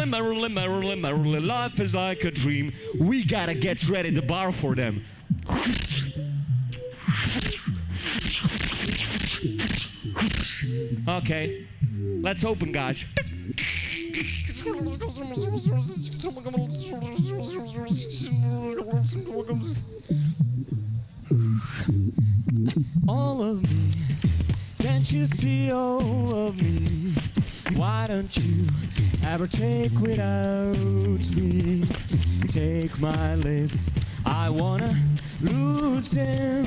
merrily, life is like a dream. We gotta get ready to bar for them. Okay, let's open, guys. All of me, can't you see all of me? Why don't you ever take without me? Take my lips, I wanna lose them.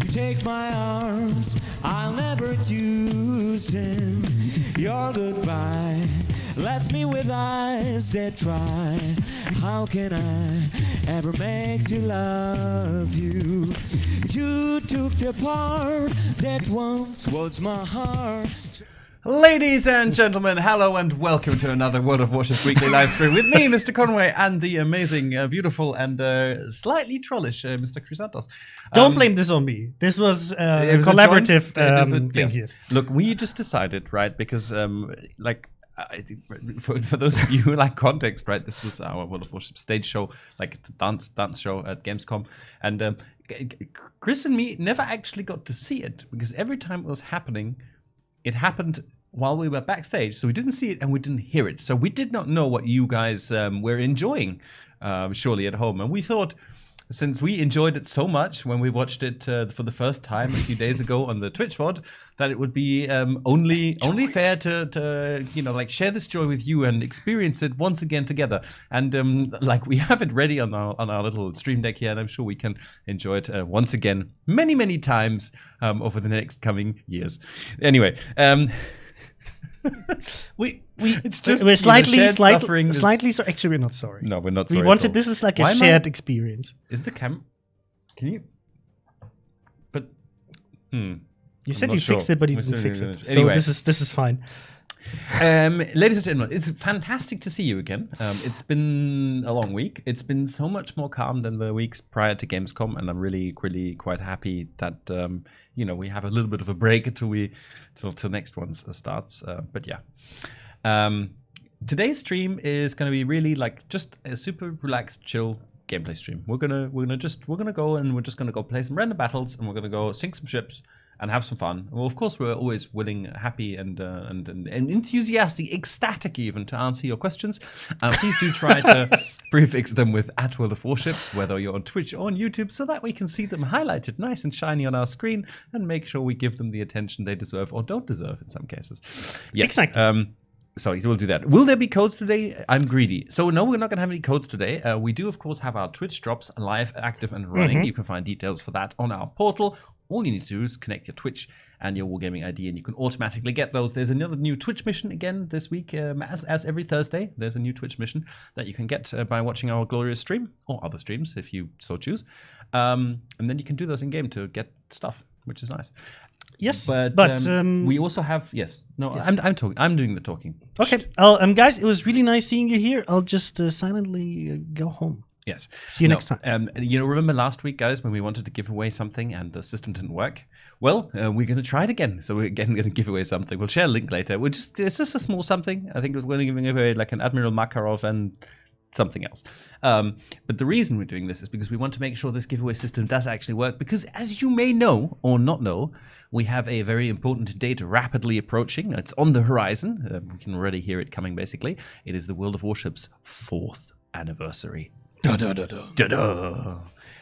Take my arms, I'll never use them. Your goodbye left me with eyes that try. How can I ever make you love you? You took the part that once was my heart. Ladies and gentlemen, hello and welcome to another World of Warships weekly live stream with me, MrConway, and the amazing, beautiful, and slightly trollish Mr. Crysantos. Don't blame this on me. This was a collaborative thing here. Look, we just decided, right, because I think for those of you who like context, right, this was our World of Warships stage show, like the dance show at Gamescom, and Chris and me never actually got to see it because every time it was happening, it happened while we were backstage, so we didn't see it and we didn't hear it. So we did not know what you guys were enjoying, surely at home. And we thought, since we enjoyed it so much when we watched it for the first time a few days ago on the Twitch VOD, that it would be only fair to like share this joy with you and experience it once again together. And like we have it ready on our little stream deck here, and I'm sure we can enjoy it once again many times over the next coming years. Anyway. We're slightly sorry. Actually, we're not sorry. No, we're not sorry. We wanted this is like a shared experience. Is the can you? But you said you fixed it, but you didn't fix it. Anyway. So this is fine. Ladies and gentlemen, it's fantastic to see you again. It's been a long week. It's been so much more calm than the weeks prior to Gamescom, and I'm really quite happy that we have a little bit of a break till next one starts. But yeah, today's stream is going to be really like just a super relaxed, chill gameplay stream. We're gonna go and we're just gonna go play some random battles, and we're gonna go sink some ships and have some fun. Well, of course, we're always willing, happy, and enthusiastic, ecstatic even, to answer your questions. Please do try to prefix them with @World of Warships, whether you're on Twitch or on YouTube, so that we can see them highlighted nice and shiny on our screen and make sure we give them the attention they deserve or don't deserve in some cases. Yes. Exactly. Sorry, we'll do that. Will there be codes today? I'm greedy. So no, we're not going to have any codes today. We do, of course, have our Twitch drops live, active, and running. You can find details for that on our portal. All you need to do is connect your Twitch and your Wargaming ID, and you can automatically get those. There's another new Twitch mission again this week, as every Thursday. There's a new Twitch mission that you can get by watching our glorious stream, or other streams if you so choose. And then you can do those in game to get stuff, which is nice. Yes, but we also have I'm doing the talking. Okay, guys, it was really nice seeing you here. I'll just silently go home. Yes. See you next time. Remember last week, guys, when we wanted to give away something and the system didn't work? Well, we're going to try it again. So we're again going to give away something. We'll share a link later. It's just a small something. I think we're going to give away like an Admiral Makarov and something else. But the reason we're doing this is because we want to make sure this giveaway system does actually work. Because as you may know or not know, we have a very important date rapidly approaching. It's on the horizon. We can already hear it coming, basically. It is the World of Warships 4th anniversary.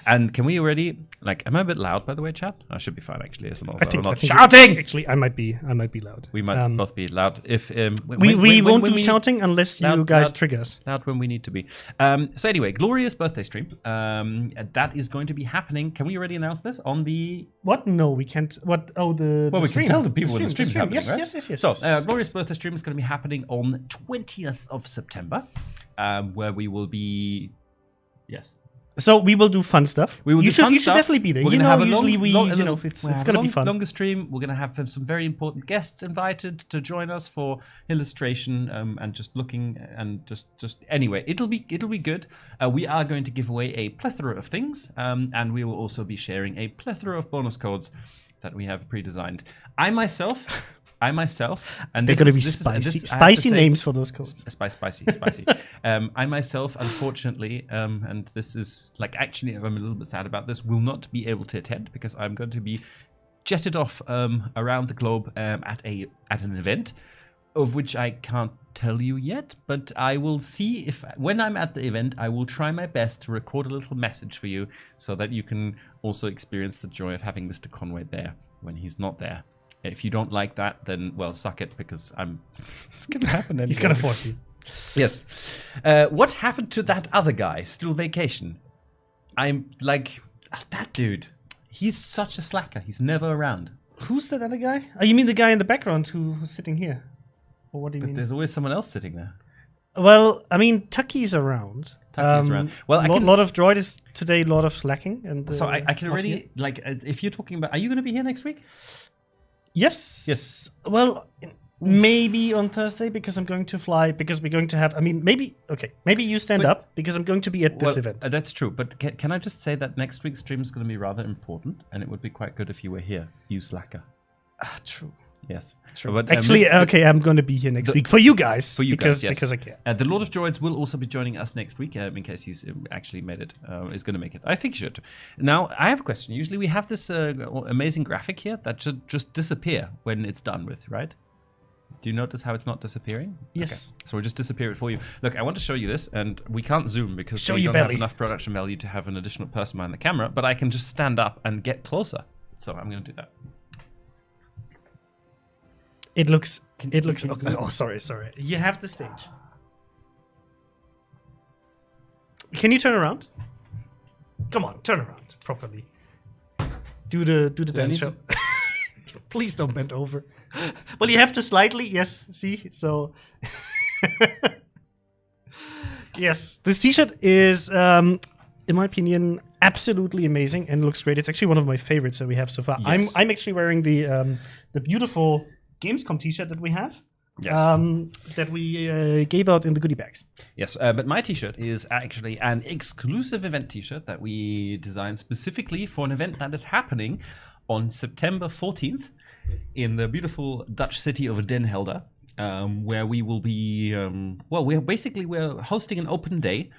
And can we already, am I a bit loud, by the way, chat? I should be fine, actually. I think shouting! Actually, I might be loud. We might both be loud. If we won't do shouting unless you guys trigger us. Loud when we need to be. So anyway, glorious birthday stream. That is going to be happening. Can we already announce this on the... What? No, we can't. What? Oh, the Well, we stream. can tell the people when the stream's happening, yes, right? Yes. So, glorious birthday stream is going to be happening on 20th of September, where we will be... Yes. So we will do fun stuff. You should definitely be there. We're gonna have a usually it's going to be fun. Longer stream. We're going to have some very important guests invited to join us for illustration and just looking and just anyway. It'll be good. We are going to give away a plethora of things, and we will also be sharing a plethora of bonus codes that we have pre-designed. I myself. I myself, and They're this going to is- be this is- spicy. this- I have to Spicy say- names for those codes. Spicy. I myself, unfortunately, and this is like actually I'm a little bit sad about this, will not be able to attend because I'm going to be jetted off around the globe at an event, of which I can't tell you yet. But I will see if when I'm at the event, I will try my best to record a little message for you so that you can also experience the joy of having Mr. Conway there when he's not there. If you don't like that, then, well, suck it, because it's going to happen anyway. He's going to force you. Yes. What happened to that other guy? Still vacation. I'm like, that dude. He's such a slacker. He's never around. Who's that other guy? Oh, you mean the guy in the background who's sitting here? Or what do you But mean? there's always someone else sitting there. Well, I mean, Tucky's around. Tucky's around. Well, I can... lot of droid is today, a lot of slacking. And So I can not already, here. like, if you're talking about... Are you going to be here next week? Yes. Yes. Well, maybe on Thursday, because I'm going to fly, because we're going to have... I mean, maybe you stand Wait. up, because I'm going to be at this event. That's true. But can I just say that next week's stream is going to be rather important, and it would be quite good if you were here, you slacker. True. Yes. True. But, Actually, okay, I'm going to be here next week for you guys. For you because, guys, yes. Because I can. The Lord of Droids will also be joining us next week, in case he's actually made it. Is going to make it. I think he should. Now, I have a question. Usually we have this amazing graphic here that should just disappear when it's done with, right? Do you notice how it's not disappearing? Yes. Okay. So we'll just disappear it for you. Look, I want to show you this, and we can't zoom because Show we your don't have belly. enough production value to have an additional person behind the camera, but I can just stand up and get closer. So I'm going to do that. It looks. Oh, sorry. You have the stage. Can you turn around? Come on, turn around properly. Do the I dance need show. Please don't bend over. Well, you have to slightly. Yes. See. So. Yes, this T-shirt is, in my opinion, absolutely amazing and looks great. It's actually one of my favorites that we have so far. Yes. I'm actually wearing the beautiful Gamescom T-shirt that we have. Yes. That we gave out in the goodie bags. Yes, but my T-shirt is actually an exclusive event T-shirt that we designed specifically for an event that is happening on September 14th in the beautiful Dutch city of Den Helder, where we will be. We're hosting an open day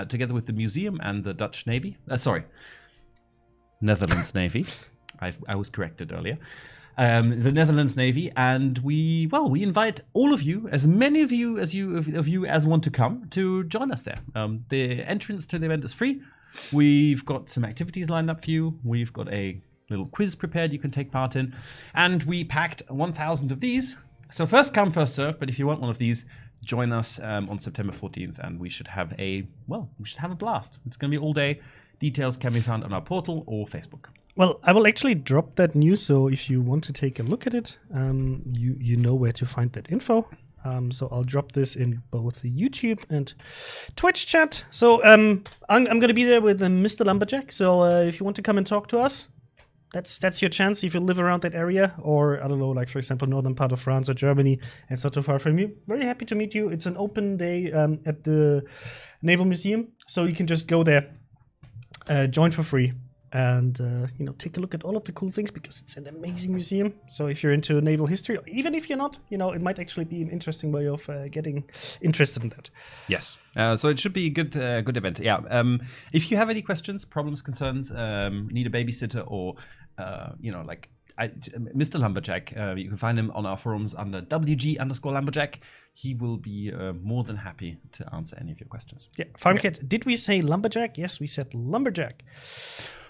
together with the museum and the Dutch Navy. Netherlands Navy. I was corrected earlier. The Netherlands Navy, and we invite all of you, as many of you as want to come to join us there. The entrance to the event is free. We've got some activities lined up for you. We've got a little quiz prepared you can take part in, and we packed 1,000 of these. So first come, first serve. But if you want one of these, join us on September 14th, and we should have a blast. It's going to be all day. Details can be found on our portal or Facebook. Well, I will actually drop that news, so if you want to take a look at it, you know where to find that info. So I'll drop this in both the YouTube and Twitch chat. So I'm going to be there with Mr. Lumberjack. So if you want to come and talk to us, that's your chance if you live around that area, or I don't know, like for example, northern part of France or Germany, and it's not too far from you. Very happy to meet you. It's an open day at the Naval Museum, so you can just go there, join for free. And take a look at all of the cool things, because it's an amazing museum. So if you're into naval history, or even if you're not, it might actually be an interesting way of getting interested in that. Yes. So it should be a good event. Yeah. If you have any questions, problems, concerns, need a babysitter, or Mr. Lumberjack, you can find him on our forums under WG_Lumberjack. He will be more than happy to answer any of your questions. Yeah. Farmcat, Did we say Lumberjack? Yes, we said Lumberjack.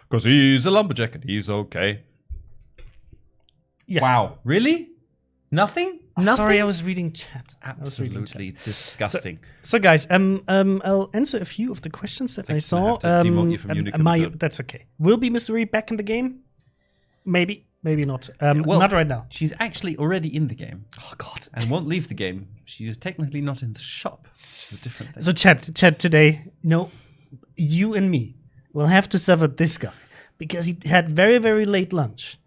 Because he's a lumberjack and he's okay. Yeah. Wow. Really? Nothing? Nothing? Sorry, I was reading chat. Absolutely disgusting. So guys, I'll answer a few of the questions that I saw. have to demote you from Unicum. That's okay. Will be Miss Marie back in the game? Maybe not. Not right now. She's actually already in the game. Oh God! And won't leave the game. She is technically not in the shop, which is a different thing. So chat today. You and me will have to suffer this guy because he had very, very late lunch,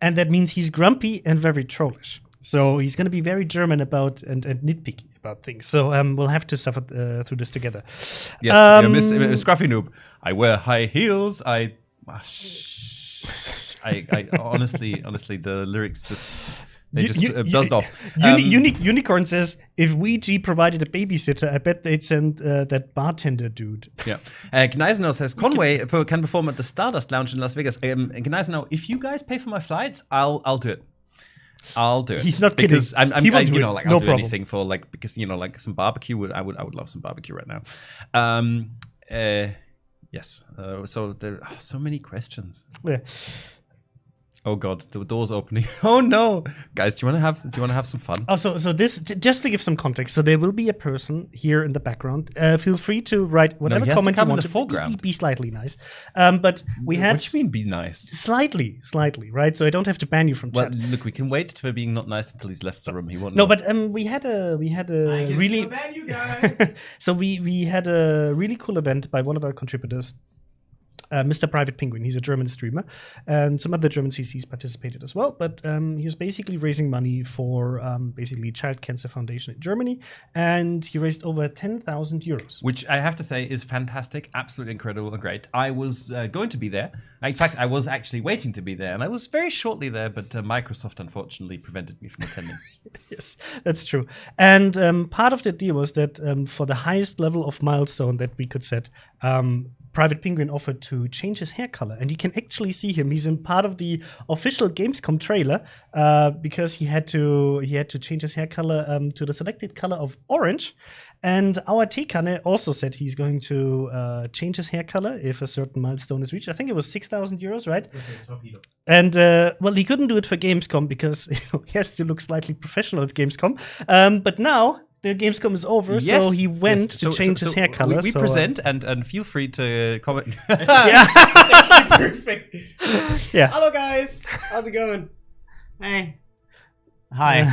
and that means he's grumpy and very trollish. So he's going to be very German about and nitpicky about things. So we'll have to suffer through this together. Yes, Miss Scruffy Noob. I wear high heels. I honestly, the lyrics just They just buzzed off. Unicorn says, if VG provided a babysitter, I bet they'd send that bartender dude. Yeah. Gneisenau says, Conway can perform at the Stardust Lounge in Las Vegas. Gneisenau, if you guys pay for my flights, I'll do it. I'll do it. He's not kidding. Because I'll do anything for because some barbecue. I would love some barbecue right now. Yes. So there are so many questions. Yeah. Oh God, the door's opening. Oh no, guys, do you want to have some fun? Oh, so this just to give some context. So there will be a person here in the background. Feel free to write whatever comment you want. In the foreground. Be slightly nice. But we had. What do you mean, be nice? Slightly, right? So I don't have to ban you from chat. Well, look, we can wait for being not nice until he's left the room. He won't. No, know. but we had a really. Ban you guys. So we had a really cool event by one of our contributors. Mr. Private Penguin, he's a German streamer, and some other German CCs participated as well. But he was basically raising money for basically Child Cancer Foundation in Germany, and he raised over 10,000 euros. Which I have to say is fantastic, absolutely incredible and great. I was going to be there. In fact, I was actually waiting to be there, and I was very shortly there, but Microsoft unfortunately prevented me from attending. Yes, that's true. And part of the deal was that for the highest level of milestone that we could set, Private Penguin offered to change his hair color, and you can actually see him. He's in part of the official Gamescom trailer because he had to change his hair color to the selected color of orange. And our Tekane also said he's going to change his hair color if a certain milestone is reached. I think it was 6,000 euros, right? Okay, and well, he couldn't do it for Gamescom because he has to look slightly professional at Gamescom. But now the Gamescom is over, so he went to change his hair color. We present and feel free to comment. Yeah, it's actually perfect. Yeah. Hello, guys. How's it going? Hey. Hi.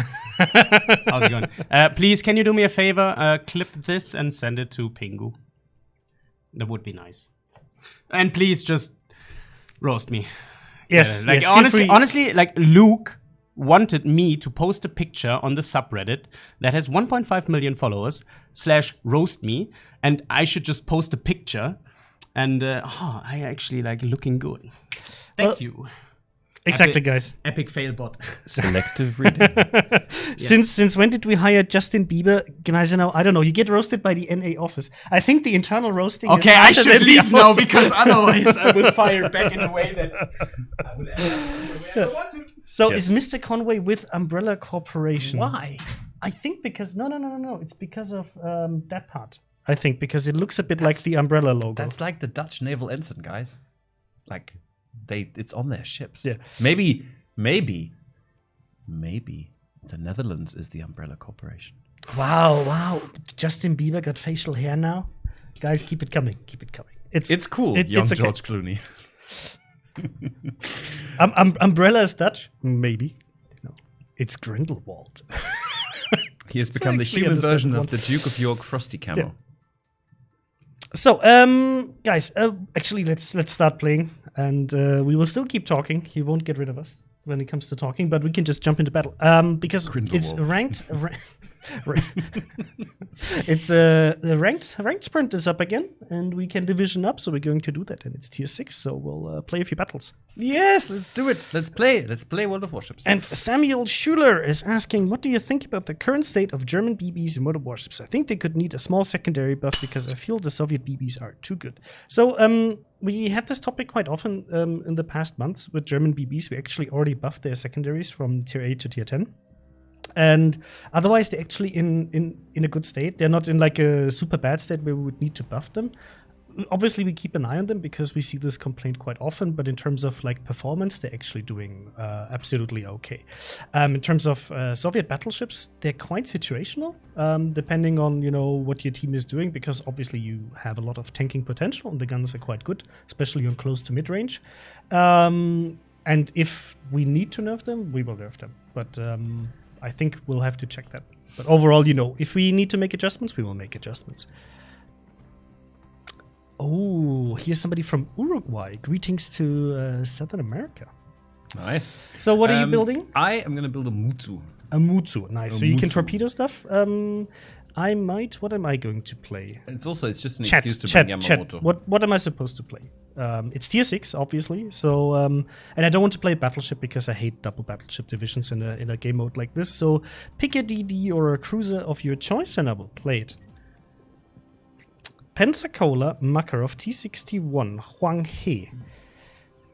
How's it going? Please, can you do me a favor? Clip this and send it to Pingu. That would be nice. And please just roast me. Yes. Like yes, honestly, like Luke wanted me to post a picture on the subreddit that has 1.5 million followers /roast me, and I should just post a picture, and I actually like looking good. Thank you. Exactly, guys. Epic fail bot. Selective reading. Yes. Since when did we hire Justin Bieber? Guys, I don't know. You get roasted by the NA office. I think the internal roasting. Okay, is I should leave now outside. because otherwise I will fire back in a way that I would end up the way I want to. So Yes. is Mr. Conway with Umbrella Corporation? Why? I think because no. It's because of that part. I think because it looks a bit like the Umbrella logo. That's like the Dutch naval ensign, guys. Like it's on their ships. Yeah. Maybe the Netherlands is the Umbrella Corporation. Wow. Justin Bieber got facial hair now. Guys, keep it coming. It's cool, young it's okay. George Clooney. Umbrella is Dutch? Maybe. No. It's Grindelwald. He has become the actually human version understandable. of the Duke of York Frosty Camo. Yeah. So, guys, actually, let's start playing, and we will still keep talking. He won't get rid of us when it comes to talking, but we can just jump into battle. Because it's ranked. It's the ranked sprint is up again, and we can division up. So we're going to do that, and it's tier 6. So we'll play a few battles. Yes, let's do it. Let's play World of Warships. And Samuel Schuler is asking, what do you think about the current state of German BBs in World of Warships? I think they could need a small secondary buff because I feel the Soviet BBs are too good. So we had this topic quite often in the past months with German BBs. We actually already buffed their secondaries from tier 8 to tier 10. And otherwise, they're actually in a good state. They're not in like a super bad state where we would need to buff them. Obviously, we keep an eye on them because we see this complaint quite often. But in terms of like performance, they're actually doing absolutely okay. In terms of Soviet battleships, they're quite situational, depending on what your team is doing. Because obviously, you have a lot of tanking potential, and the guns are quite good, especially on close to mid range. And if we need to nerf them, we will nerf them. But I think we'll have to check that. But overall, if we need to make adjustments, we will make adjustments. Oh, here's somebody from Uruguay. Greetings to Southern America. Nice. So what are you building? I am going to build a Mutsu. A Mutsu. Nice. So you can torpedo stuff. I might. What am I going to play? It's just an excuse to bring Yamamoto. What am I supposed to play? It's tier 6, obviously. So, and I don't want to play Battleship because I hate double Battleship divisions in a game mode like this. So, pick a DD or a cruiser of your choice, and I will play it. Pensacola Makarov T-61 Huang He.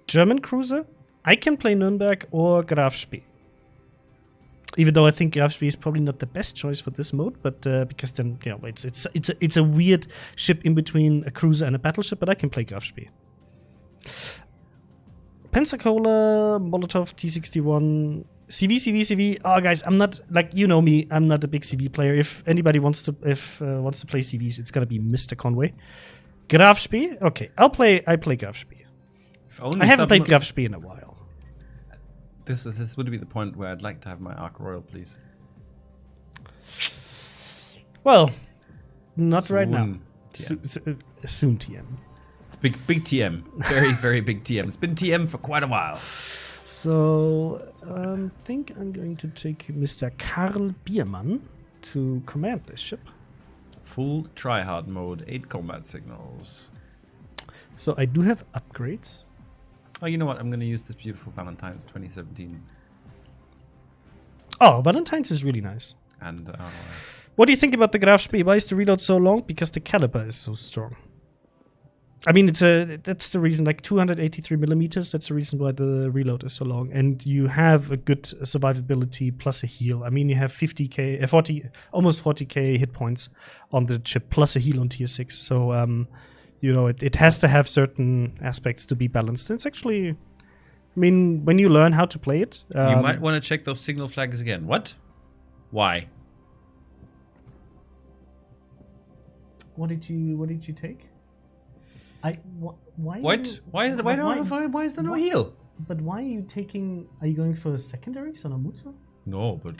German cruiser. I can play Nürnberg or Graf Spee. Even though I think Graf Spee is probably not the best choice for this mode, but because then it's a weird ship in between a cruiser and a battleship, but I can play Graf Spee. Pensacola, Molotov, T-61, CV. Oh, guys, I'm not me. I'm not a big CV player. If anybody wants to play CVs, it's gonna be MrConway. Graf Spee. Okay, I play Graf Spee. I haven't played Graf Spee in a while. This would be the point where I'd like to have my Ark Royal, please. Well, not right now. TM. Soon TM. It's big TM. Very, very big TM. It's been TM for quite a while. So, I think I'm going to take Mr. Karl Biermann to command this ship. Full tryhard mode, 8 combat signals. So I do have upgrades. Oh, you know what? I'm going to use this beautiful Valentine's 2017. Oh, Valentine's is really nice. And what do you think about the Graf Spee? Why is the reload so long? Because the caliber is so strong. I mean, that's the reason. Like 283 millimeters. That's the reason why the reload is so long. And you have a good survivability plus a heal. I mean, you have almost 40k hit points on the chip plus a heal on tier 6. So it has to have certain aspects to be balanced. It's actually, I mean, when you learn how to play it, you might want to check those signal flags again. What? Why? What did you take? Why? What? Why is there no heal? But why are you taking? Are you going for secondaries on Amutsu? No, but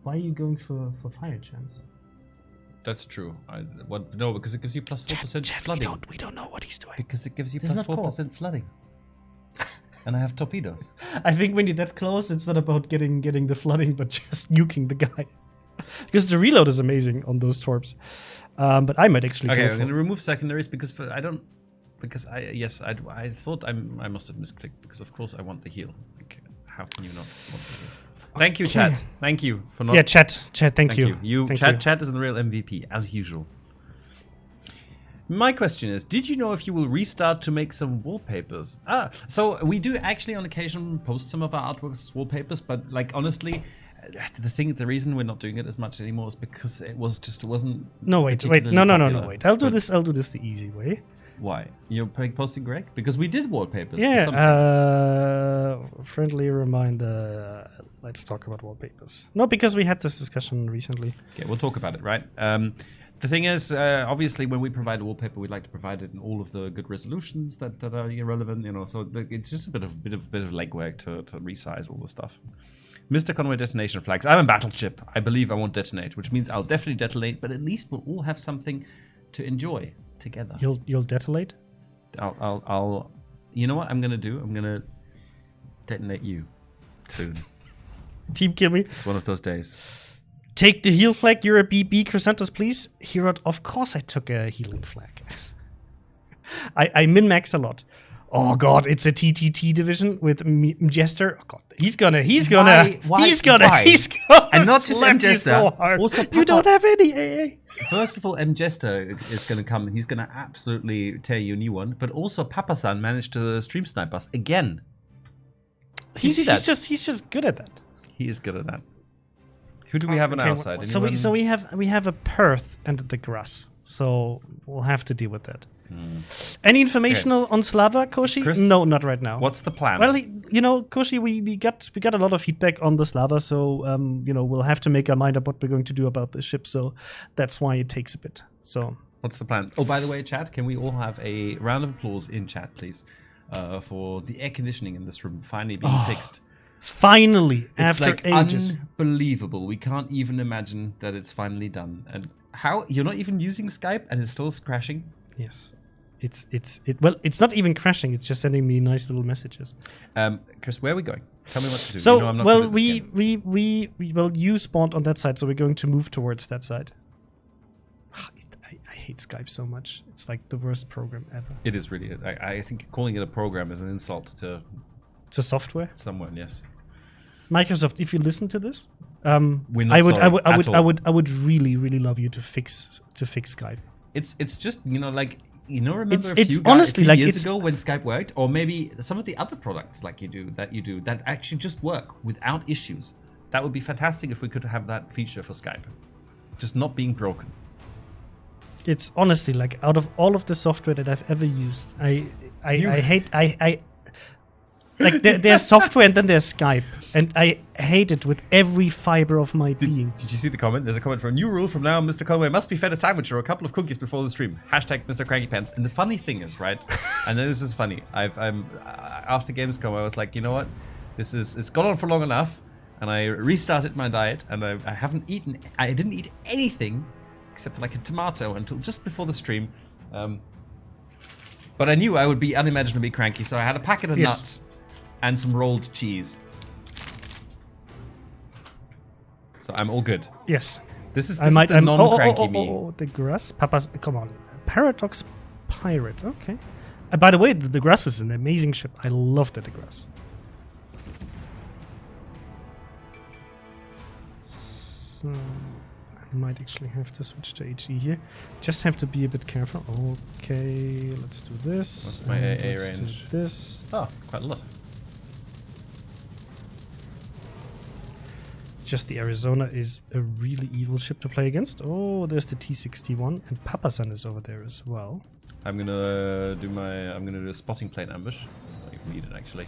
why are you going for fire chance? That's true. No, because it gives you plus 4% flooding. We don't know what he's doing. Because it gives you plus 4% flooding. And I have torpedoes. I think when you're that close, it's not about getting the flooding, but just nuking the guy. Because the reload is amazing on those torps. But I might actually. Okay, I'm going to remove secondaries because I thought I must have misclicked because of course I want the heal. Like, how can you not want the heal? Thank you, chat. Thank you for not. Yeah, chat. Thank you. Chat is the real MVP as usual. My question is, did you know if you will restart to make some wallpapers? So we do actually on occasion post some of our artworks as wallpapers, but like honestly, the reason we're not doing it as much anymore is because it wasn't. No, wait. No, wait. I'll do this the easy way. Why? You're posting Greg? Because we did wallpapers. Yeah. Friendly reminder. Let's talk about wallpapers. No, because we had this discussion recently. Okay, we'll talk about it, right? The thing is, obviously, when we provide a wallpaper, we'd like to provide it in all of the good resolutions that are irrelevant, So it's just a bit of legwork to resize all the stuff. MrConway detonation flags. I'm a battleship. I believe I won't detonate, which means I'll definitely detonate, but at least we'll all have something to enjoy together. You'll detonate? I'll. You know what I'm gonna do? I'm gonna detonate you soon. Team kill me. It's one of those days. Take the heal flag. You're a BB. Crysantos, please. Hero. Of course, I took a healing flag. I min-max a lot. Oh god, it's a TTT division with Jester. Oh god, he's gonna and not just slap you so hard. Also, you don't have any AA. First of all, Jester is gonna come and he's gonna absolutely tear you a new one. But also, Papa-san managed to stream snipe us again. He's just good at that. He is good at that. Who do we have on our side? So we have a Perth and the Grass. So we'll have to deal with that. Any information on Slava, Koshi? Chris, no, not right now. What's the plan? Well, Koshi, we got a lot of feedback on the Slava, so we'll have to make our mind up what we're going to do about the ship. So that's why it takes a bit. So what's the plan? Oh, by the way, chat, can we all have a round of applause in chat, please, for the air conditioning in this room finally being fixed? Finally, it's after ages. Unbelievable. We can't even imagine that it's finally done. And how you're not even using Skype and it's still crashing? Yes, it's not even crashing. It's just sending me nice little messages. Chris, where are we going? Tell me what to do. So, I'm not you spawned on that side, so we're going to move towards that side. hate Skype so much. It's like the worst program ever. It is really. I think calling it a program is an insult to It's a software. someone. Yes. Microsoft, if you listen to this, We're not I would, sorry at all. I would really, really love you to fix Skype. It's just like remember It's honestly a few like years it's- ago when Skype worked, or maybe some of the other products like you do that actually just work without issues. That would be fantastic if we could have that feature for Skype, just not being broken. It's honestly like out of all of the software that I've ever used, I hate like there's software and then there's Skype, and I hate it with every fiber of my being. Did you see the comment? There's a comment for a new rule from now. Mr. Conway must be fed a sandwich or a couple of cookies before the stream. Hashtag Mr. Cranky Pants. And the funny thing is, right? And then this is funny. I'm after Gamescom, I was like, you know what? It's gone on for long enough, and I restarted my diet, and I haven't eaten. I didn't eat anything except for like a tomato until just before the stream. But I knew I would be unimaginably cranky, so I had a packet of nuts and some rolled cheese. So I'm all good. Yes. This is the non-cranky me. Oh, the grass. Papa's, come on. Paradox Pirate. Okay. By the way, the grass is an amazing ship. I love the grass. So I might actually have to switch to HE here. Just have to be a bit careful. Okay, let's do this. What's my AA let's range? do this. Oh, quite a lot. Just the Arizona is a really evil ship to play against. Oh, there's the T-61, and Papasan is over there as well. I'm gonna do a spotting plane ambush. I don't even need it actually.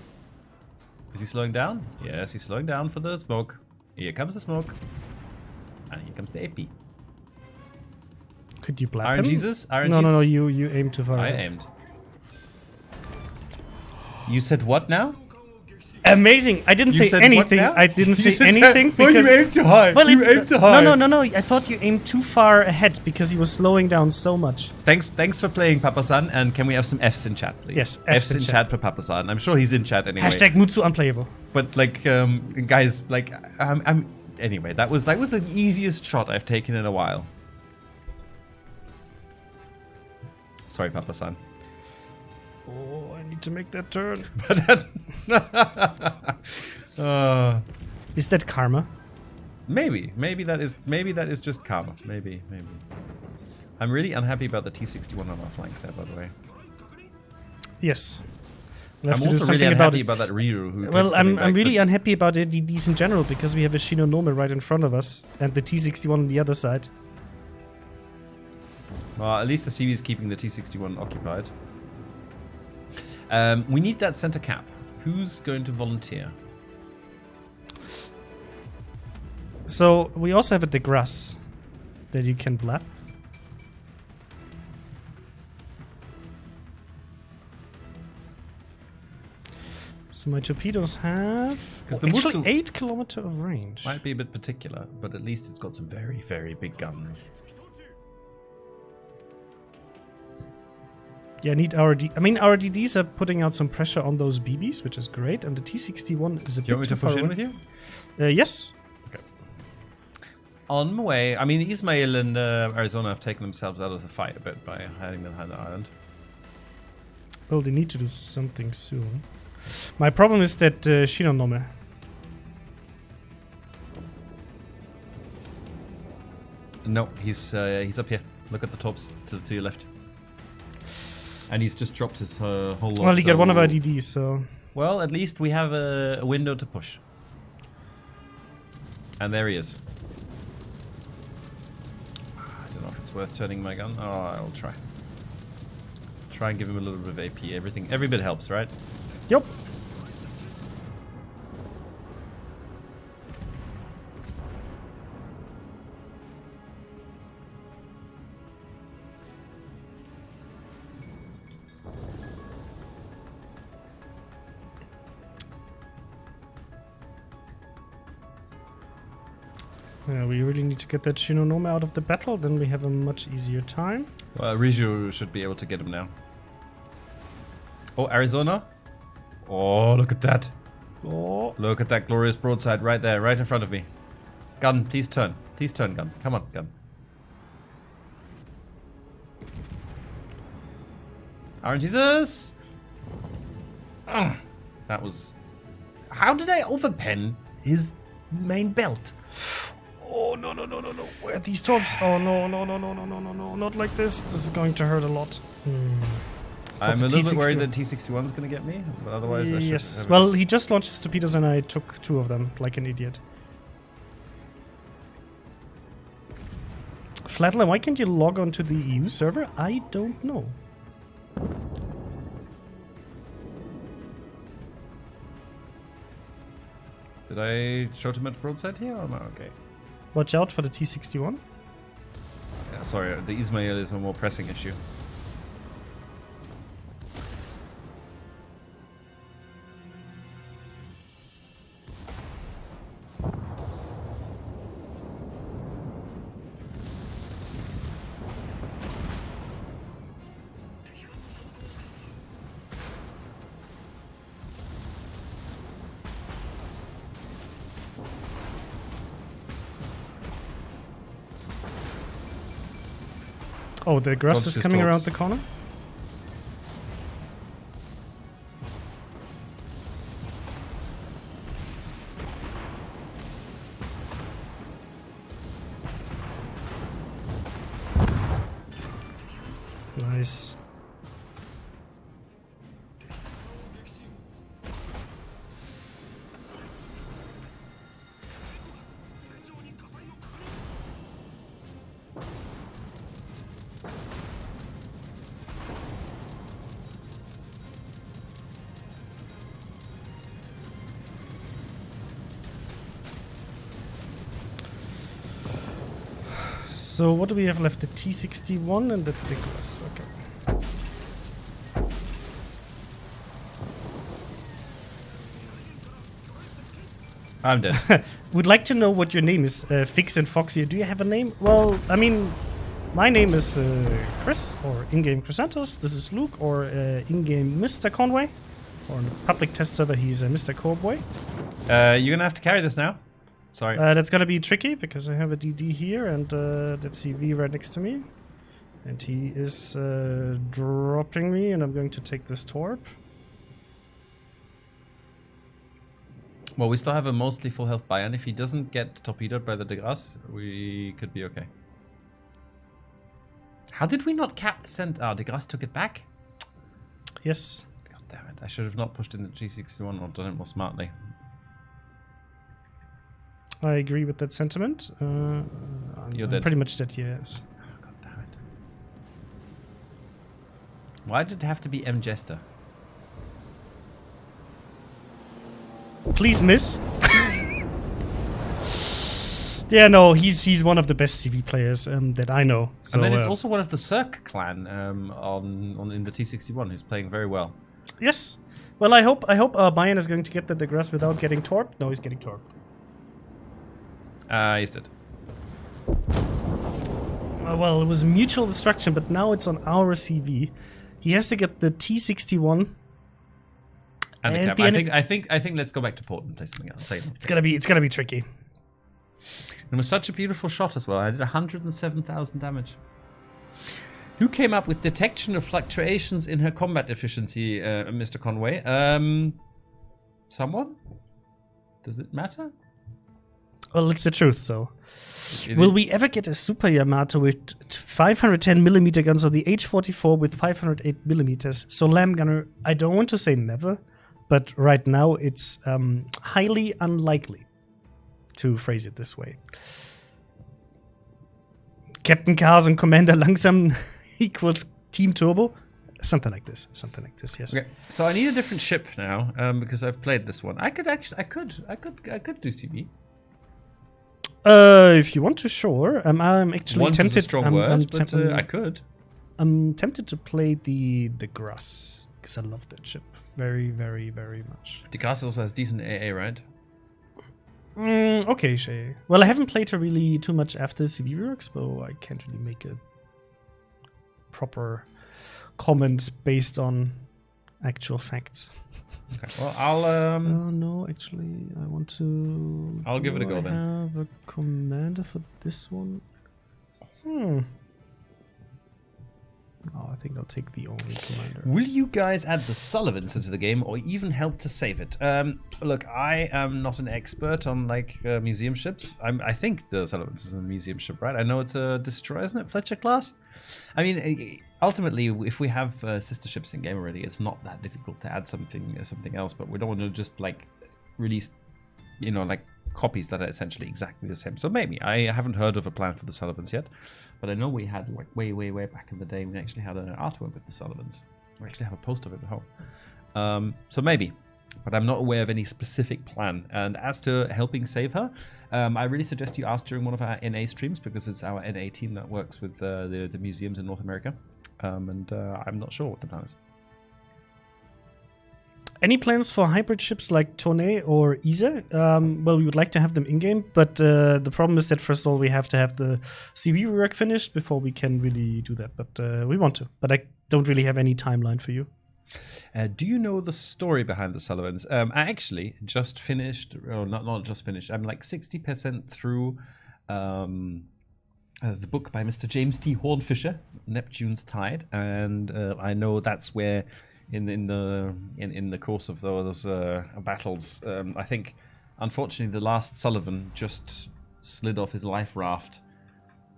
Is he slowing down? Yes, he's slowing down for the smoke. Here comes the smoke. And here comes the AP. Could you blab Iron him? Jesus? Iron No, Jesus? you aimed too far. I aimed. You said what now? Amazing! I didn't You say said what anything. now? I didn't You say said- anything Oh, because you aimed too high. Well, You aimed too high. No. I thought you aimed too far ahead because he was slowing down so much. Thanks for playing, Papa-san. And can we have some Fs in chat, please? Yes, Fs in chat for Papa-san. I'm sure he's in chat anyway. Hashtag Mutsu unplayable. But like, guys, like, I'm. Anyway, that was the easiest shot I've taken in a while. Sorry, Papa-san. Oh, I need to make that turn. Is that karma? Maybe that is just karma. Maybe. I'm really unhappy about the T-61 on our flank there, by the way. Yes. We'll have I'm to do also something really about unhappy it. about that Ryu. Who Well, keeps coming I'm back, really but- unhappy about the DDs in general because we have a Shinonome right in front of us and the T-61 on the other side. Well, at least the CV is keeping the T-61 occupied. We need that center cap. Who's going to volunteer? So we also have a DeGrasse that you can blab. So my torpedoes have 'Cause the actually Mutsu 8 kilometer of range. Might be a bit particular, but at least it's got some very, very big guns. Yeah, I need RD. I mean, our DDs are putting out some pressure on those BBs, which is great, and the T-61 is a Do you want me bit to too far push in away. with you? Yes. On my way. I mean, Ismail and Arizona have taken themselves out of the fight a bit by hiding behind the island. Well, they need to do something soon. My problem is that Shinonome. No, he's up here. Look at the tops to your left. And he's just dropped his whole lot. Well, he got one of so- our DDs, so... Well, at least we have a window to push. And there he is. I don't know if it's worth turning my gun. Oh, I'll try. Try and give him a little bit of AP. Every bit helps, right? Yup. Yeah, we really need to get that Shinonome out of the battle, then we have a much easier time. Well, Riju should be able to get him now. Oh, Arizona. Oh, look at that. Oh, Look at that glorious broadside right there, right in front of me. Gun, please turn. Please turn, gun. Come on, gun. Iron Jesus! That was... How did I overpen his main belt? Oh, no. Where are these torps? Oh, no. Not like this. This is going to hurt a lot. I'm a the little bit worried T61. that T61 is going to get me, but otherwise I should... Yes. have Well, he just launched his torpedoes and I took 2 of them, like an idiot. Flatline, why can't you log on to the EU server? I don't know. Did I show too much broadside here? Or am I okay? Watch out for the T61. Yeah, sorry, the Ismail is a more pressing issue. Oh, the grass Dodge is his coming around torps. the corner. Nice. So what do we have left? The T61 and the Nicholas. Okay. I'm dead. Would like to know what your name is, Fix and Foxy. Do you have a name? Well, I mean, my name is Chris, or in-game Crysantos. This is Luke, or in-game MrConway. Or on the public test server, he's Mr. Cowboy. You're going to have to carry this now. Sorry. That's gonna be tricky because I have a DD here and that's CV right next to me. And he is dropping me and I'm going to take this torp. Well, we still have a mostly full health Bayern. If he doesn't get torpedoed by the De Grasse, we could be okay. How did we not cap the center? Oh, De Grasse took it back? Yes. God damn it. I should have not pushed in the G61 or done it more smartly. I agree with that sentiment. I'm dead. pretty much dead here, yes. Oh, God damn it. Why did it have to be M. Jester? Please miss. Yeah, no, he's one of the best CV players that I know. So, And then it's also one of the Cirque clan in the T61 who's playing very well. yes. Well, I hope Bayern is going to get the De Grasse without getting torped. No, he's getting torped. He's dead. Well, it was mutual destruction, but now it's on our CV. He has to get the T61. And the And cap. the I think let's go back to port and play something else. It's gonna be tricky. It was such a beautiful shot as well. I did 107,000 damage. Who came up with detection of fluctuations in her combat efficiency, MrConway? Someone? Does it matter? Well, it's the truth, so. Will we ever get a Super Yamato with 510mm guns or the H-44 with 508mm? So, Lamb Gunner, I don't want to say never, but right now it's highly unlikely, to phrase it this way. Captain Chaos and Commander Langsam equals Team Turbo? Something like this, yes. Okay, so I need a different ship now because I've played this one. I could do CV. If you want to, sure. I'm actually Want tempted. is a strong I'm word, but I could. I'm tempted to play the Grass because I love that ship very, very, very much. The Grass also has decent AA, right? Okay, Shay. Well, I haven't played her really too much after CV works, so I can't really make a proper comment based on actual facts. Okay. Well, I'll Oh no, actually, I want to. I'll give it a go then. Have a commander for this one. Oh, I think I'll take the only commander. Will you guys add the Sullivans into the game, or even help to save it? Look, I am not an expert on like museum ships. I think the Sullivans is a museum ship, right? I know it's a destroyer, isn't it? Fletcher class. I mean, ultimately, if we have sister ships in game already, it's not that difficult to add something else. But we don't want to just like release, you know, like copies that are essentially exactly the same. So maybe I haven't heard of a plan for the Sullivans yet, but I know we had like way back in the day. We actually had an artwork with the Sullivans. We actually have a poster of it at home. So maybe, but I'm not aware of any specific plan. And as to helping save her, I really suggest you ask during one of our NA streams, because it's our NA team that works with the museums in North America. And I'm not sure what the plan is. Any plans for hybrid ships like Tournay or Isa? Well, we would like to have them in-game, but the problem is that, first of all, we have to have the CV work finished before we can really do that. But we want to. But I don't really have any timeline for you. Do you know the story behind the Sullivans? I actually just finished, or not just finished, I'm like 60% through the book by Mr. James T. Hornfisher, Neptune's Tide, and I know that's where in the course of those battles, I think unfortunately the last Sullivan just slid off his life raft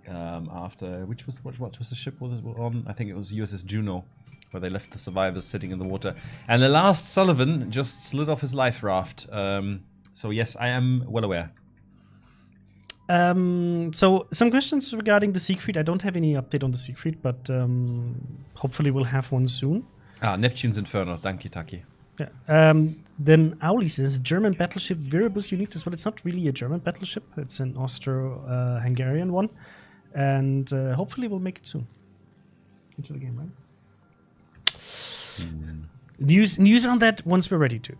after what was the ship was on? I think it was USS Juno, where they left the survivors sitting in the water, and the last Sullivan just slid off his life raft. So yes, I am well aware. So some questions regarding the Siegfried. I don't have any update on the Siegfried, but hopefully we'll have one soon. Neptune's Inferno, thank you, Taki. Yeah. Then Auli says German battleship Viribus Unitas, but it's not really a German battleship. It's an Austro-Hungarian one, and hopefully we'll make it soon into the game, right? News on that once we're ready to.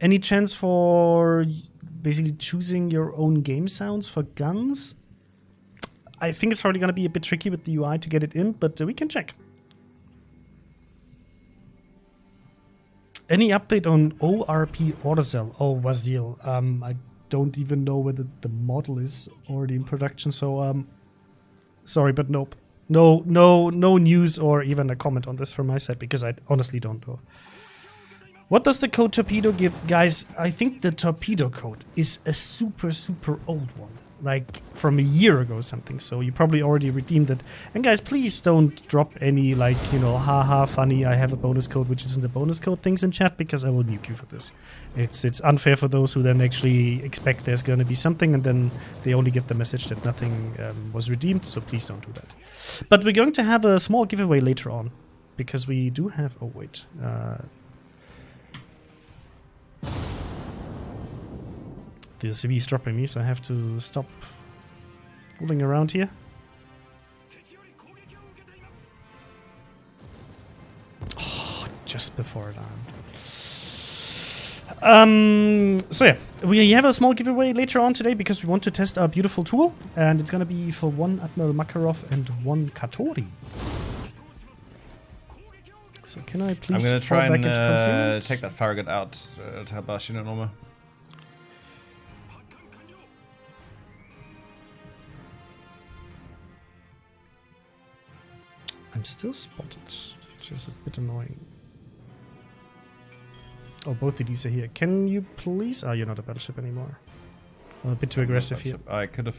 Any chance for basically choosing your own game sounds for guns? I think it's probably going to be a bit tricky with the UI to get it in, but we can check. Any update on ORP Autocell? Oh, Wazil. I don't even know whether the model is already in production, so sorry, but nope. No news or even a comment on this from my side, because I honestly don't know. What does the code torpedo give? Guys, I think the torpedo code is a super old one. Like from a year ago or something, so you probably already redeemed it. And guys, please don't drop any like, you know, haha funny, I have a bonus code which isn't a bonus code things in chat, because I will nuke you for this. It's unfair for those who then actually expect there's going to be something and then they only get the message that nothing was redeemed, so please don't do that. But we're going to have a small giveaway later on, because we do have, oh wait, the CV is dropping me, so I have to stop fooling around here. Oh, just before it so yeah, we have a small giveaway later on today, because we want to test our beautiful tool, and it's going to be for one Admiral Makarov and one Katori. So can I please? I'm going to try and take that Farragut out to help our Shinonoma. I'm still spotted, which is a bit annoying. Oh, both of these are here. Can you please? Oh, you're not a battleship anymore. I'm a bit too aggressive here. I could have,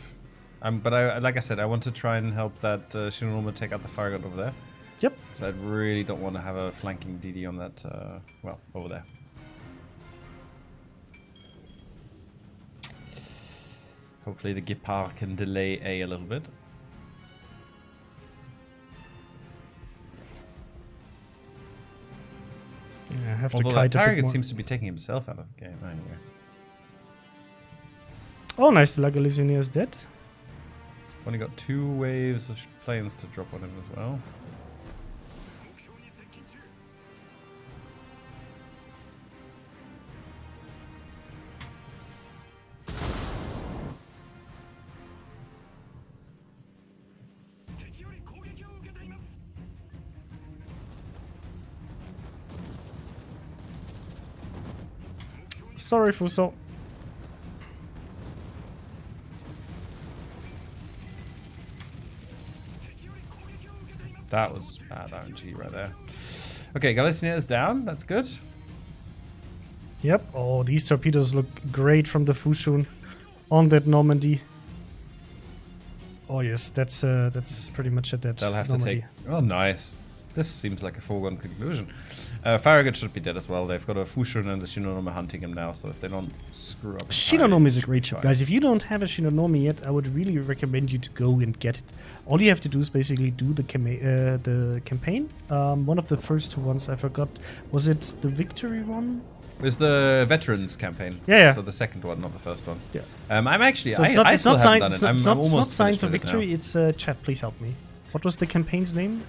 but like I said, I want to try and help that Shinonoma take out the Farragut over there. Yep. Because I really don't want to have a flanking DD on that. Well, over there. Hopefully the Gepard can delay a little bit. Yeah, I have Although to that kite Farragut seems to be taking himself out of the game anyway. Oh, nice. The La Galicinia is dead. Only got 2 waves of planes to drop on him as well. Sorry, Fuso. That was bad RNG right there. Okay, Galicinia is down. That's good. Yep. Oh, these torpedoes look great from the Fushun on that Normandy. Oh yes, that's pretty much it. That They'll have Normandy. to take... Oh, nice. This seems like a foregone conclusion. Farragut should be dead as well. They've got a Fushun and a Shinonome hunting him now, so if they don't screw up... Shinonome is a great ship, guys. If you don't have a Shinonome yet, I would really recommend you to go and get it. All you have to do is basically do the campaign. One of the first two ones, I forgot. Was it the Victory one? It's the Veterans campaign. Yeah. So the second one, not the first one. Yeah. I'm actually... So I still haven't done it. I'm it's almost not Signs of finished with it now. Victory, it's chat, please help me. What was the campaign's name?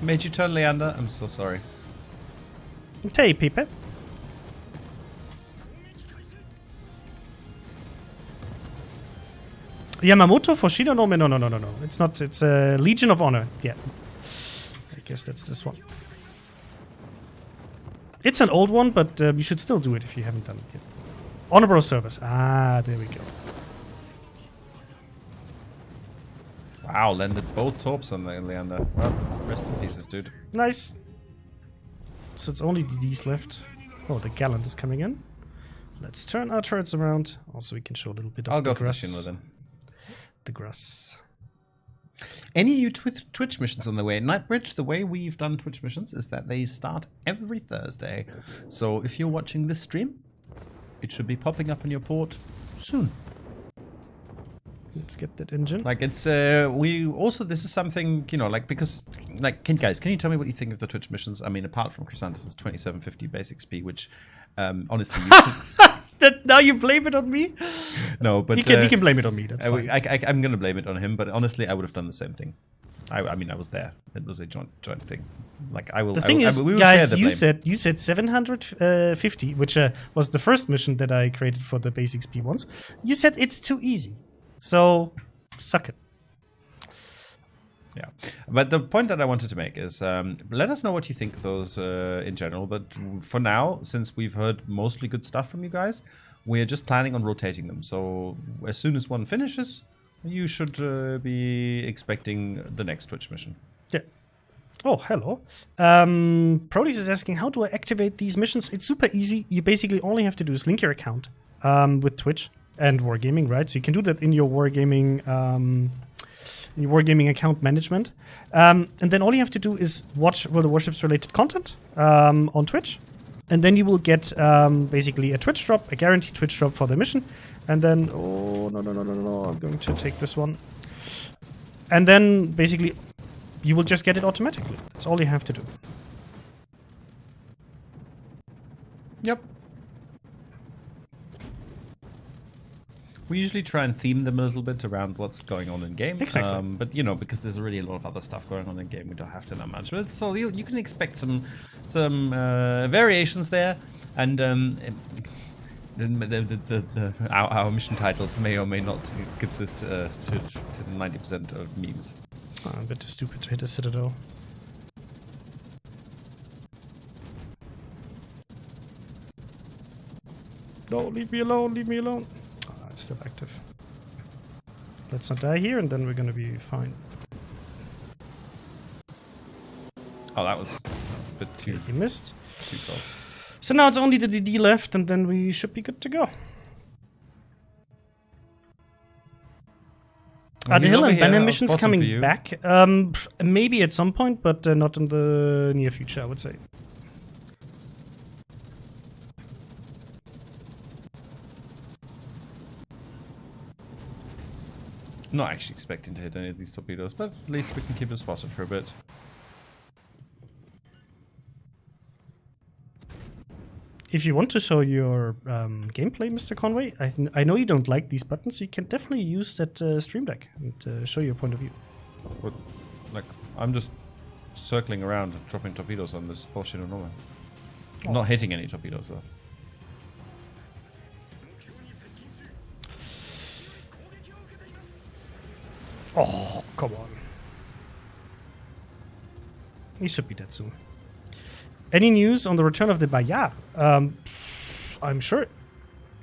Made you turn Leander? I'm so sorry. Hey, Pepe. Yamamoto for Shinonome? No. It's not. It's a Legion of Honor. Yeah. I guess that's this one. It's an old one, but you should still do it if you haven't done it yet. Honorable Service. Ah, there we go. Wow, landed both torps on Leander. Well, rest in pieces, dude. Nice. So it's only DDs left. Oh, the Gallant is coming in. Let's turn our turrets around. Also, we can show a little bit of I'll the go for the grass. Shinra then. The grass. Any new Twitch missions on the way? Nightbridge, the way we've done Twitch missions is that they start every Thursday. So if you're watching this stream, it should be popping up in your port soon. Let's get that engine. Like it's we also this is something, you know, like because like can you tell me what you think of the Twitch missions? I mean, apart from Crysantos' 2750 basic speed, which honestly you should, now you blame it on me? No, but you can blame it on me. That's fine. I'm gonna blame it on him, but honestly, I would have done the same thing. I mean, I was there. It was a joint thing. Like I will. The thing is, we will guys, share the blame. you said 750, which was the first mission that I created for the basic speed ones. You said it's too easy, so suck it. Yeah, but the point that I wanted to make is let us know what you think of those in general. But for now, since we've heard mostly good stuff from you guys, we're just planning on rotating them. So as soon as one finishes, you should be expecting the next Twitch mission. Yeah. Oh, hello. Proteus is asking, how do I activate these missions? It's super easy. You basically only have to do is link your account with Twitch and Wargaming, right? So you can do that in your Wargaming account management. And then all you have to do is watch World of Warships related content on Twitch. And then you will get basically a Twitch drop, a guaranteed Twitch drop for the mission. And then, oh, no, I'm going to take this one. And then basically you will just get it automatically. That's all you have to do. Yep. We usually try and theme them a little bit around what's going on in game. Exactly. But you know, because there's already a lot of other stuff going on in game, we don't have to that much. But so you can expect some variations there, and our mission titles may or may not consist to 90% of memes. Oh, a bit too stupid to hit a citadel. No, leave me alone, leave me alone. Oh, it's still active. Let's not die here, and then we're gonna be fine. Oh, that was a bit too, You missed. too close. So now it's only the DD left, and then we should be good to go. Are the Hill and Banner missions coming back? Maybe at some point, but not in the near future, I would say. Not actually expecting to hit any of these torpedoes, but at least we can keep it spotted for a bit. If you want to show your gameplay, MrConway, I know you don't like these buttons, so you can definitely use that stream deck and show your point of view. But, like, I'm just circling around and dropping torpedoes on this bullshit on normal. Oh. Not hitting any torpedoes though. Oh, come on. He should be dead soon. Any news on the return of the Bayard? I'm sure.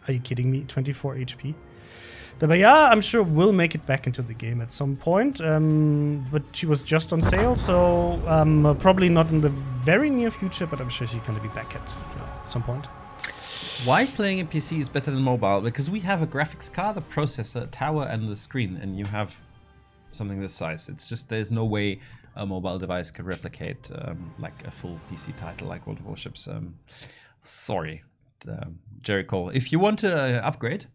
Are you kidding me? 24 HP. The Baya, I'm sure, will make it back into the game at some point, but she was just on sale, so probably not in the very near future, but I'm sure she's going to be back at some point. Why playing a PC is better than mobile? Because we have a graphics card, a processor, a tower, and the screen, and you have something this size. It's just there's no way a mobile device could replicate like a full PC title like World of Warships. Sorry, Jerry Cole. If you want to upgrade,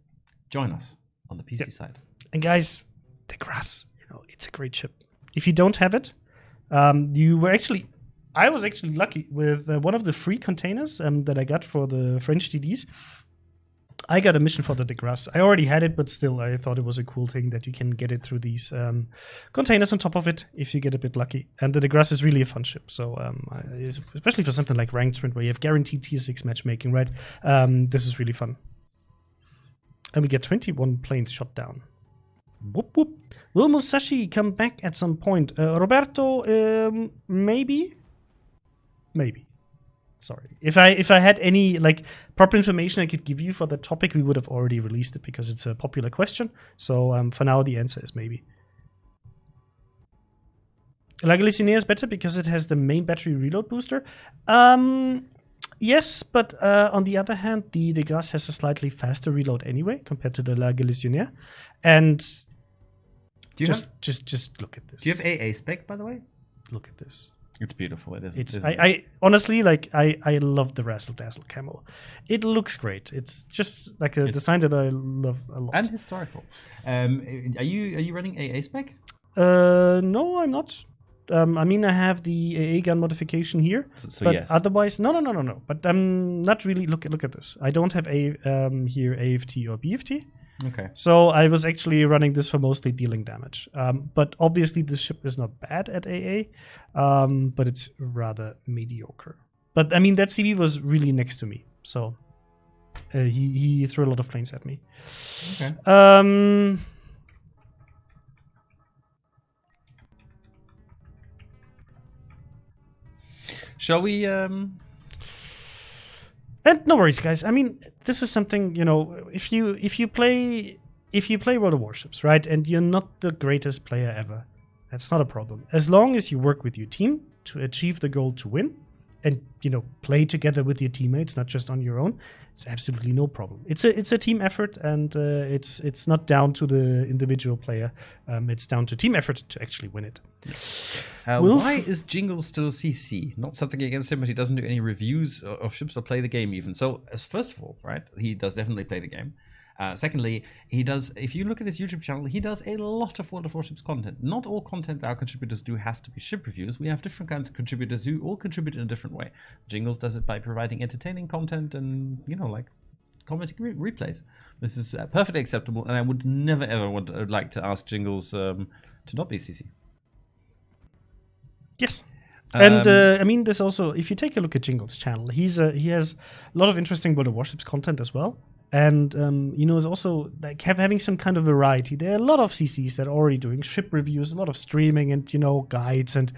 join us on the PC side. And guys, the Grass, it's a great ship. If you don't have it, I was actually lucky with one of the free containers that I got for the French TDs. I got a mission for the De Grasse. I already had it, but still, I thought it was a cool thing that you can get it through these containers on top of it if you get a bit lucky. And the De Grasse is really a fun ship. So, especially for something like Ranked Sprint, where you have guaranteed tier 6 matchmaking, right? This is really fun. And we get 21 planes shot down. Whoop, whoop. Will Musashi come back at some point? Roberto, maybe. Maybe. Sorry. If I had any proper information I could give you for the topic, we would have already released it because it's a popular question. So for now, the answer is maybe. La Galicienne is better because it has the main battery reload booster. Yes, but on the other hand, the De Grasse has a slightly faster reload anyway compared to the La Galicienne. And just look at this. Do you have AA spec, by the way? Look at this. It's beautiful. It is. I honestly I love the Razzle Dazzle camo. It looks great. It's just like a design that I love a lot. And historical. Are you running AA spec? No, I'm not. I have the AA gun modification here, but yes. Otherwise, no. But I'm not really. Look at this. I don't have here AFT or BFT. Okay. So I was actually running this for mostly dealing damage. But obviously this ship is not bad at AA, but it's rather mediocre. But that CV was really next to me, so he threw a lot of planes at me. Okay. Shall we? And no worries, guys. This is something, if you play World of Warships, right, and you're not the greatest player ever, that's not a problem. As long as you work with your team to achieve the goal to win, and play together with your teammates, not just on your own, it's absolutely no problem. It's a team effort, and it's not down to the individual player. It's down to team effort to actually win it. Why is Jingles still CC? Not something against him, but he doesn't do any reviews of ships or play the game even. So, first of all, right, he does definitely play the game. Secondly, he does. If you look at his YouTube channel, he does a lot of World of Warships content. Not all content that our contributors do has to be ship reviews. We have different kinds of contributors who all contribute in a different way. Jingles does it by providing entertaining content and commenting replays. This is perfectly acceptable, and I would never ever like to ask Jingles to not be CC. Yes. And there's also, if you take a look at Jingles' channel, he has a lot of interesting World of Warships content as well. And, is also having some kind of variety. There are a lot of CCs that are already doing ship reviews, a lot of streaming and, guides. And,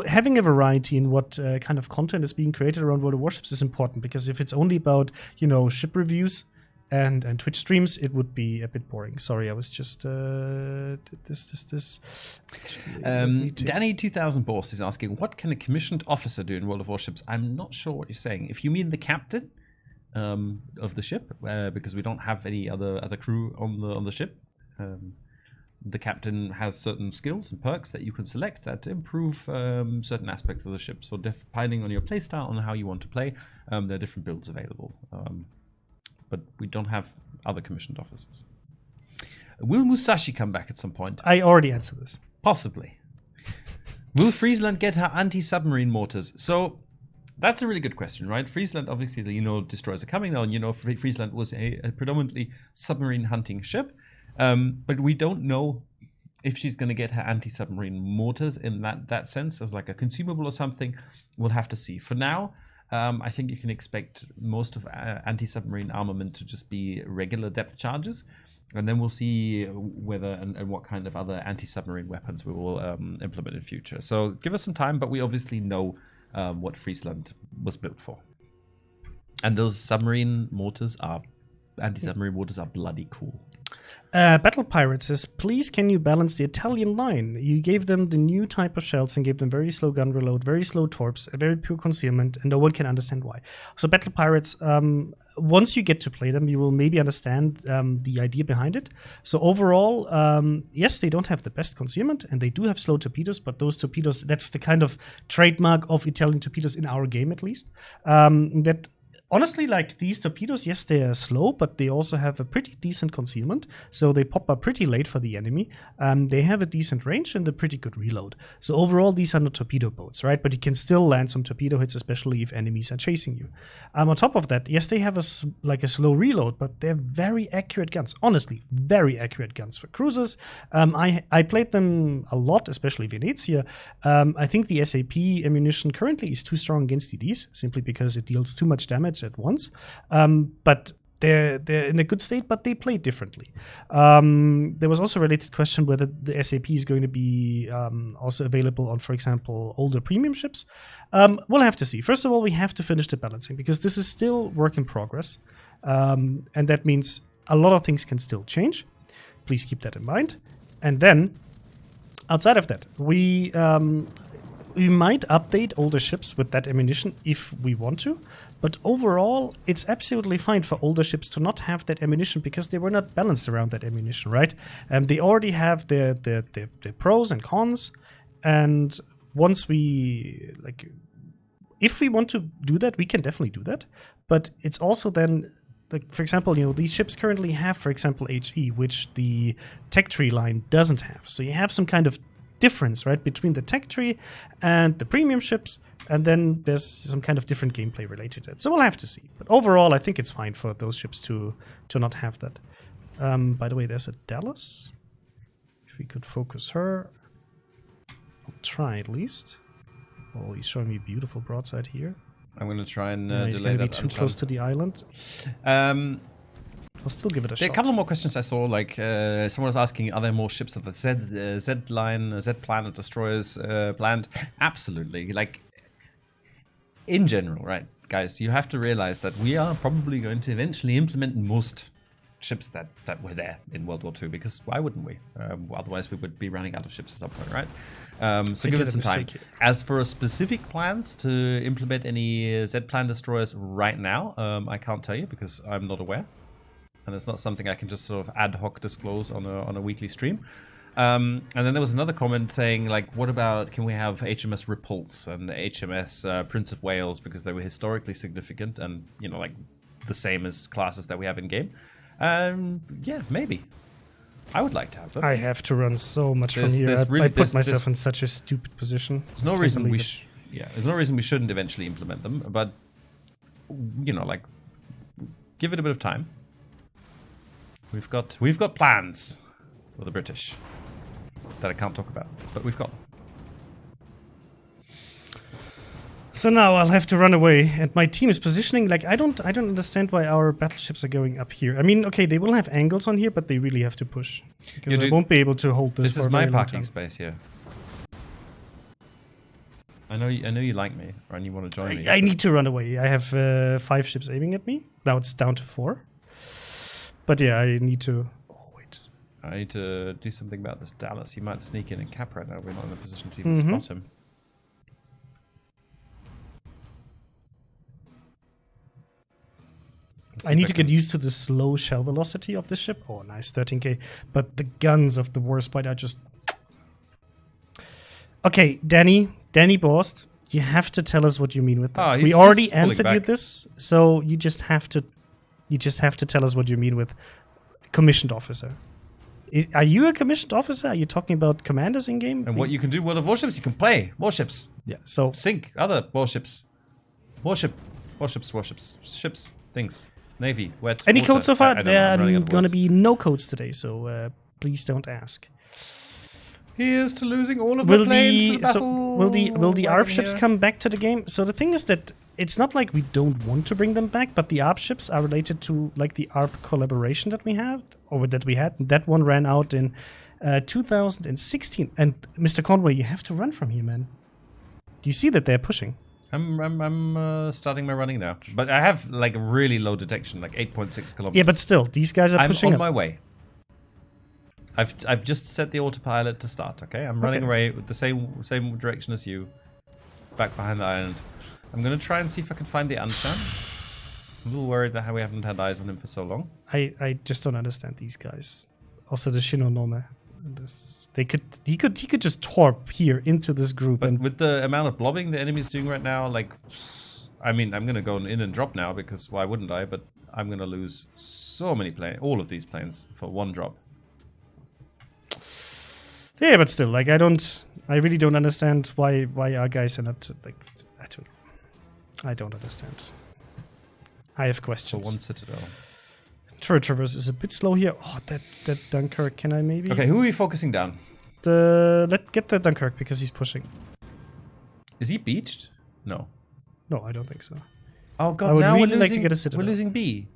having a variety in what kind of content is being created around World of Warships is important. Because if it's only about, ship reviews and Twitch streams, it would be a bit boring. Sorry, I was just this. Danny 2000 Borst is asking, what can a commissioned officer do in World of Warships? I'm not sure what you're saying. If you mean the captain of the ship, because we don't have any other crew on the ship, the captain has certain skills and perks that you can select that improve certain aspects of the ship. So depending on your playstyle and how you want to play, there are different builds available. But we don't have other commissioned officers. Will Musashi come back at some point? I already answered this. Possibly. Will Friesland get her anti-submarine mortars? So that's a really good question, right? Friesland, obviously, destroyers are coming now. Friesland was a predominantly submarine hunting ship. But we don't know if she's going to get her anti-submarine mortars in that sense as like a consumable or something. We'll have to see. For now, I think you can expect most of anti-submarine armament to just be regular depth charges. And then we'll see whether and what kind of other anti-submarine weapons we will implement in future. So give us some time, but we obviously know what Friesland was built for. And those anti-submarine mortars are bloody cool. Battle Pirate says, please can you balance the Italian line? You gave them the new type of shells and gave them very slow gun reload, very slow torps, a very poor concealment, and no one can understand why. So Battle Pirates, once you get to play them, you will maybe understand the idea behind it. So overall, yes, they don't have the best concealment, and they do have slow torpedoes, but those torpedoes, that's the kind of trademark of Italian torpedoes in our game, at least. That honestly, like these torpedoes, yes, they are slow, but they also have a pretty decent concealment. So they pop up pretty late for the enemy. They have a decent range and a pretty good reload. So overall, these are not torpedo boats, right? But you can still land some torpedo hits, especially if enemies are chasing you. On top of that, yes, they have a slow reload, but they're very accurate guns. Honestly, very accurate guns for cruisers. I played them a lot, especially Venezia. I think the SAP ammunition currently is too strong against DDs, simply because it deals too much damage at once, but they're in a good state, but they play differently. There was also a related question whether the SAP is going to be also available on, for example, older premium ships. We'll have to see. First of all, we have to finish the balancing because this is still work in progress, and that means a lot of things can still change. Please keep that in mind. And then, outside of that, we might update older ships with that ammunition if we want to. But overall, it's absolutely fine for older ships to not have that ammunition because they were not balanced around that ammunition, right? They already have their pros and cons. And once we, if we want to do that, we can definitely do that. But it's also then, for example, these ships currently have, for example, HE, which the tech tree line doesn't have. So you have some kind of difference, right, between the tech tree and the premium ships, and then there's some kind of different gameplay related to it. So we'll have to see. But overall, I think it's fine for those ships to not have that. By the way, there's a Dallas. If we could focus her. I'll try at least. Oh, he's showing me a beautiful broadside here. I'm going to try and he's delay gonna that. be too close to the island. I'll still give it a shot. A couple more questions I saw. Someone was asking, are there more ships of the Z line, Z plan of destroyers planned? Absolutely. In general, right, guys, you have to realize that we are probably going to eventually implement most ships that were there in World War II, because why wouldn't we? Otherwise, we would be running out of ships at some point, right? So give it some time. As for specific plans to implement any Z plan destroyers right now, I can't tell you because I'm not aware. And it's not something I can just sort of ad hoc disclose on a weekly stream. And then there was another comment saying, what about, can we have HMS Repulse and HMS Prince of Wales, because they were historically significant and, the same as classes that we have in game. Yeah, maybe. I would like to have them. I have to run so much from here. I put myself in such a stupid position. There's no reason there's no reason we shouldn't eventually implement them, but, give it a bit of time. We've got plans for the British that I can't talk about, but we've got them. So now I'll have to run away, and my team is positioning I don't understand why our battleships are going up here. I mean, okay, they will have angles on here, but they really have to push because I won't be able to hold this. This is my parking space here. I know you like me, and you want to join me. I need to run away. I have 5 ships aiming at me. Now it's down to 4. But yeah, I need to... Oh, wait. I need to do something about this Dallas. He might sneak in and cap right now. We're not in a position to even spot him. I need to get used to the slow shell velocity of this ship. Oh, nice, 13k. But the guns of the Warspite are just... Okay, Danny Borst, you have to tell us what you mean with that. We already answered you this, so you just have to tell us what you mean with commissioned officer. Are you a commissioned officer? Are you talking about commanders in game? And what you can do, World of Warships, you can play warships. Yeah. So sink other warships, ships, things, navy, wet. Any water. codes so far? There are going to be no codes today, so please don't ask. Here's to losing all of the planes to the battle. So will the ARP ships come back to the game? So the thing is that it's not like we don't want to bring them back, but the ARP ships are related to the ARP collaboration that we have, or that we had. That one ran out in 2016. And Mr. you have to run from here, man. Do you see that they're pushing? I'm starting my running now, but I have really low detection, 8.6 kilometers. Yeah, but still, these guys are pushing. I'm on my way. I've just set the autopilot to start. Okay, I'm running away with the same direction as you, back behind the island. I'm gonna try and see if I can find the Anshan. I'm a little worried that we haven't had eyes on him for so long. I just don't understand these guys. Also the Shinonome. He could just torp here into this group. But and with the amount of blobbing the enemy's doing right now, like, I mean, I'm gonna go in and drop now because why wouldn't I? But I'm gonna lose so many planes, all of these planes for one drop. Yeah, but still, like I really don't understand why our guys are not like. I don't understand. I have For questions. one citadel. Turret traverse is a bit slow here. Oh, that Dunkirk. Can I maybe? Okay, who are we focusing down? Let's get the Dunkirk because he's pushing. Is he beached? No. No, I don't think so. Oh god, I would now really we're losing, like to get a citadel. We're losing B.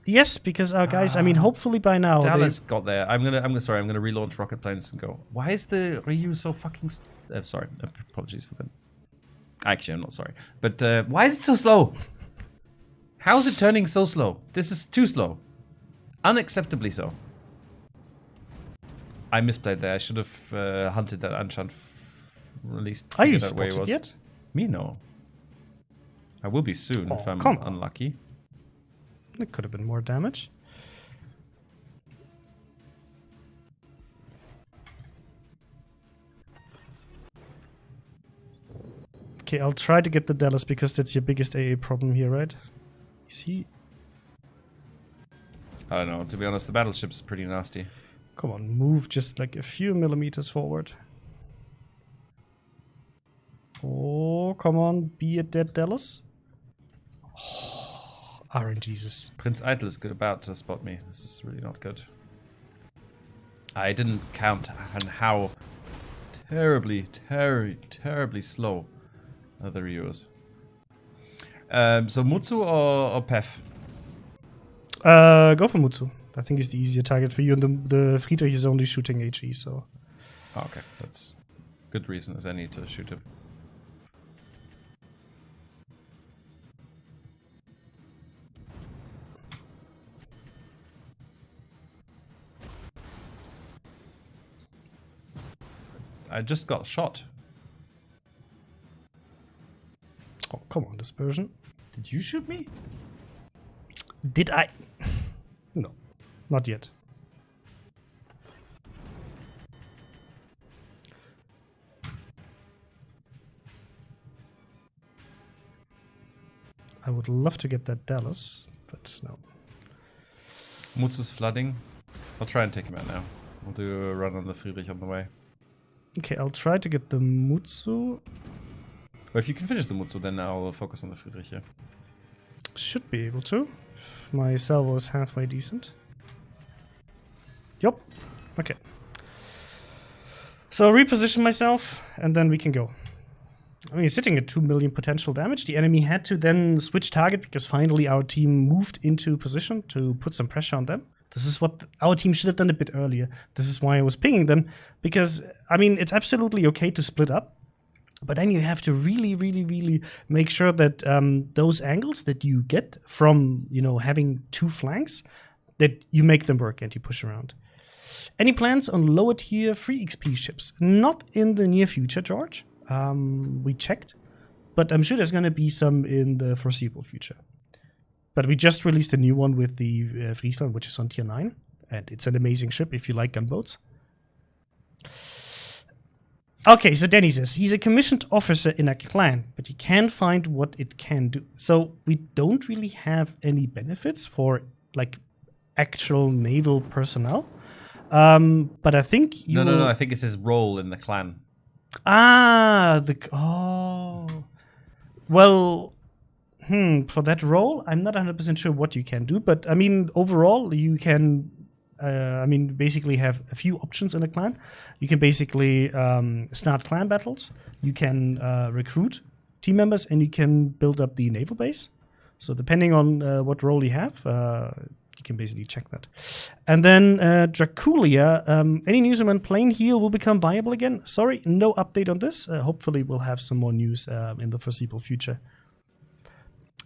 Yes, because our guys. I mean, hopefully by now. Dallas got there. I'm gonna relaunch rocket planes and go. Why is the Ryu so fucking? Sorry, apologies for them. Actually, I'm not sorry. But why is it so slow? How is it turning so slow? This is too slow. Unacceptably so. I misplayed there. I should have hunted that Anshan. At least. Are you out where he spotted was. yet? Me no. I will be soon if I'm come on. unlucky. It could have been more damage. Okay, I'll try to get the Dallas because that's your biggest AA problem here, right? Is he? I don't know. To be honest, the battleship's pretty nasty. Come on, move just like a few millimeters forward. Oh, come on, be a dead Dallas. Oh, RNGesus. Prince Eitel is about to spot me. This is really not good. I didn't count on how terribly slow the Ryus. So Mutsu or Pef? Go for Mutsu. I think he's the easier target for you, and the Friedrich is only shooting HE, so. Oh, okay, that's good reason as any to shoot him. I just got shot. Oh, come on, dispersion. Did you shoot me? Did I? No, not yet. I would love to get that Dallas, but no. Mutsu's flooding. I'll try and take him out now. We'll do a run on the Friedrich on the way. Okay, I'll try to get the Mutsu. Well, if you can finish the Mutsu, then I'll focus on the Friedrich here. Should be able to. If my salvo is halfway decent. Yup. Okay. So I'll reposition myself, and then we can go. I mean, he's sitting at 2 million potential damage. The enemy had to then switch target because finally our team moved into position to put some pressure on them. This is what our team should have done a bit earlier. This is why I was pinging them, because, I mean, it's absolutely okay to split up, but then you have to really make sure that those angles that you get from, you know, having two flanks, that you make them work and you push around. Any plans on lower tier free XP ships? Not in the near future, George. We checked, but I'm sure there's going to be some in the foreseeable future. But we just released a new one with the Friesland, which is on tier 9, and it's an amazing ship if you like gunboats. Okay, so Danny says he's a commissioned officer in a clan, but he can't find what it can do. So we don't really have any benefits for like actual naval personnel. But I think you No. I think it's his role in the clan. Well, for that role, I'm not 100% sure what you can do, but I mean, overall, you can, basically have a few options in a clan. You can basically start clan battles, you can recruit team members, and you can build up the naval base. So depending on what role you have, you can basically check that. And then Draculia, any news on when plane heal will become viable again? Sorry, no update on this. Hopefully we'll have some more news in the foreseeable future.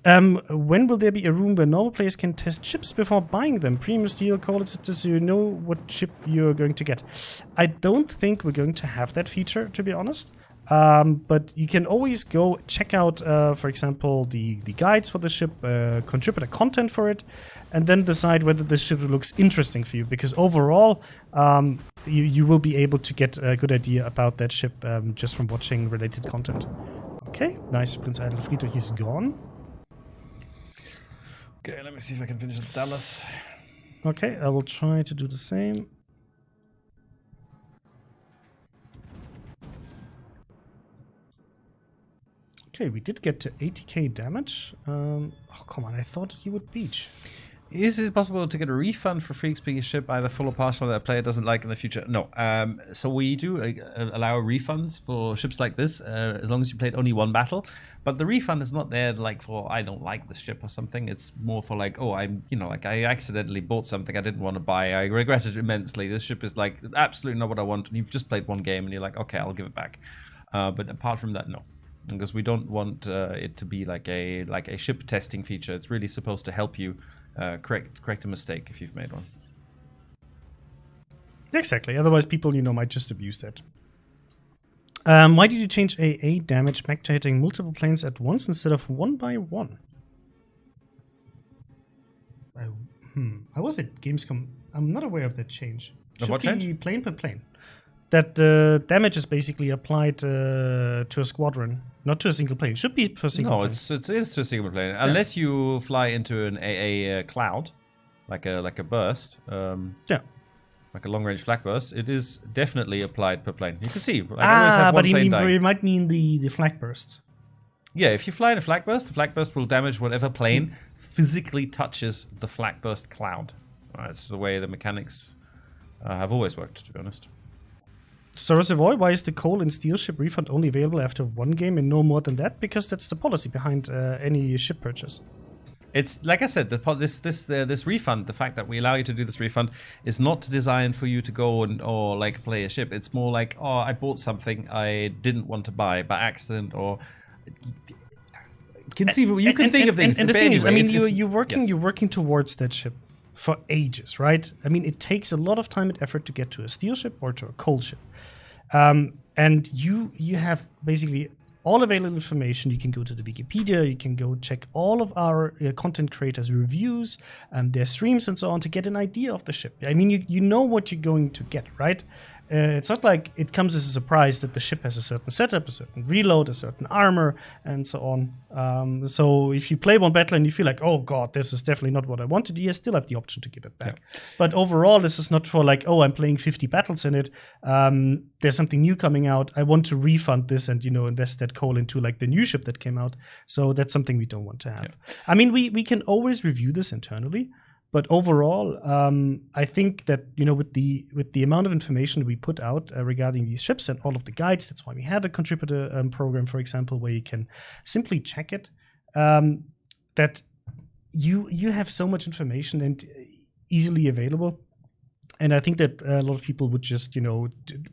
When will there be a room where normal players can test ships before buying them? Premium steel, call it so you know what ship you're going to get. I don't think we're going to have that feature, to be honest. But you can always go check out, for example, the guides for the ship, contributor content for it, and then decide whether the ship looks interesting for you. Because overall, you will be able to get a good idea about that ship just from watching related content. Okay, nice. Prince Idle Friedrich is gone. Okay, let me see if I can finish at Dallas. Okay, I will try to do the same. Okay, we did get to 80k damage. Oh, come on, I thought he would beach. Is it possible to get a refund for free XP ship, either full or partial, that a player doesn't like in the future? No. So we do allow refunds for ships like this, as long as you played only one battle. But the refund is not there like for I don't like this ship or something. It's more for like, oh, I accidentally bought something I didn't want to buy. I regret it immensely. This ship is like absolutely not what I want. And you've just played one game and you're like, okay, I'll give it back. But apart from that, no. Because we don't want it to be like a ship testing feature. It's really supposed to help you correct a mistake if you've made one. Exactly. Otherwise, people might just abuse that. Why did you change AA damage back to hitting multiple planes at once instead of one by one? I was at Gamescom. I'm not aware of that change. Of what Should be change? plane per plane. That the damage is basically applied to a squadron, not to a single plane. It should be for a single plane. No, it is to a single plane. Yeah. Unless you fly into an AA cloud, like a burst. Yeah. Like a long-range flak burst, it is definitely applied per plane. You can see. I always have one plane dying. You might mean the flak burst. Yeah, if you fly in a flak burst, the flak burst will damage whatever plane physically touches the flak burst cloud. That's the way the mechanics have always worked, to be honest. Sorosavoy, why is the coal and steel ship refund only available after one game and no more than that? Because that's the policy behind any ship purchase. It's like I said, this refund, the fact that we allow you to do this refund, is not designed for you to go or like play a ship. It's more like, oh, I bought something I didn't want to buy by accident, or conceivable. You can think of things. And the thing is, I mean, you're yes. working towards that ship for ages, right? I mean, it takes a lot of time and effort to get to a steel ship or to a coal ship. And you have basically all available information. You can go to the Wikipedia, you can go check all of our content creators' reviews, their streams and so on to get an idea of the ship. I mean, you know what you're going to get, right? It's not like it comes as a surprise that the ship has a certain setup, a certain reload, a certain armor, and so on. So if you play one battle and you feel like, oh god, this is definitely not what I wanted, you still have the option to give it back. Yeah. But overall, this is not for like, oh, I'm playing 50 battles in it. There's something new coming out. I want to refund this and invest that coal into like the new ship that came out. So that's something we don't want to have. Yeah. I mean, we can always review this internally. But overall, I think that with the amount of information we put out regarding these ships and all of the guides, that's why we have a contributor program, for example, where you can simply check it. That you have so much information and easily available. And I think that a lot of people would just,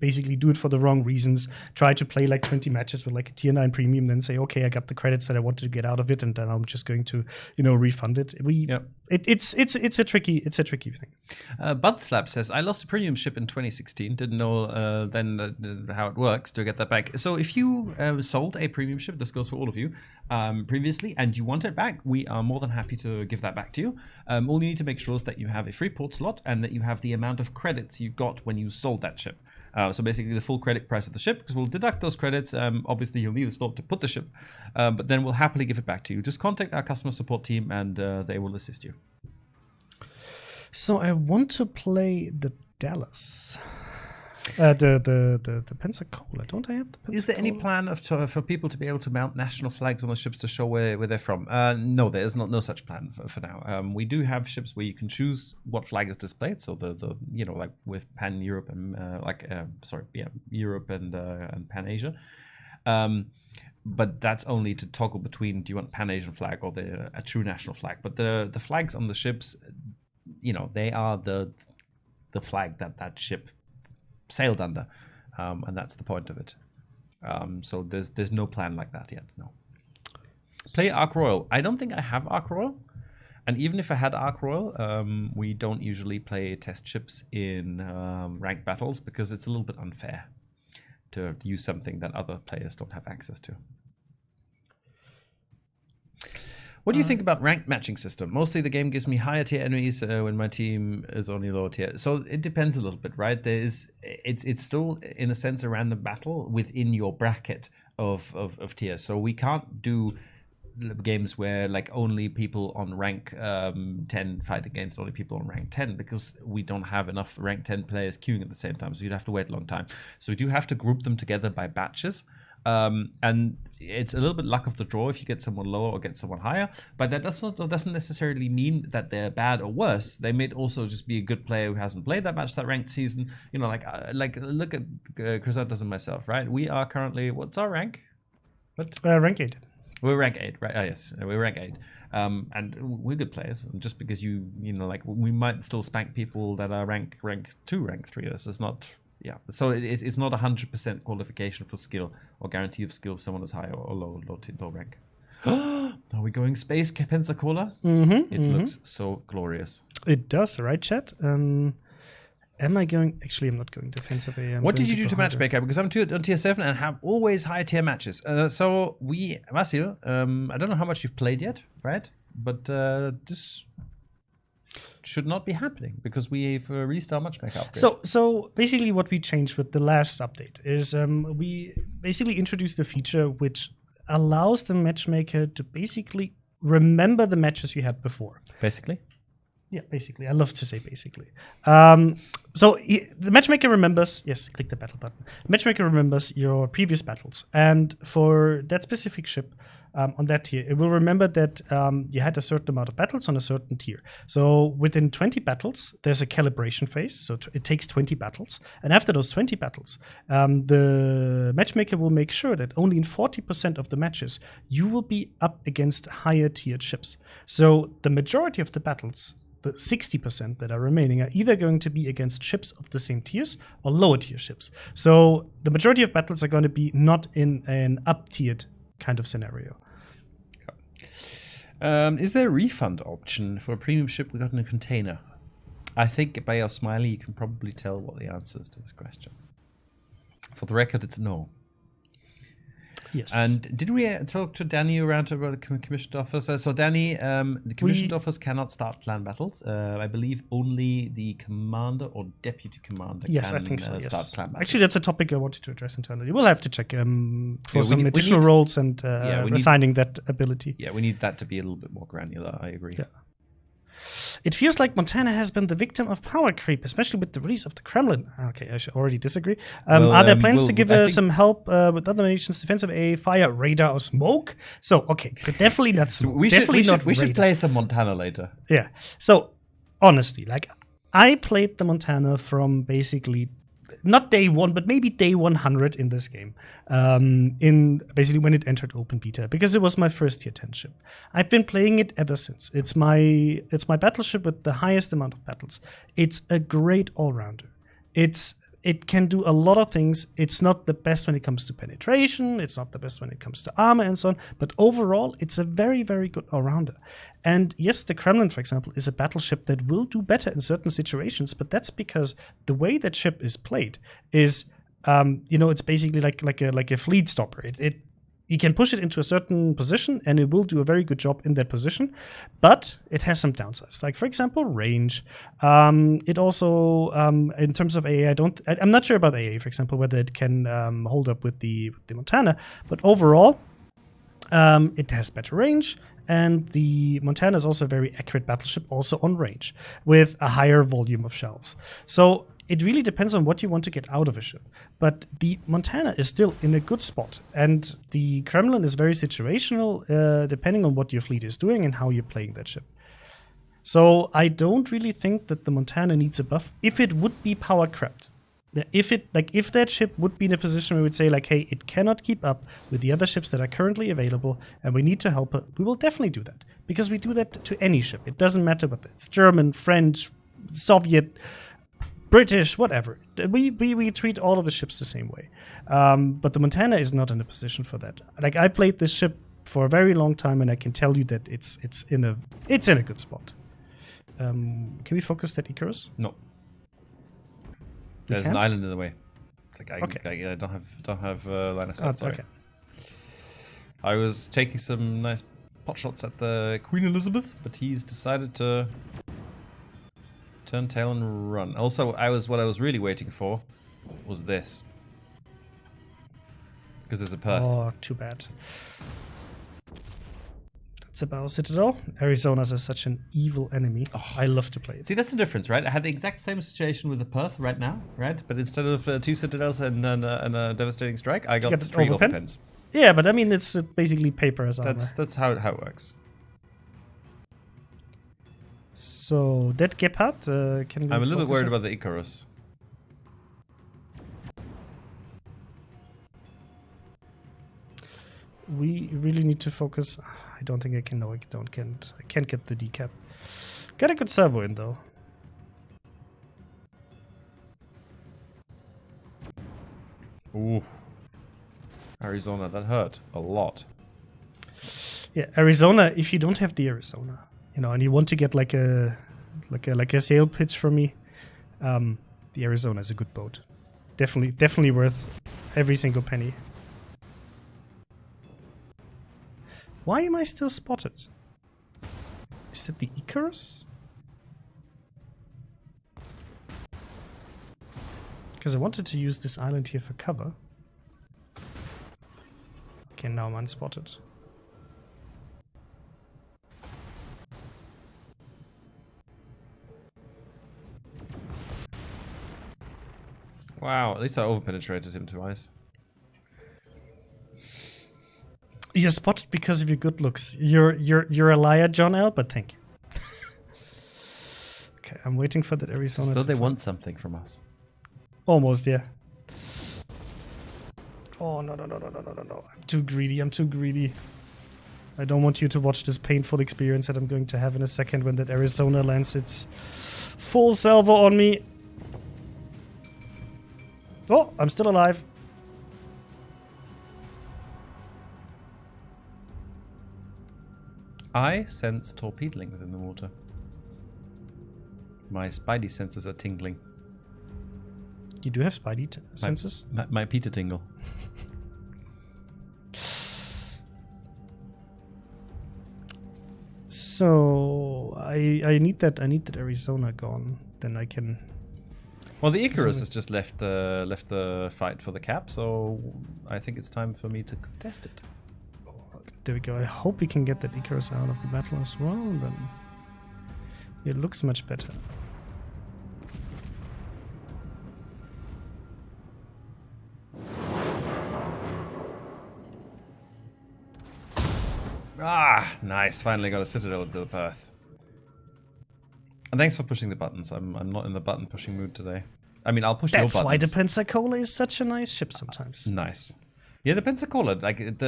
basically do it for the wrong reasons. Try to play like 20 matches with like a tier 9 premium, then say, okay, I got the credits that I wanted to get out of it, and then I'm just going to, refund it. It's a tricky thing. Budslap says, I lost a premium ship in 2016. Didn't know then how it works to get that back. So if you sold a premium ship, this goes for all of you, previously, and you want it back, we are more than happy to give that back to you. All you need to make sure is that you have a free port slot and that you have the amount of credits you got when you sold that ship. So basically the full credit price of the ship, because we'll deduct those credits. Obviously, you'll need a slot to put the ship, but then we'll happily give it back to you. Just contact our customer support team and they will assist you. So I want to play the Dallas. The Pensacola. Don't I have the Pensacola? Is there any plan for people to be able to mount national flags on the ships to show where they're from? No, there is no such plan for now. We do have ships where you can choose what flag is displayed. So the like with Pan Europe and Europe and Pan Asia. But that's only to toggle between, do you want Pan Asian flag or a true national flag? But the flags on the ships, they are the flag that ship sailed under, and that's the point of it. So there's no plan like that yet. No. Play Ark Royal. I don't think I have Ark Royal. And even if I had Ark Royal, we don't usually play test ships in ranked battles because it's a little bit unfair to use something that other players don't have access to. What do you think about ranked matching system? Mostly the game gives me higher tier enemies when my team is only lower tier. So it depends a little bit, right? It's still, in a sense, a random battle within your bracket of tiers. So we can't do games where like only people on rank 10 fight against only people on rank 10 because we don't have enough rank 10 players queuing at the same time. So you'd have to wait a long time. So we do have to group them together by batches. And it's a little bit luck of the draw if you get someone lower or get someone higher, but that doesn't necessarily mean that they're bad or worse. They may also just be a good player who hasn't played that much that ranked season. You know, like look at Crysantos and myself, right? We are currently, what's our rank? What? Rank 8. We're rank 8, right? Oh, yes, we're rank 8. And we're good players. And just because you know, like we might still spank people that are rank 2, rank 3. This is not. Yeah, so it's not 100% qualification for skill or guarantee of skill if someone is high or low rank. Are we going space, Pensacola? It looks so glorious. It does, right, chat? Am I going? Actually, I'm not going defensive A. What did you do to matchmaker? Because I'm on tier 7 and have always high tier matches. So Vasil, I don't know how much you've played yet, right? But this should not be happening because we've released our matchmaker upgrade. So basically what we changed with the last update is we basically introduced a feature which allows the matchmaker to basically remember the matches you had before. Basically? Yeah, basically. I love to say basically. The matchmaker remembers, yes, click the battle button. The matchmaker remembers your previous battles. And for that specific ship, on that tier, it will remember that you had a certain amount of battles on a certain tier. So within 20 battles, there's a calibration phase. So it takes 20 battles. And after those 20 battles, the matchmaker will make sure that only in 40% of the matches, you will be up against higher tiered ships. So the majority of the battles, the 60% that are remaining, are either going to be against ships of the same tiers or lower tier ships. So the majority of battles are going to be not in an up-tiered kind of scenario. Is there a refund option for a premium ship we got in a container? I think by your smiley you can probably tell what the answer is to this question. For the record, it's no. Yes. And did we talk to Danny around about the commissioned offers? So Danny, the commissioned offers cannot start clan battles. I believe only the commander or deputy commander can I think so, start clan battles. Actually, that's a topic I wanted to address internally. We'll have to check for some we additional need roles and assigning that ability. Yeah, we need that to be a little bit more granular. I agree. Yeah. It feels like Montana has been the victim of power creep, especially with the release of the Kremlin. Okay, I should already disagree. Are there plans to give some help with other nations' defensive A, fire, radar, or smoke? So definitely not smoke. We should play some Montana later. Yeah. So honestly, like I played the Montana from basically not day 1, but maybe day 100 in this game. In basically when it entered open beta, because it was my first tier 10 ship. I've been playing it ever since. It's my battleship with the highest amount of battles. It's a great all-rounder. It can do a lot of things. It's not the best when it comes to penetration. It's not the best when it comes to armor and so on. But overall, it's a very, very good all-rounder. And yes, the Kremlin, for example, is a battleship that will do better in certain situations. But that's because the way that ship is played is, it's basically like a fleet stopper. You can push it into a certain position, and it will do a very good job in that position. But it has some downsides, like for example, range. It also, in terms of AA, I'm not sure about AA, for example, whether it can hold up with the Montana. But overall, it has better range, and the Montana is also a very accurate battleship, also on range, with a higher volume of shells. So it really depends on what you want to get out of a ship. But the Montana is still in a good spot. And the Kremlin is very situational, depending on what your fleet is doing and how you're playing that ship. So I don't really think that the Montana needs a buff if it would be power crept. If that ship would be in a position where we would say, like, hey, it cannot keep up with the other ships that are currently available and we need to help it, we will definitely do that. Because we do that to any ship. It doesn't matter whether it's German, French, Soviet, British, whatever. We treat all of the ships the same way. But the Montana is not in a position for that. Like, I played this ship for a very long time, and I can tell you that it's in a good spot. Can we focus that Icarus? No. There's an can't? island in the way. Like Okay. I don't have line of sight. Sorry. Okay. I was taking some nice pot shots at the Queen Elizabeth, but he's decided to turn tail and run. Also, what I was really waiting for was this. Because there's a Perth. Oh, too bad. That's about Citadel. Arizona's is such an evil enemy. I love to play it. See, that's the difference, right? I had the exact same situation with the Perth right now, right? But instead of 2 Citadels and a devastating strike, I got got 3 overpen? overpens. Yeah, but I mean, it's basically paper as armor. That's how it works. So, that Gepard, can we I'm a little bit focus worried on- about the Icarus. We really need to focus. I don't think I can. No, I can't get the decap. Got a good servo in though. Ooh. Arizona, that hurt a lot. Yeah, Arizona. If you don't have the Arizona, and you want to get like a sale pitch from me, the Arizona is a good boat. Definitely worth every single penny. Why am I still spotted? Is that the Icarus? Because I wanted to use this island here for cover. Okay, now I'm unspotted. Wow, at least I overpenetrated him twice. You're spotted because of your good looks. You're a liar, John L. But thank you. Okay, I'm waiting for that Arizona. Still, to they fall. want something from us. Almost, yeah. Oh no! I'm too greedy. I don't want you to watch this painful experience that I'm going to have in a second when that Arizona lands its full salvo on me. Oh, I'm still alive. I sense torpedoings in the water. My spidey senses are tingling. You do have spidey senses? My Peter tingle. So I need that Arizona gone. Then I can. Well, the Icarus has just left the fight for the cap, so I think it's time for me to contest it. There we go. I hope we can get that Icarus out of the battle as well. Then it looks much better. Ah, nice! Finally got a Citadel into the Perth. And thanks for pushing the buttons. I'm not in the button pushing mood today. I mean, I'll push your buttons. That's why the Pensacola is such a nice ship sometimes. Nice. Yeah, the Pensacola, like its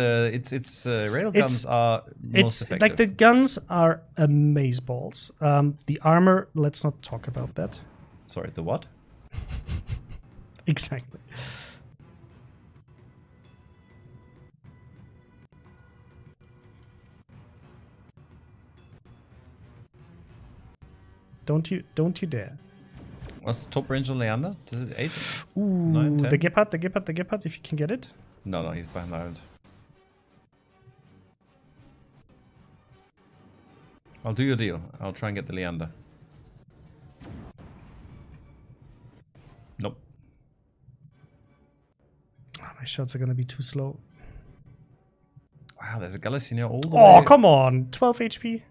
railguns are most effective. Like the guns are amazeballs. The armor, let's not talk about that. Sorry, the what? Exactly. Don't you dare. What's the top range on Leander? Is it 8? Ooh, 9, 10? the Gepard, if you can get it. No, he's behind the island. I'll do your deal. I'll try and get the Leander. Nope. Oh, my shots are gonna be too slow. Wow, there's a Galaxy near all the way. Oh, come on! 12 HP.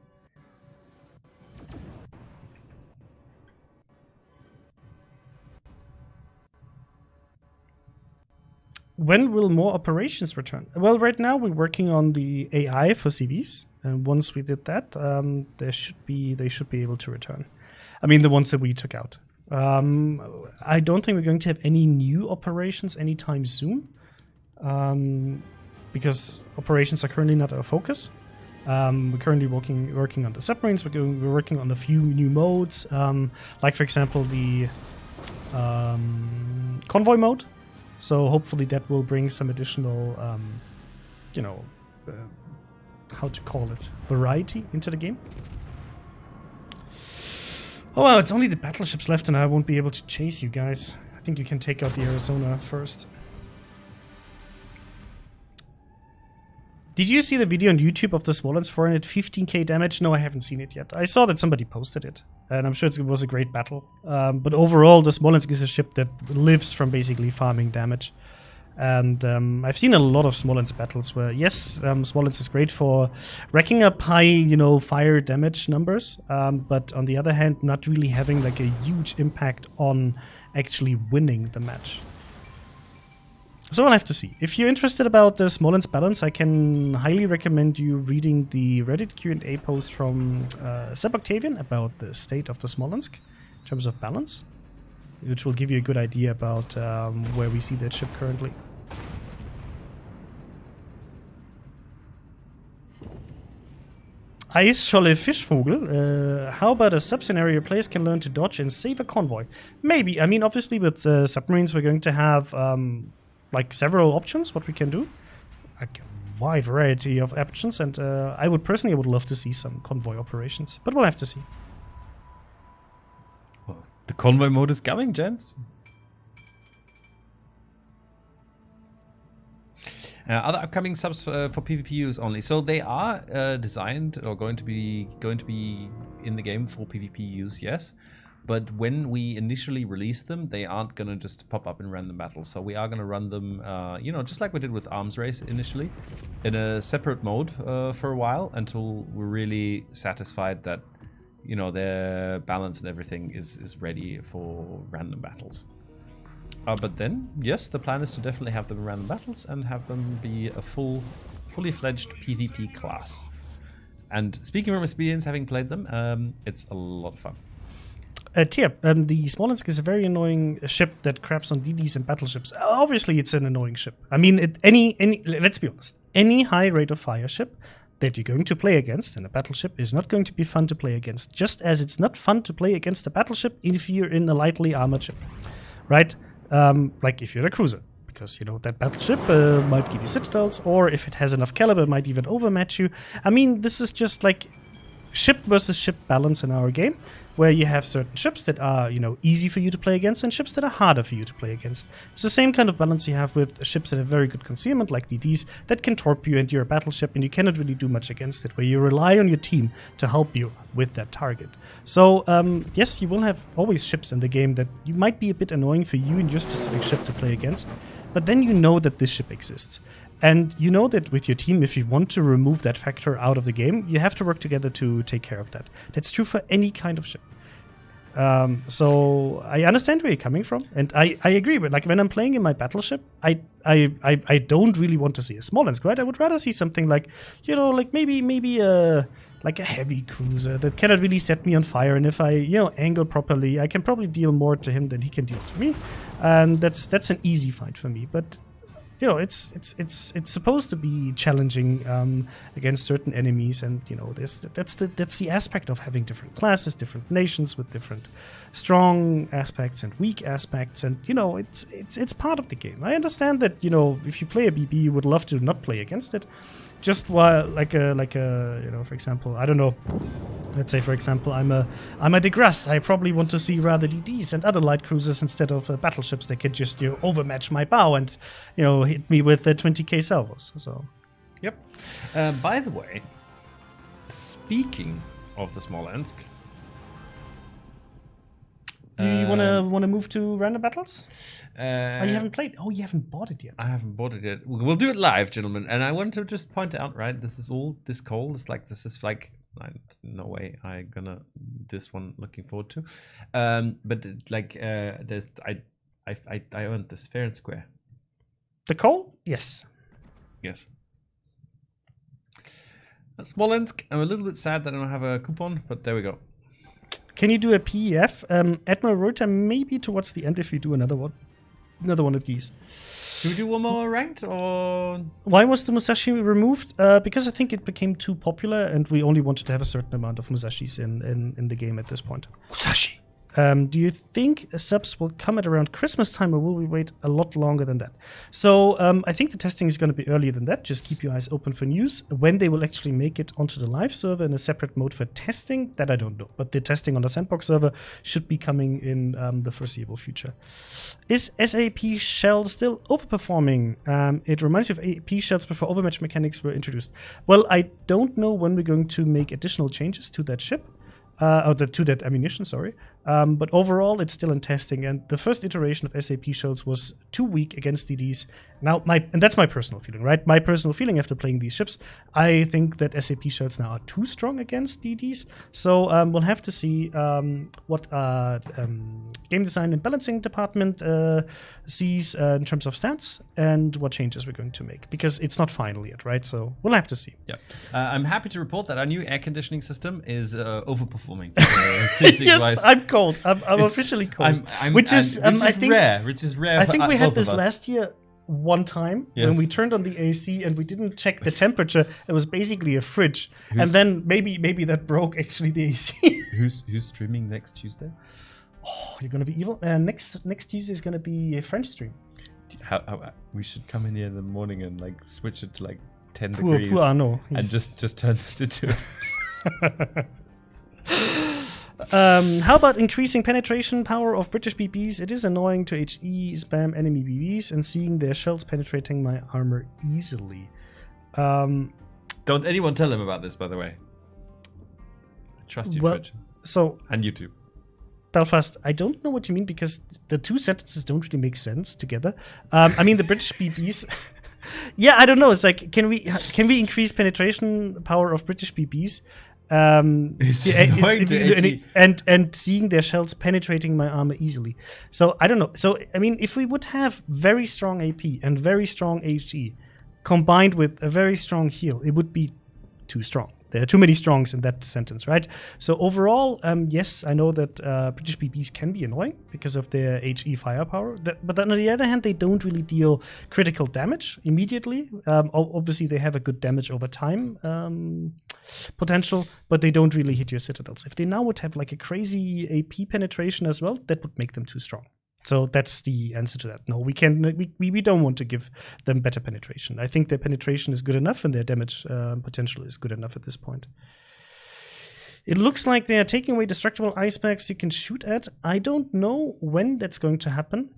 When will more operations return? Well, right now we're working on the AI for CVs, and once we did that, they should be able to return. I mean, the ones that we took out. I don't think we're going to have any new operations anytime soon, because operations are currently not our focus. We're currently working on the submarines. We're working on a few new modes, like for example the convoy mode. So hopefully that will bring some additional, how to call it, variety into the game. Oh well, it's only the battleships left and I won't be able to chase you guys. I think you can take out the Arizona first. Did you see the video on YouTube of the Smolensk 415k damage? No, I haven't seen it yet. I saw that somebody posted it, and I'm sure it was a great battle. But overall, the Smolensk is a ship that lives from basically farming damage. And I've seen a lot of Smolensk battles where, yes, Smolensk is great for racking up high, fire damage numbers, but on the other hand, not really having like a huge impact on actually winning the match. So we'll have to see. If you're interested about the Smolensk balance, I can highly recommend you reading the Reddit Q&A post from Seb Octavian about the state of the Smolensk in terms of balance, which will give you a good idea about where we see that ship currently. Eisscholle Fischvogel, how about a sub-scenario players can learn to dodge and save a convoy? Maybe. I mean, obviously with submarines we're going to have like several options what we can do. A wide variety of options, and I would personally love to see some convoy operations, but we'll have to see. Well, the convoy mode is coming, gents. Other upcoming subs for PvP use only. So they are designed or going to be in the game for PvP use, yes. But when we initially release them, they aren't gonna just pop up in random battles. So we are gonna run them, just like we did with Arms Race initially, in a separate mode for a while until we're really satisfied that, their balance and everything is ready for random battles. But then, yes, the plan is to definitely have them in random battles and have them be a fully fledged PvP class. And speaking from experience, having played them, it's a lot of fun. Tier, the Smolensk is a very annoying ship that craps on DDs and battleships. Obviously, it's an annoying ship. I mean, let's be honest, any high rate of fire ship that you're going to play against in a battleship is not going to be fun to play against, just as it's not fun to play against a battleship if you're in a lightly armored ship, right? Like if you're a cruiser, because that battleship might give you citadels, or if it has enough caliber, might even overmatch you. I mean, this is just like ship versus ship balance in our game, where you have certain ships that are, easy for you to play against and ships that are harder for you to play against. It's the same kind of balance you have with ships that have very good concealment, like DDs, that can torp you and you're a battleship and you cannot really do much against it, where you rely on your team to help you with that target. So, yes, you will have always ships in the game that you might be a bit annoying for you and your specific ship to play against, but then you know that this ship exists. And you know that with your team, if you want to remove that factor out of the game, you have to work together to take care of that. That's true for any kind of ship. So I understand where you're coming from, and I agree. But like when I'm playing in my battleship, I don't really want to see a Smolensk, right? I would rather see something like, like maybe like a heavy cruiser that cannot really set me on fire. And if I angle properly, I can probably deal more to him than he can deal to me, and that's an easy fight for me. But it's supposed to be challenging against certain enemies, and that's the aspect of having different classes, different nations with different strong aspects and weak aspects, and it's part of the game. I understand that if you play a BB, you would love to not play against it. Just while for example, I don't know. Let's say, for example, I'm a de Grasse. I probably want to see rather DDs and other light cruisers instead of battleships that could just overmatch my bow and hit me with 20k salvos. So, yep. By the way, speaking of the Smolensk, do you want to move to random battles? You haven't played. Oh, you haven't bought it yet. I haven't bought it yet. We'll do it live, gentlemen. And I want to just point out, right? This is no way I'm gonna this one looking forward to. But there's I earned this fair and square. The coal? Yes. Smolensk. I'm a little bit sad that I don't have a coupon, but there we go. Can you do a PEF? Admiral Reuter, maybe towards the end if we do another one of these. Should we do one more ranked, or why was the Musashi removed? Because I think it became too popular, and we only wanted to have a certain amount of Musashis in the game at this point. Musashi. Do you think subs will come at around Christmas time, or will we wait a lot longer than that? So I think the testing is going to be earlier than that. Just keep your eyes open for news. When they will actually make it onto the live server in a separate mode for testing, that I don't know. But the testing on the sandbox server should be coming in the foreseeable future. Is SAP Shell still overperforming? It reminds me of AP Shells before overmatch mechanics were introduced. Well, I don't know when we're going to make additional changes to that ship. To that ammunition, sorry. But overall, it's still in testing. And the first iteration of SAP Shells was too weak against DDs. Now, and that's my personal feeling, right? My personal feeling after playing these ships, I think that SAP Shells now are too strong against DDs. So we'll have to see what game design and balancing department sees in terms of stats and what changes we're going to make. Because it's not final yet, right? So we'll have to see. Yeah, I'm happy to report that our new air conditioning system is overperforming. Yes, I'm cold. I'm officially cold. Which is rare. Which is rare. I think we had this last year one time when we turned on the AC and we didn't check the temperature. It was basically a fridge, and then maybe that broke actually the AC. Who's streaming next Tuesday? Oh, you're gonna be evil. Next Tuesday is gonna be a French stream. How we should come in here in the morning and like switch it to like 10 degrees. Poor Arno. And just turn it to 2. How about increasing penetration power of British BBs? It is annoying to HE spam enemy BBs and seeing their shells penetrating my armor easily. Don't anyone tell him about this, by the way. I trust you, Twitch. And YouTube. Belfast, I don't know what you mean because the two sentences don't really make sense together. I mean, the British BBs. Yeah, I don't know. It's like, can we increase penetration power of British BBs? And seeing their shells penetrating my armor easily. So I don't know. So I mean, if we would have very strong AP and very strong HE combined with a very strong heal, it would be too strong. There are too many strongs in that sentence, right? So overall, yes, I know that British BBs can be annoying because of their HE firepower. But then on the other hand, they don't really deal critical damage immediately. Obviously, they have a good damage over time potential, but they don't really hit your citadels. If they now would have like a crazy AP penetration as well, that would make them too strong. So that's the answer to that. No, we don't want to give them better penetration. I think their penetration is good enough and their damage potential is good enough at this point. It looks like they are taking away destructible icebergs you can shoot at. I don't know when that's going to happen.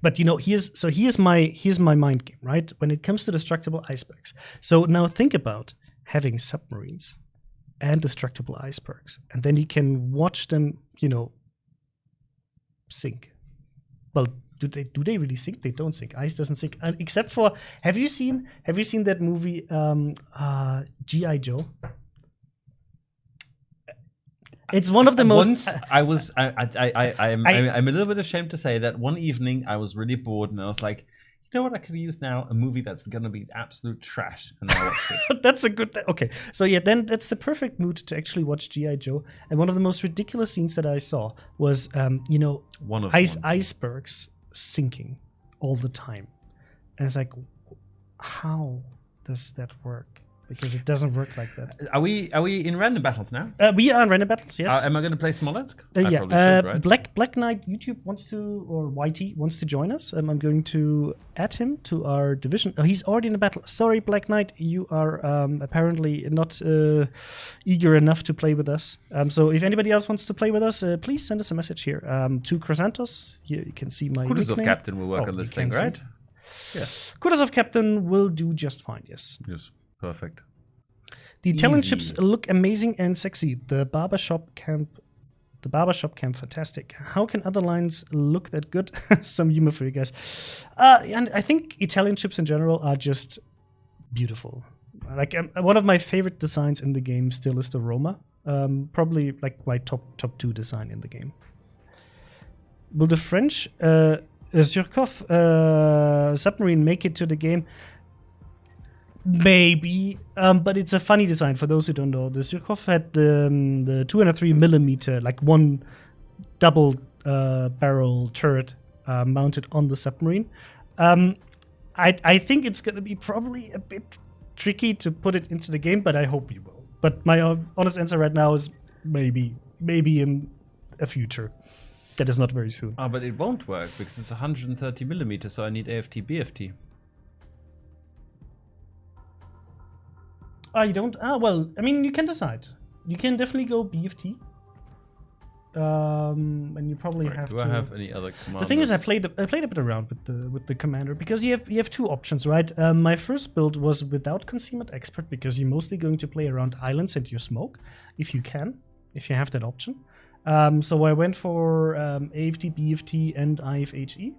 But you know, here's my mind game, right? When it comes to destructible icebergs. So now think about having submarines and destructible icebergs, and then you can watch them, you know, sink. Well, do they really sink? They don't sink. Ice doesn't sink, except for have you seen that movie G.I. Joe? It's one of the most. Once I'm a little bit ashamed to say that one evening I was really bored and I was like, you know what I could use now? A movie that's gonna be absolute trash, and I watched it. That's a good. Okay, so yeah, then that's the perfect mood to actually watch G.I. Joe. And one of the most ridiculous scenes that I saw was, icebergs sinking all the time, and it's like, how does that work? Because it doesn't work like that. Are we in random battles now? We are in random battles, yes. Am I going to play Smolensk? Yeah. Should, right? Black Knight YouTube wants to, or YT wants to join us. I'm going to add him to our division. Oh, he's already in the battle. Sorry, Black Knight, you are apparently not eager enough to play with us. So if anybody else wants to play with us, please send us a message here to Crysantos. Here you can see my Kutuzov Captain will work on this thing, right? Yes. Kutuzov Captain will do just fine, yes. Yes. Perfect. The Italian ships look amazing and sexy. The barbershop camp, fantastic. How can other lines look that good? Some humor for you guys. And I think Italian ships in general are just beautiful. Like one of my favorite designs in the game still is the Roma. Probably like my top 2 design in the game. Will the French Zhirkov submarine make it to the game? Maybe, but it's a funny design for those who don't know. The Zhirkov had the 203 millimeter, like one double barrel turret mounted on the submarine. I think it's going to be probably a bit tricky to put it into the game, but I hope you will. But my honest answer right now is maybe in a future that is not very soon. But it won't work because it's 130 millimeters, so I need AFT, BFT. You don't? Well, I mean, you can decide. You can definitely go BFT. And you probably have do to... I have any other commanders? The thing is, I played a bit around with the commander because you have two options, right? My first build was without Concealment Expert because you're mostly going to play around islands and your smoke, if you have that option. So I went for AFT, BFT, and IFHE.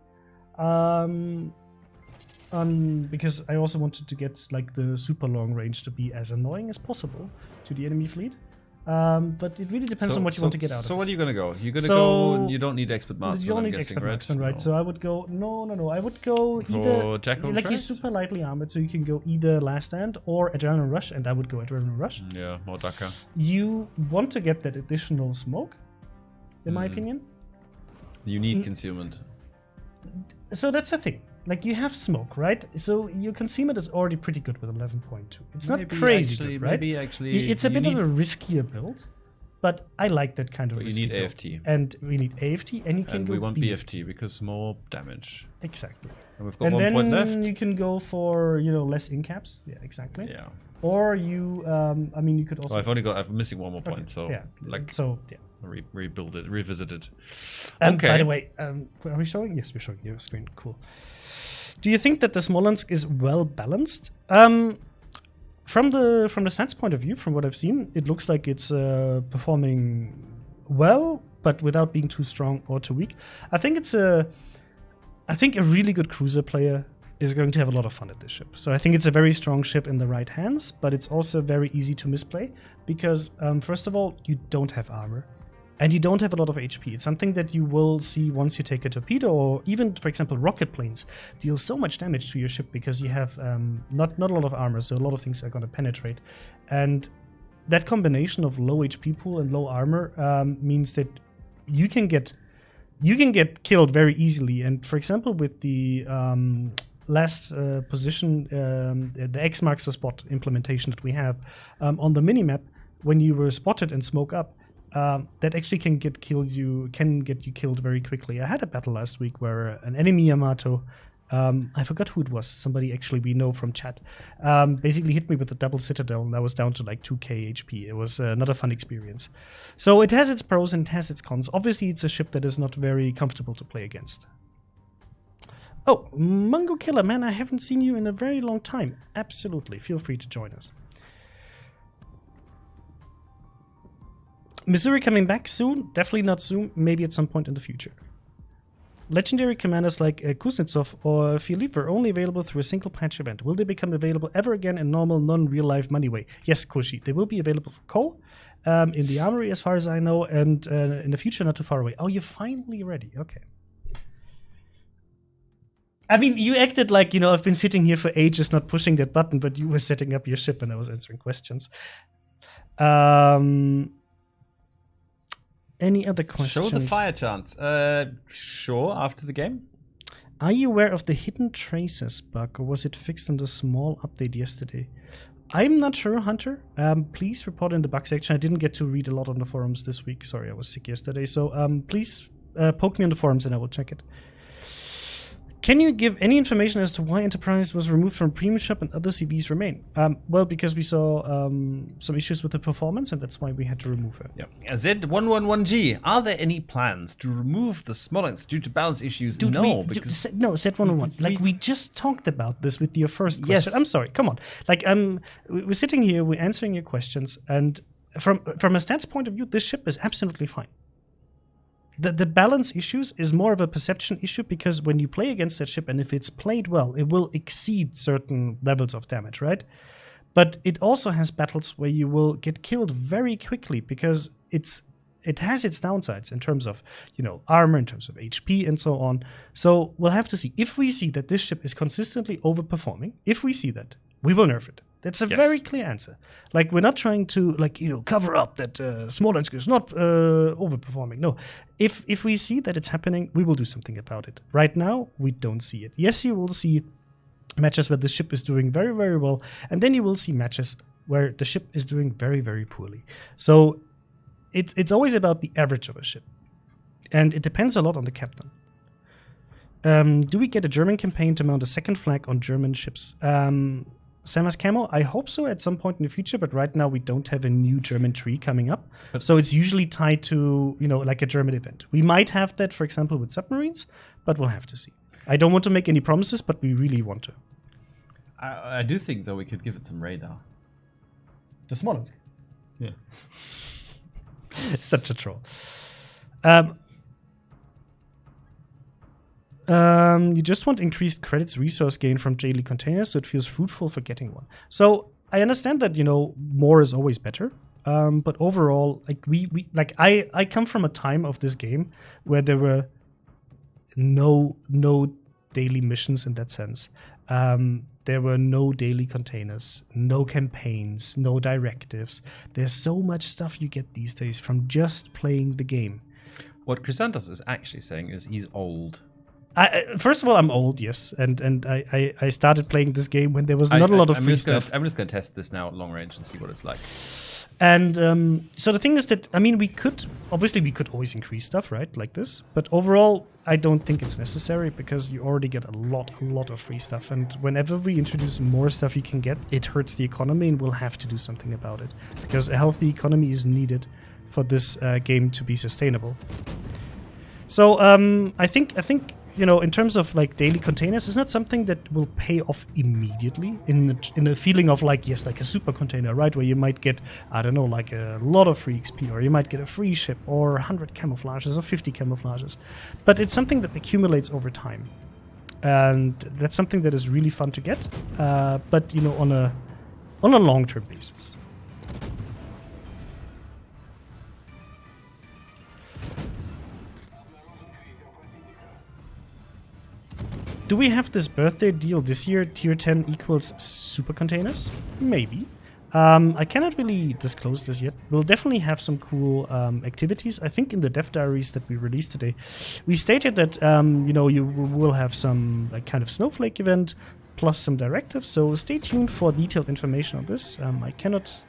Because I also wanted to get like the super long range to be as annoying as possible to the enemy fleet. But it really depends on what you want to get out of it. So what are you gonna go? You're gonna go. You don't need expert marksman. You don't need expert marksman, right? No. So I would go. No. I would go either like he's super lightly armored, so you can go either Last Stand or Adrenaline Rush, and I would go Adrenaline Rush. Yeah, more Dakar. You want to get that additional smoke, in my opinion. You need concealment. So that's the thing. Like, you have smoke, right? So your concealment is already pretty good with 11.2. It's not crazy good, right? Maybe actually... It's a bit of a riskier build, but I like that kind of risky build. You need AFT. And we need AFT, and you can go we want BFT because more damage. Exactly. And we've got 1 point left. You can go for, less in-caps. Yeah, exactly. Yeah. Or you, you could also... I'm missing 1 more point, so... Yeah. Rebuild it, revisit it. Okay. By the way, are we showing? Yes, we're showing you a screen. Cool. Do you think that the Smolensk is well balanced? From the stance point of view, from what I've seen, it looks like it's performing well, but without being too strong or too weak. I think a really good cruiser player is going to have a lot of fun at this ship. So I think it's a very strong ship in the right hands, but it's also very easy to misplay because, first of all, you don't have armor. And you don't have a lot of HP. It's something that you will see once you take a torpedo, or even, for example, rocket planes deal so much damage to your ship because you have not a lot of armor, so a lot of things are going to penetrate. And that combination of low HP pool and low armor means that you can get killed very easily. And for example, with the last position, the X marks the spot implementation that we have on the minimap, when you were spotted and smoke up. That actually can get you killed very quickly. I had a battle last week where an enemy Yamato, I forgot who it was, somebody actually we know from chat, basically hit me with a double citadel, and I was down to like 2k HP. It was not a fun experience. So it has its pros and it has its cons. Obviously, it's a ship that is not very comfortable to play against. Oh, Mungo Killer, man, I haven't seen you in a very long time. Absolutely, feel free to join us. Missouri coming back soon? Definitely not soon. Maybe at some point in the future. Legendary commanders like Kuznetsov or Philippe were only available through a single patch event. Will they become available ever again in normal, non-real-life money way? Yes, Koshi. They will be available for coal in the armory, as far as I know, and in the future, not too far away. Oh, you're finally ready. Okay. I mean, you acted like, I've been sitting here for ages not pushing that button, but you were setting up your ship and I was answering questions. Any other questions? Show the fire chance. Sure, after the game. Are you aware of the hidden traces bug, or was it fixed in the small update yesterday? I'm not sure, Hunter. Please report in the bug section. I didn't get to read a lot on the forums this week. Sorry, I was sick yesterday. So please poke me on the forums and I will check it. Can you give any information as to why Enterprise was removed from Premium Shop and other CVs remain? Well, because we saw some issues with the performance, and that's why we had to remove her. Yeah. Z111G, are there any plans to remove the Smolensk due to balance issues? Dude, no, Z111. Like, we just talked about this with your first question. Yes. I'm sorry, come on. Like, we're sitting here, we're answering your questions, and from a stats point of view, this ship is absolutely fine. The balance issues is more of a perception issue because when you play against that ship and if it's played well, it will exceed certain levels of damage, right? But it also has battles where you will get killed very quickly because it has its downsides in terms of, armor, in terms of HP and so on. So we'll have to see. If we see that this ship is consistently overperforming, if we see that, we will nerf it. That's a very clear answer. Like, we're not trying to, cover up that Smolensk is not overperforming. No. If we see that it's happening, we will do something about it. Right now, we don't see it. Yes, you will see matches where the ship is doing very, very well, and then you will see matches where the ship is doing very, very poorly. So it's always about the average of a ship. And it depends a lot on the captain. Do we get a German campaign to mount a second flag on German ships? Samus Camel, I hope so at some point in the future, but right now we don't have a new German tree coming up. So it's usually tied to, like a German event. We might have that, for example, with submarines, but we'll have to see. I don't want to make any promises, but we really want to. I do think, though, we could give it some radar. The Smolensk. Yeah. Such a troll. You just want increased credits resource gain from daily containers, so it feels fruitful for getting one. So I understand that more is always better, but overall, like I come from a time of this game where there were no daily missions in that sense. There were no daily containers, no campaigns, no directives. There's so much stuff you get these days from just playing the game. What Crysantos is actually saying is he's old. First of all, I'm old, yes, and I started playing this game when there was not a lot of free stuff. I'm just going to test this now at long range and see what it's like. And so the thing is that, we could always increase stuff, right, like this. But overall, I don't think it's necessary because you already get a lot of free stuff. And whenever we introduce more stuff you can get, it hurts the economy, and we'll have to do something about it because a healthy economy is needed for this game to be sustainable. So I think. In terms of like daily containers, it's not something that will pay off immediately in a feeling of like a super container, right? Where you might get, I don't know, like a lot of free XP, or you might get a free ship, or 100 camouflages, or 50 camouflages. But it's something that accumulates over time. And that's something that is really fun to get, but on a long-term basis. Do we have this birthday deal this year? Tier 10 equals super containers? Maybe. I cannot really disclose this yet. We'll definitely have some cool activities. I think in the dev diaries that we released today, we stated that you will have some kind of snowflake event plus some directives. So stay tuned for detailed information on this. I cannot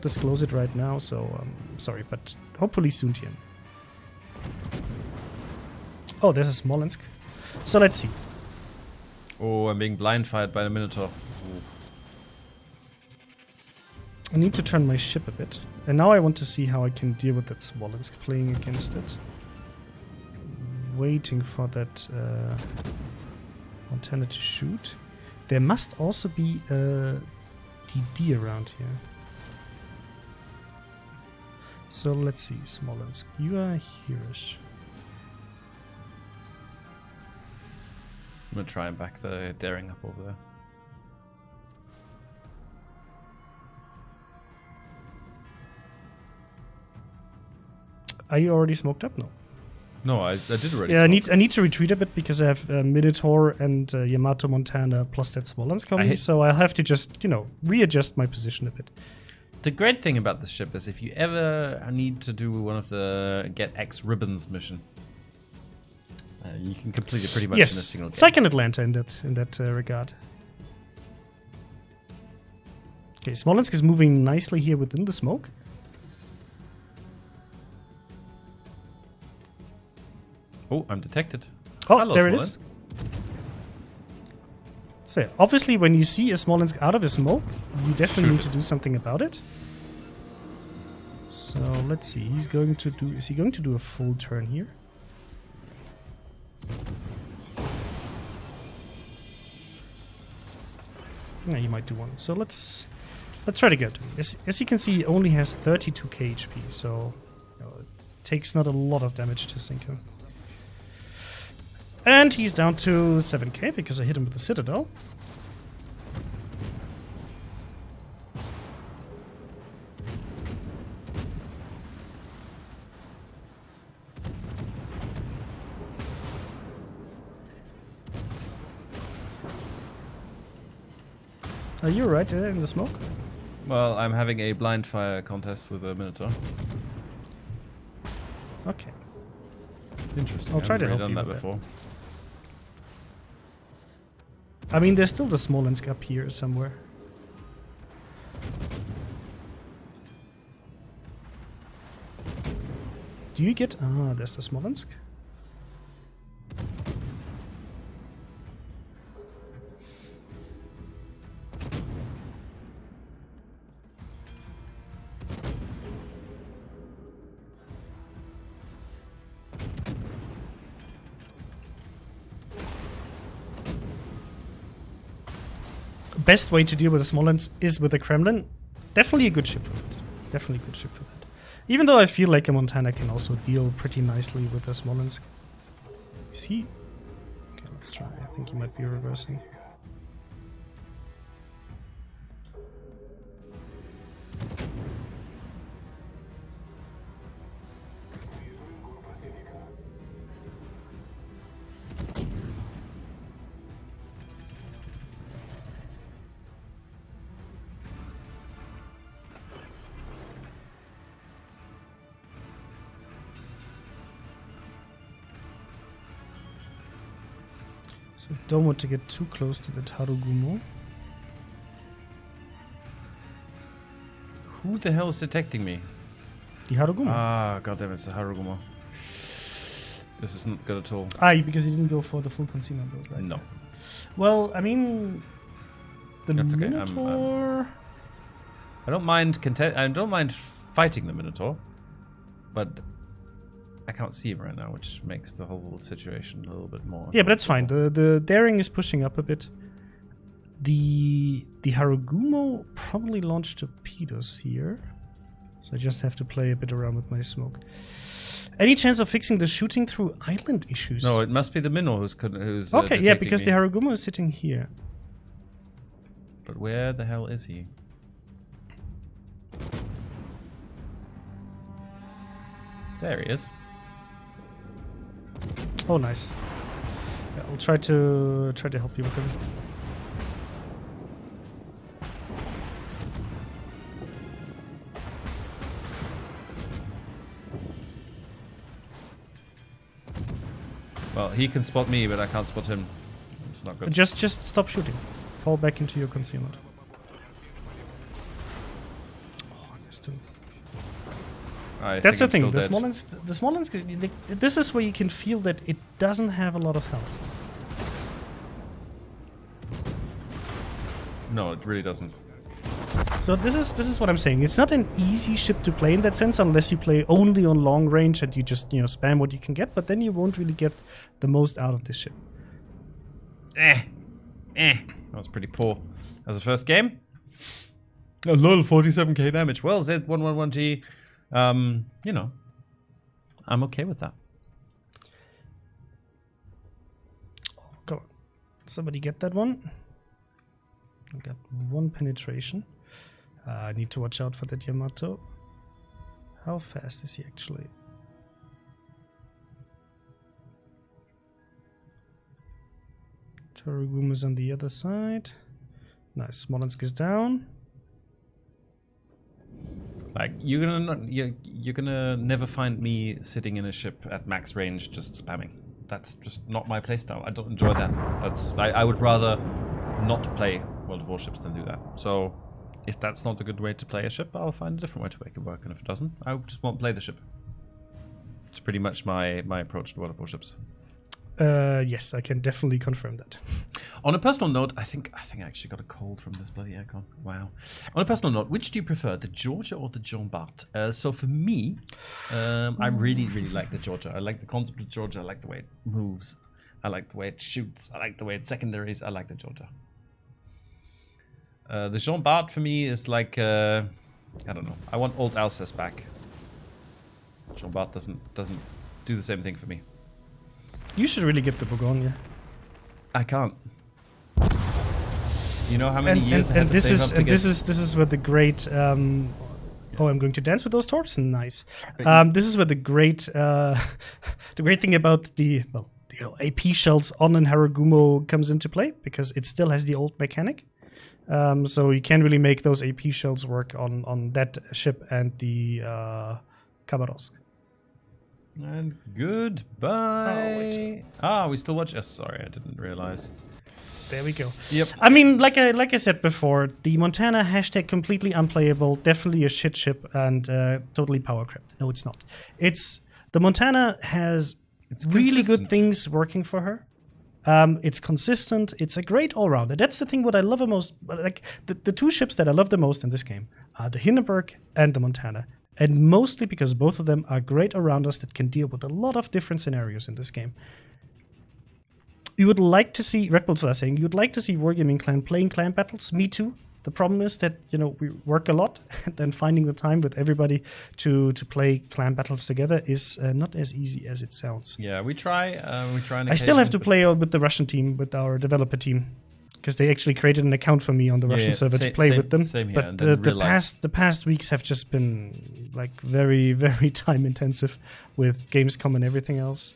disclose it right now. So sorry, but hopefully soon, Tian. Oh, there's a Smolensk. So let's see. Oh, I'm being blind fired by the Minotaur. Ooh. I need to turn my ship a bit. And now I want to see how I can deal with that Smolensk playing against it. Waiting for that antenna to shoot. There must also be a DD around here. So let's see, Smolensk. You are here-ish. I'm going to try and back the daring up over there. Are you already smoked up? No. No, I did already. Yeah, I need to retreat a bit because I have Minotaur and Yamato Montana plus that Smolensk coming, so I'll have to just, readjust my position a bit. The great thing about this ship is if you ever need to do one of the Get X Ribbons mission, you can complete it pretty much in a single game. It's like an Atlanta in that regard. Okay, Smolensk is moving nicely here within the smoke. Oh, I'm detected. Oh, hello, there Smolensk. it is. So obviously when you see a Smolensk out of the smoke, you definitely need to do something about it. So let's see, is he going to do a full turn here? Yeah, he might do one. So let's try to get to him. As you can see, he only has 32k HP, so it takes not a lot of damage to sink him. And he's down to 7k because I hit him with the Citadel. Are you right there in the smoke? Well, I'm having a blind fire contest with a Minotaur. Okay. Interesting. I'll try to help done you that with before. I mean, there's still the Smolensk up here somewhere. do you get? Ah, there's the Smolensk. Best way to deal with the Smolensk is with the Kremlin. Definitely a good ship for that. Definitely a good ship for that. Even though I feel like a Montana can also deal pretty nicely with the Smolensk. Is he? Okay, let's try. I think he might be reversing. So don't want to get too close to the Harugumo. Who the hell is detecting me? The Harugumo. Ah, goddamn, it's the Harugumo. This isn't good at all. Because you didn't go for the full concealment build, right? No. Well, I mean, the That's okay. Minotaur. I don't mind I don't mind fighting the Minotaur, but I can't see him right now, which makes the whole situation a little bit more. Yeah, but that's fine. The daring is pushing up a bit. The Harugumo probably launched torpedoes here, so I just have to play a bit around with my smoke. Any chance of fixing the shooting through island issues? No, it must be the Minnow who's okay, yeah, because me. the Harugumo is sitting here. But where the hell is he? There he is. Oh, nice. Yeah, I'll try to help you with him. Well, he can spot me, but I can't spot him. It's not good. Just stop shooting. Fall back into your concealment. Oh, nice too. That's the thing. The Smolensk. This is where you can feel that it doesn't have a lot of health. No, it really doesn't. So this is what I'm saying. It's not an easy ship to play in that sense, unless you play only on long range and you just spam what you can get. But then you won't really get the most out of this ship. That was pretty poor. As a first game. A lol, 47k damage. Well, Z111G. I'm okay with that. Oh, come on. Somebody get that one. I got one penetration. I need to watch out for that Yamato. How fast is he actually? Torugum is on the other side. Nice. Smolensk is down. Like you're gonna never find me sitting in a ship at max range just spamming. That's just not my playstyle. I don't enjoy that. I would rather not play World of Warships than do that. So if that's not a good way to play a ship, I'll find a different way to make it work. And if it doesn't, I just won't play the ship. It's pretty much my approach to World of Warships. Yes, I can definitely confirm that. On a personal note, I think I actually got a cold from this bloody aircon. Wow. On a personal note, which do you prefer, the Georgia or the Jean Bart? So for me, I really, really like the Georgia. I like the concept of Georgia. I like the way it moves. I like the way it shoots. I like the way it secondaries. I like the Georgia. The Jean Bart for me is like, I don't know. I want old Alsace back. Jean Bart doesn't do the same thing for me. You should really get the Bourgogne. I can't. You know how many years I had to save up to get... This is where the great... Oh, I'm going to dance with those torps? Nice. This is where the great thing about the AP shells on an Harugumo comes into play, because it still has the old mechanic. So you can't really make those AP shells work on that ship and the Khabarovsk. And goodbye. Oh, we still watch. Sorry, I didn't realize. There we go. Yep. I mean, like I said before, the Montana hashtag completely unplayable, definitely a shit ship, and totally power crept. No, it's not. It's The Montana has really good consistent. things working for her. It's consistent. It's a great all-rounder. That's the thing what I love the most. Like the two ships that I love the most in this game are the Hindenburg and the Montana. And mostly because both of them are great all-rounders that can deal with a lot of different scenarios in this game. You would like to see, Red Bulls are saying, you would like to see Wargaming Clan playing clan battles. Me too. The problem is that, we work a lot, and then finding the time with everybody to play clan battles together is not as easy as it sounds. Yeah, we try. I still have to play with the Russian team, with our developer team, because they actually created an account for me on the Russian server to play with them. Same here, but and then the past weeks have just been like very, very time intensive with Gamescom and everything else.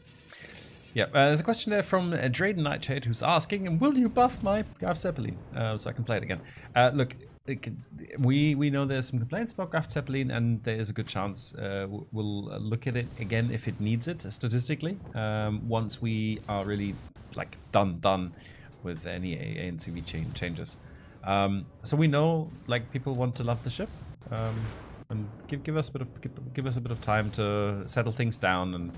Yeah, there's a question there from Drayden Nightshade who's asking, will you buff my Graf Zeppelin so I can play it again? Look, we know there's some complaints about Graf Zeppelin, and there is a good chance we'll look at it again if it needs it statistically. Once we are really like done with any ANCV changes. So we know like people want to love the ship. And give us a bit of time to settle things down and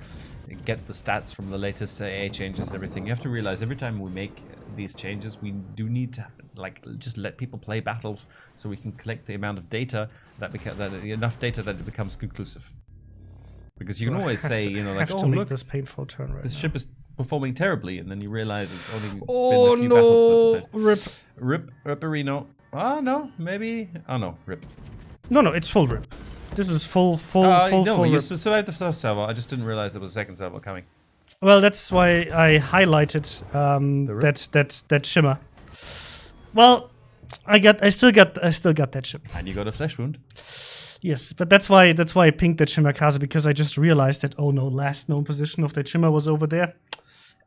get the stats from the latest AA changes and everything. You have to realize every time we make these changes, we do need to like just let people play battles so we can collect the amount of data enough data that it becomes conclusive. Because you can always say, like, oh look, this painful turn right this now. ship is performing terribly, and then you realize it's only Oh been a few no! battles. Ripperino. Oh no, maybe. Oh no, rip. No, it's full rip. This is full No, you rip. survived the first server. I just didn't realize there was a second server coming. Well, that's why I highlighted that shimmer. Well, I still got that ship. And you got a flesh wound. Yes, but that's why I pinked that shimmer Kaza, because I just realized that last known position of that shimmer was over there,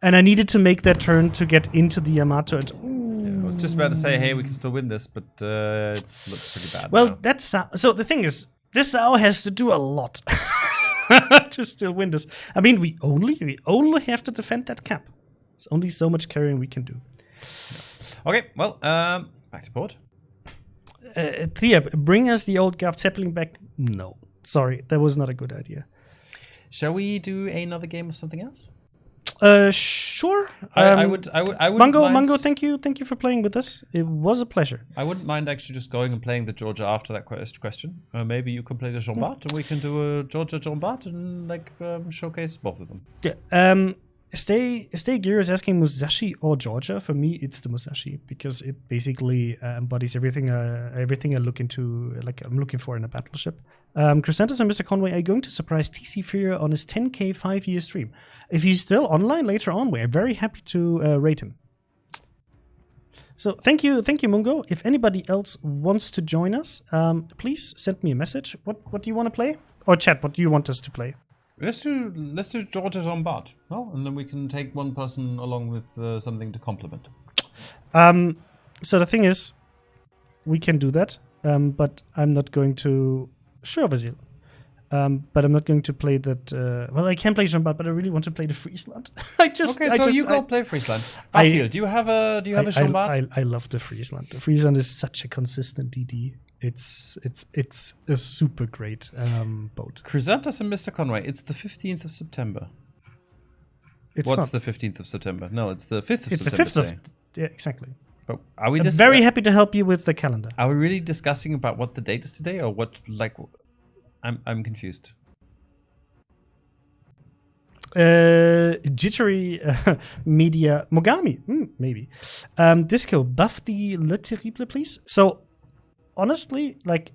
and I needed to make that turn to get into the Yamato. And I was just about to say, hey, we can still win this, but it looks pretty bad. well, now. that's so. The thing is, this Sao has to do a lot to still win this. I mean, we only have to defend that cap. There's only so much carrying we can do. Okay, well, back to port. Thea, bring us the old Graf Zeppelin back. No, sorry, that was not a good idea. Shall we do another game of something else? Sure. I would. Mango, thank you for playing with us. It was a pleasure. I wouldn't mind actually just going and playing the Georgia after that question. Maybe you can play the Jean Bart, and we can do a Georgia Jean Bart and showcase both of them. Yeah. Stay Gear is asking Musashi or Georgia. For me, it's the Musashi, because it basically embodies everything I look into, like I'm looking for in a battleship. Crysantos and MrConway are going to surprise TC Fury on his 10K 5-year stream. If he's still online later on, we're very happy to rate him. So thank you, Mungo. If anybody else wants to join us, please send me a message. What do you want to play? Or chat, what do you want us to play? Let's do Georgia Jean Bart, and then we can take one person along with something to complement. So the thing is, we can do that, but I'm not going to. Sure, Vasil. But I'm not going to play that. Well, I can play Jean Bart, but I really want to play the Friesland. You go play Friesland. Vasil, do you have a Jean Bart? I love the Friesland. The Friesland is such a consistent DD. It's a super great boat. Crysantos and MrConway. It's the 15th of September. What's the 15th of September? No, it's the 5th of September. It's the 5th of. Yeah, exactly. But are we I'm very happy to help you with the calendar. Are we really discussing about what the date is today, or what? Like, I'm confused. Jittery media Mogami, maybe. Disco, buff the Le Terrible, please. So, honestly, like,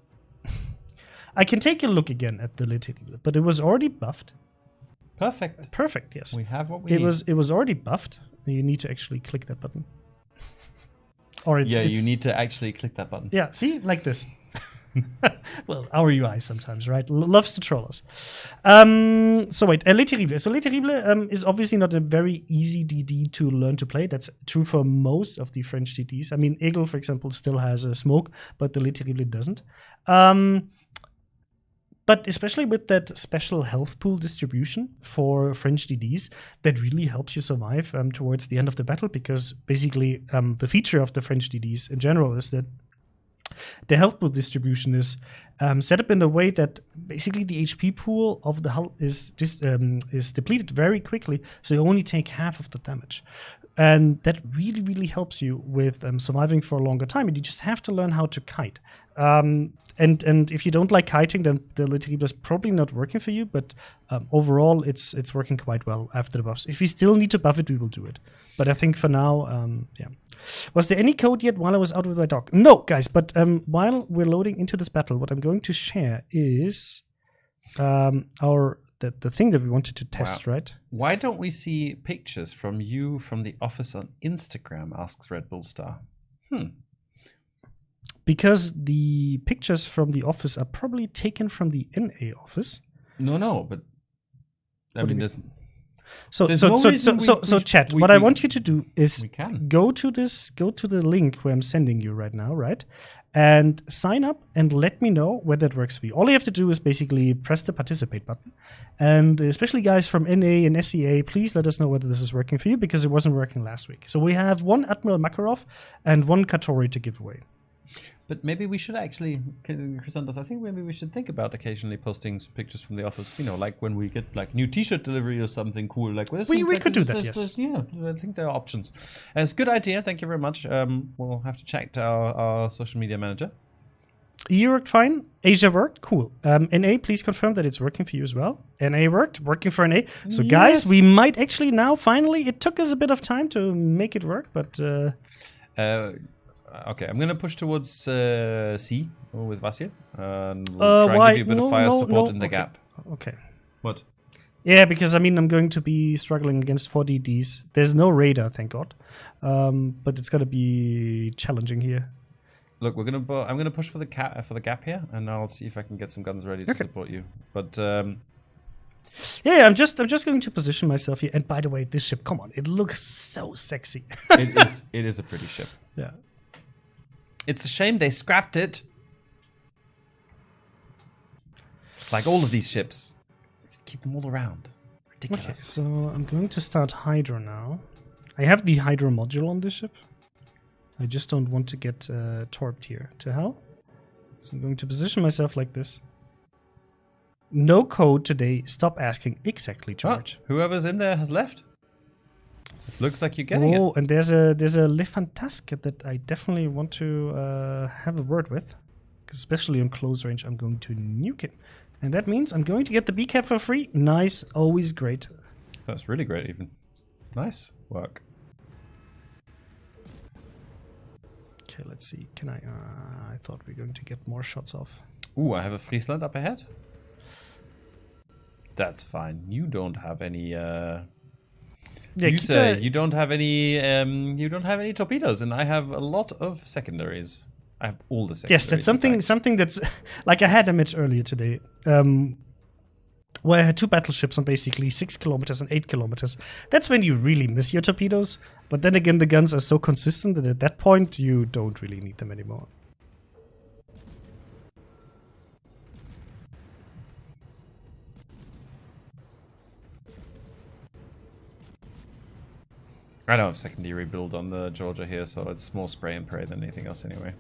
I can take a look again at the Le Terrible, but it was already buffed. Perfect. Yes, we have what we need. It was already buffed. You need to actually click that button. Or you need to actually click that button. Yeah, see, like this. Well, our UI sometimes, right? Loves to troll us. So wait, Le Terrible. So Le Terrible is obviously not a very easy DD to learn to play. That's true for most of the French DDs. I mean, Eagle, for example, still has a smoke, but the Le Terrible doesn't. But especially with that special health pool distribution for French DDs, that really helps you survive towards the end of the battle, because basically the feature of the French DDs in general is that the health pool distribution is set up in a way that basically the HP pool of the hull is depleted very quickly, so you only take half of the damage. And that really, really helps you with surviving for a longer time. And you just have to learn how to kite. And if you don't like kiting, then the Litigible is probably not working for you. But overall, it's working quite well after the buffs. If we still need to buff it, we will do it. But I think for now, yeah. Was there any code yet while I was out with my dog? No, guys. But while we're loading into this battle, what I'm going to share is the thing that we wanted to test, right? Why don't we see pictures from you from the office on Instagram? Asks Red Bull Star. Because the pictures from the office are probably taken from the NA office. No, but I mean, there's chat. What I want you to do is go to the link where I'm sending you right now, right? And sign up and let me know whether it works for you. All you have to do is basically press the participate button. And especially guys from NA and SEA, please let us know whether this is working for you, because it wasn't working last week. So we have one Admiral Makarov and one Katori to give away. But maybe we should actually, Crysantos, I think maybe we should think about occasionally posting some pictures from the office. You know, like when we get like new T-shirt delivery or something cool. Like we could do that. Yes. Yeah, I think there are options. It's a good idea. Thank you very much. We'll have to check to our social media manager. EU worked fine. Asia worked. Cool. NA, please confirm that it's working for you as well. NA worked. Working for NA. So guys, we might actually now finally. It took us a bit of time to make it work, but. Okay, I'm gonna push towards C with Vasil, and we'll try and give you a bit of fire support in the gap. Okay. What? Yeah, because I mean I'm going to be struggling against 4 DDs. There's no radar, thank God, but it's gonna be challenging here. Look, I'm gonna push for the gap here, and I'll see if I can get some guns ready to support you. But yeah, I'm just going to position myself here. And by the way, this ship, come on, it looks so sexy. It is a pretty ship. Yeah. It's a shame they scrapped it. Like all of these ships. Keep them all around. Ridiculous. Okay, so I'm going to start Hydro now. I have the Hydro module on this ship. I just don't want to get torped here to hell. So I'm going to position myself like this. No code today. Stop asking. Exactly, George. Oh, whoever's in there has left. Looks like you're getting it. Oh, and there's a Le Fantasque that I definitely want to have a word with. Especially on close range, I'm going to nuke him. And that means I'm going to get the B cap for free. Nice, always great. That's really great even. Nice work. Okay, let's see. Can I thought we were going to get more shots off. Ooh, I have a Friesland up ahead. That's fine. You don't have any yeah, you don't have any torpedoes, and I have a lot of secondaries. I have all the secondaries. Yes, that's something that's like I had a match earlier today, where I had 2 battleships on basically 6 kilometers and 8 kilometers. That's when you really miss your torpedoes. But then again, the guns are so consistent that at that point you don't really need them anymore. I don't have secondary build on the Georgia here, so it's more spray and pray than anything else anyway.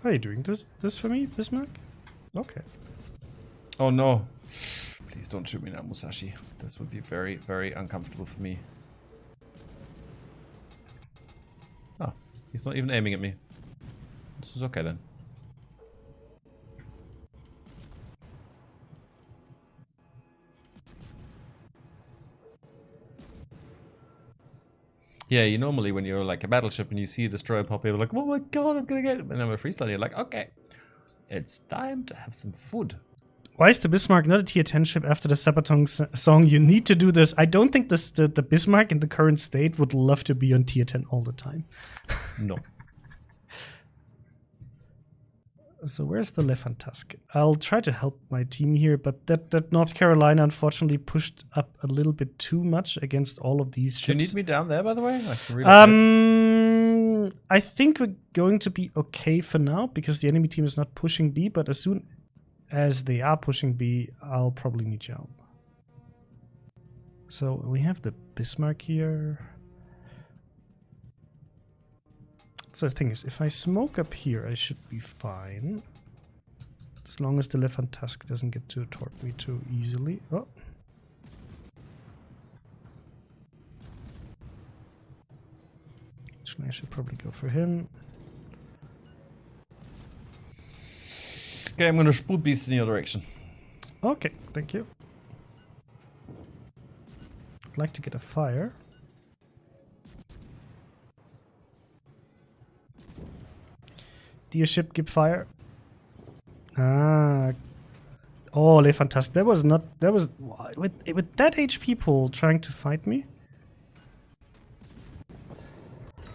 Are you doing this for me, Bismarck? Okay. Oh no. Please don't shoot me now, Musashi. This would be very, very uncomfortable for me. Oh, he's not even aiming at me. This is okay then. Yeah, you normally when you're like a battleship and you see a destroyer pop, you're like, oh my god, I'm gonna get it. And I'm a Friesland, you're like, okay, it's time to have some food. Why is the Bismarck not a tier 10 ship after the Sabaton song? You need to do this. I don't think the Bismarck in the current state would love to be on tier 10 all the time. No. So where's the Le Fantasque? I'll try to help my team here, but that North Carolina unfortunately pushed up a little bit too much against all of these ships. Do you need me down there, by the way? I think we're going to be okay for now because the enemy team is not pushing B, but as soon as they are pushing B, I'll probably need your help. So we have the Bismarck here. So the thing is, if I smoke up here, I should be fine. As long as the Elephant Tusk doesn't get to torp me too easily. Oh. Actually, I should probably go for him. Okay, I'm gonna spoot beast in your direction. Okay, thank you. I'd like to get a fire. Dear ship, give fire. Ah. Oh, Le Fantastic. That was not... That was... With that HP pool trying to fight me?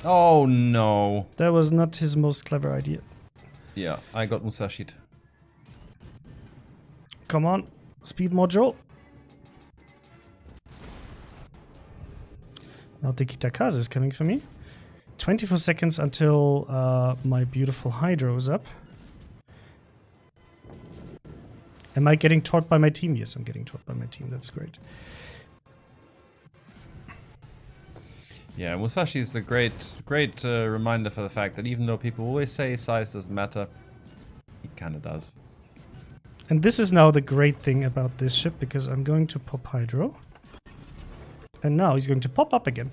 Oh no. That was not his most clever idea. Yeah, I got Musashi'd. Come on. Speed module. Now the Kitakaze is coming for me. 24 seconds until my beautiful Hydro is up. Am I getting torqued by my team? Yes, I'm getting torqued by my team. That's great. Yeah, Musashi is the great reminder for the fact that even though people always say size doesn't matter, it kind of does. And this is now the great thing about this ship, because I'm going to pop Hydro. And now he's going to pop up again.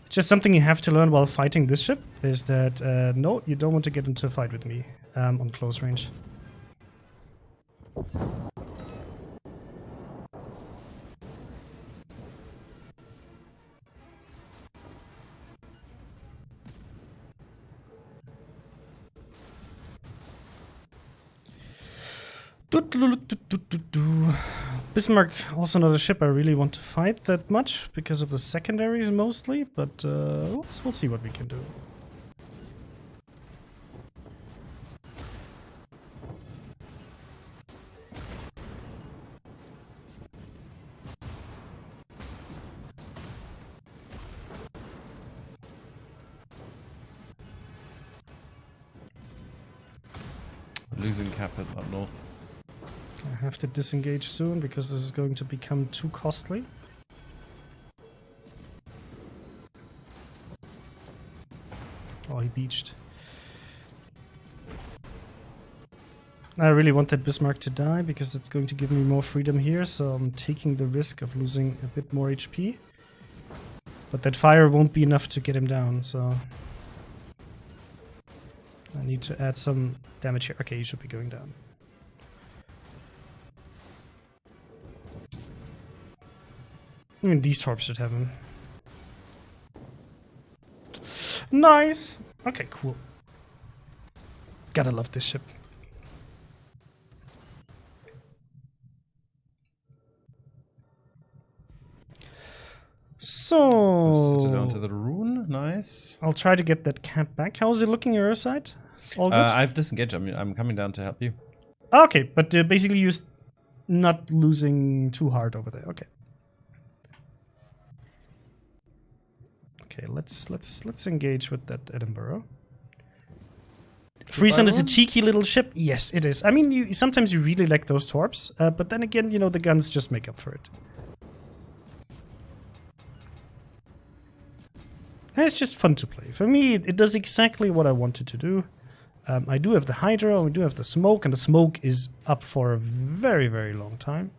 It's just something you have to learn while fighting this ship, is that no, you don't want to get into a fight with me on close range. Bismarck, also not a ship I really want to fight that much because of the secondaries mostly, but we'll see what we can do. Losing cap up north. I have to disengage soon because this is going to become too costly. Oh, he beached. I really want that Bismarck to die because it's going to give me more freedom here, so I'm taking the risk of losing a bit more HP. But that fire won't be enough to get him down, so I need to add some damage here. Okay, he should be going down. I mean, these torps should have him. Nice! Okay, cool. Gotta love this ship. So... Sit down to the rune, nice. I'll try to get that camp back. How is it looking on your side? All good? I've disengaged, I'm coming down to help you. Okay, but basically you're not losing too hard over there, okay. Okay, let's engage with that Edinburgh. Friesland is a cheeky little ship. Yes, it is. I mean, sometimes you really like those torps, but then again, you know, the guns just make up for it. And it's just fun to play. For me, it does exactly what I wanted to do. I do have the Hydro, we do have the smoke, and the smoke is up for a very, very long time.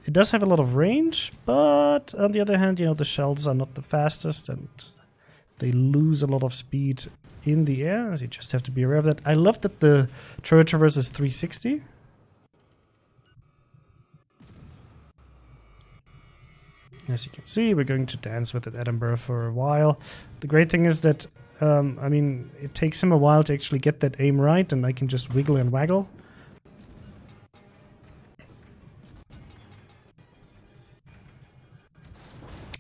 It does have a lot of range, but on the other hand, you know, the shells are not the fastest and they lose a lot of speed in the air. So you just have to be aware of that. I love that the turret traverse is 360. As you can see, we're going to dance with it Edinburgh for a while. The great thing is that, I mean, it takes him a while to actually get that aim right, and I can just wiggle and waggle.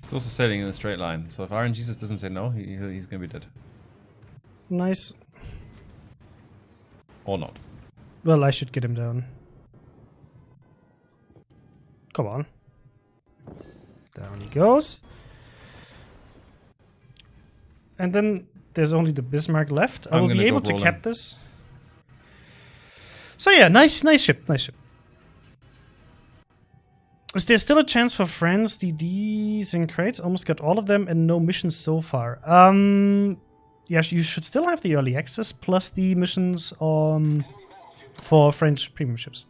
It's also sailing in a straight line, so if Iron Jesus doesn't say no, he's gonna be dead. Nice. Or not. Well, I should get him down. Come on. Down he goes. And then there's only the Bismarck left. I will be able to cap this. So yeah, nice ship, nice ship. Is there still a chance for friends? DDs and crates almost got all of them and no missions so far. Yeah, you should still have the early access plus the missions for French premium ships.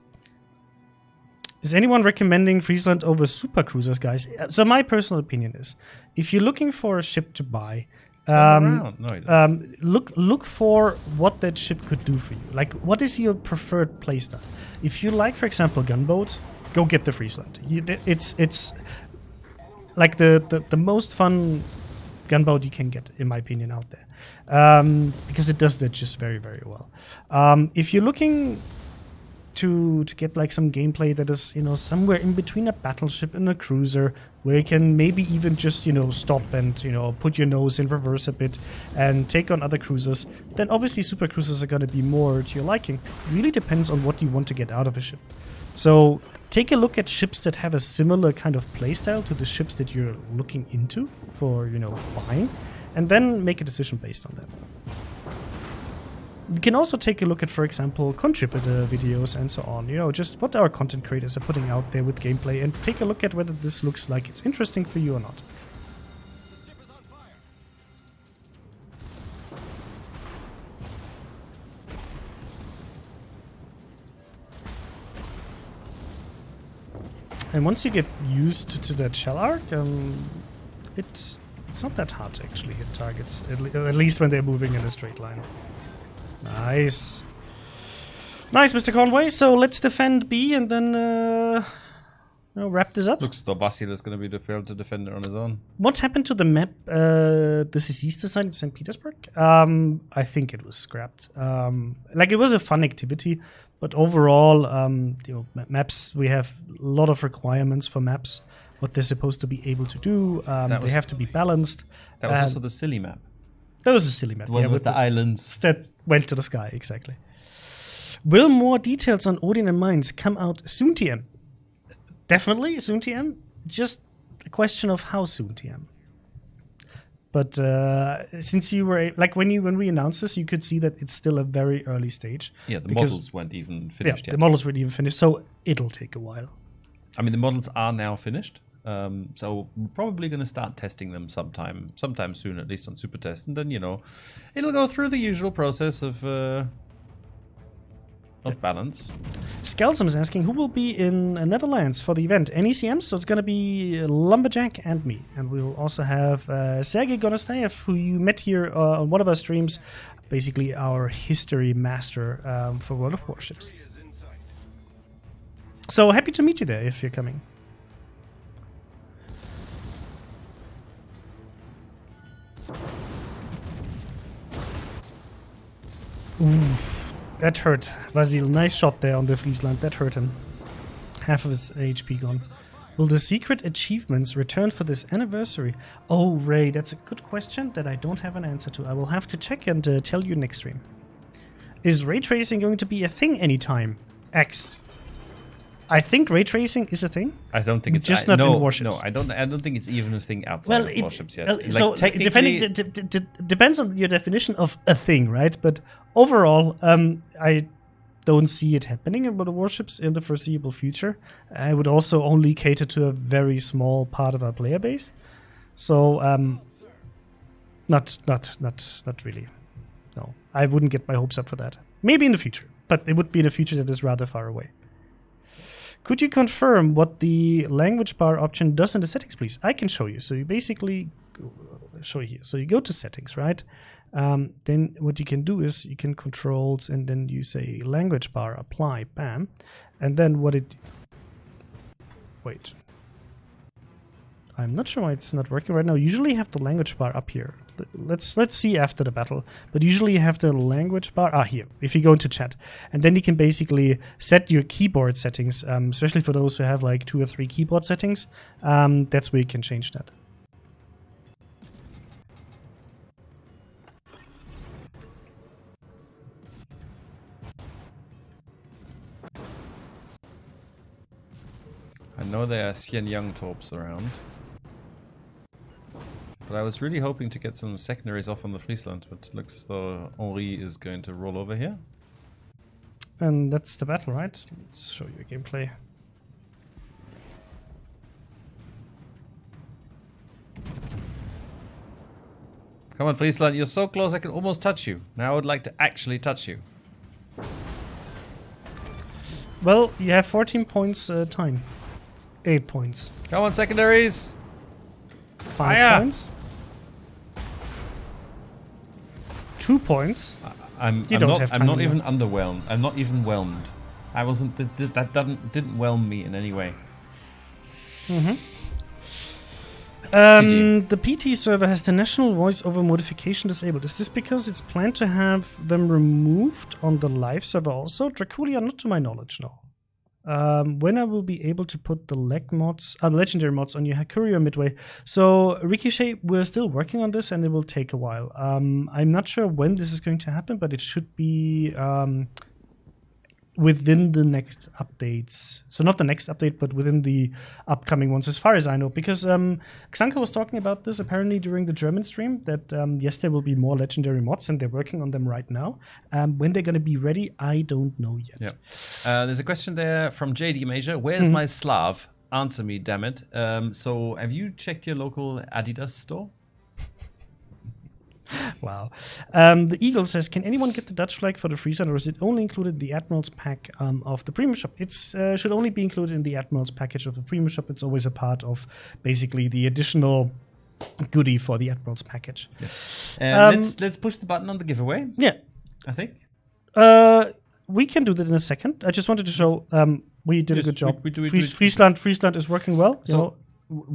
Is anyone recommending Friesland over super cruisers, guys? So my personal opinion is, if you're looking for a ship to buy, look for what that ship could do for you. Like, what is your preferred playstyle? If you like, for example, gunboats, go get the Friesland. It's like the most fun gunboat you can get, in my opinion, out there, because it does that just very, very well. If you're looking to get like some gameplay that is, you know, somewhere in between a battleship and a cruiser, where you can maybe even just, you know, stop and, you know, put your nose in reverse a bit and take on other cruisers, then obviously super cruisers are going to be more to your liking. It really depends on what you want to get out of a ship. So take a look at ships that have a similar kind of playstyle to the ships that you're looking into for, you know, buying, and then make a decision based on that. You can also take a look at, for example, contributor videos and so on. You know, just what our content creators are putting out there with gameplay, and take a look at whether this looks like it's interesting for you or not. And once you get used to that shell arc, it's not that hard to actually hit targets, at least when they're moving in a straight line. Nice. Nice, MrConway. So let's defend B and then wrap this up. Looks though Basil is going to be the failed to defend it on his own. What happened to the map, this is Easter side in St. Petersburg? I think it was scrapped. Like, it was a fun activity, but overall, you know, maps, we have a lot of requirements for maps, what they're supposed to be able to do. They have to be balanced. That was also the silly map. That was a silly map. The one with the islands. That went to the sky, exactly. Will more details on Odin and Mines come out soon, TM? Definitely, soon, TM. Just a question of how soon, TM. But since you were, like, when we announced this, you could see that it's still a very early stage. Yeah, the models weren't even finished yet. The models weren't even finished, so it'll take a while. I mean, the models are now finished. So we're probably going to start testing them sometime soon, at least on Super Test, and then, you know, it'll go through the usual process of balance. Skelsum is asking who will be in Netherlands for the event. NECM, so it's going to be Lumberjack and me, and we'll also have Sergei Gonostayev, who you met here on one of our streams, basically our history master for World of Warships. So happy to meet you there if you're coming. Oof, that hurt. Vasil, nice shot there on the Friesland. That hurt him. Half of his HP gone. Will the secret achievements return for this anniversary? Oh, Ray, that's a good question that I don't have an answer to. I will have to check and tell you next stream. Is ray tracing going to be a thing anytime? X. I think ray tracing is a thing. I don't think it's just not in Warships. No, I don't think it's even a thing outside of Warships yet. Like, so technically, depends on your definition of a thing, right? But overall, I don't see it happening in World of Warships in the foreseeable future. I would also only cater to a very small part of our player base. So, not really. No, I wouldn't get my hopes up for that. Maybe in the future, but it would be in a future that is rather far away. Could you confirm what the language bar option does in the settings, please? I can show you. So you basically show you here. So you go to settings, right? Then what you can do is you can controls and then you say language bar apply, bam, and then what it. Wait. I'm not sure why it's not working right now. Usually you have the language bar up here. Let's see after the battle. But usually you have the language bar here. If you go into chat, and then you can basically set your keyboard settings, especially for those who have like 2 or 3 keyboard settings. That's where you can change that. I know there are Xian Young torps around. But I was really hoping to get some secondaries off on the Friesland, but it looks as though Henri is going to roll over here. And that's the battle, right? Let's show you a gameplay. Come on, Friesland, you're so close I can almost touch you. Now I would like to actually touch you. Well, you have 14 points time. 8 points. Come on, secondaries. 5 Fire. points. 2 points. I'm You don't not, have I'm time not anymore. even underwhelmed. I'm not even whelmed. I wasn't. That didn't whelm me in any way. GG. The PT server has the national voice over modification disabled. Is this because it's planned to have them removed on the live server also? Draculia, not to my knowledge, no. When I will be able to put the legendary mods on your Hakuria Midway. So, Ricochet, we're still working on this and it will take a while. I'm not sure when this is going to happen, but it should be within the next updates. So not the next update, but within the upcoming ones, as far as I know. Because Xanka was talking about this apparently during the German stream, that yes, there will be more legendary mods, and they're working on them right now. When they're going to be ready, I don't know yet. Yeah. There's a question there from JD Major. Where's my Slav? Answer me, damn it. So have you checked your local Adidas store? Wow. The Eagle says, can anyone get the Dutch flag for the Friesland, or is it only included in the Admiral's pack of the Premium Shop? It should only be included in the Admiral's package of the Premium Shop. It's always a part of basically the additional goodie for the Admiral's package. Yeah. Let's push the button on the giveaway. Yeah. I think. We can do that in a second. I just wanted to show we did a Yes, good job. we do it. Friesland is working well.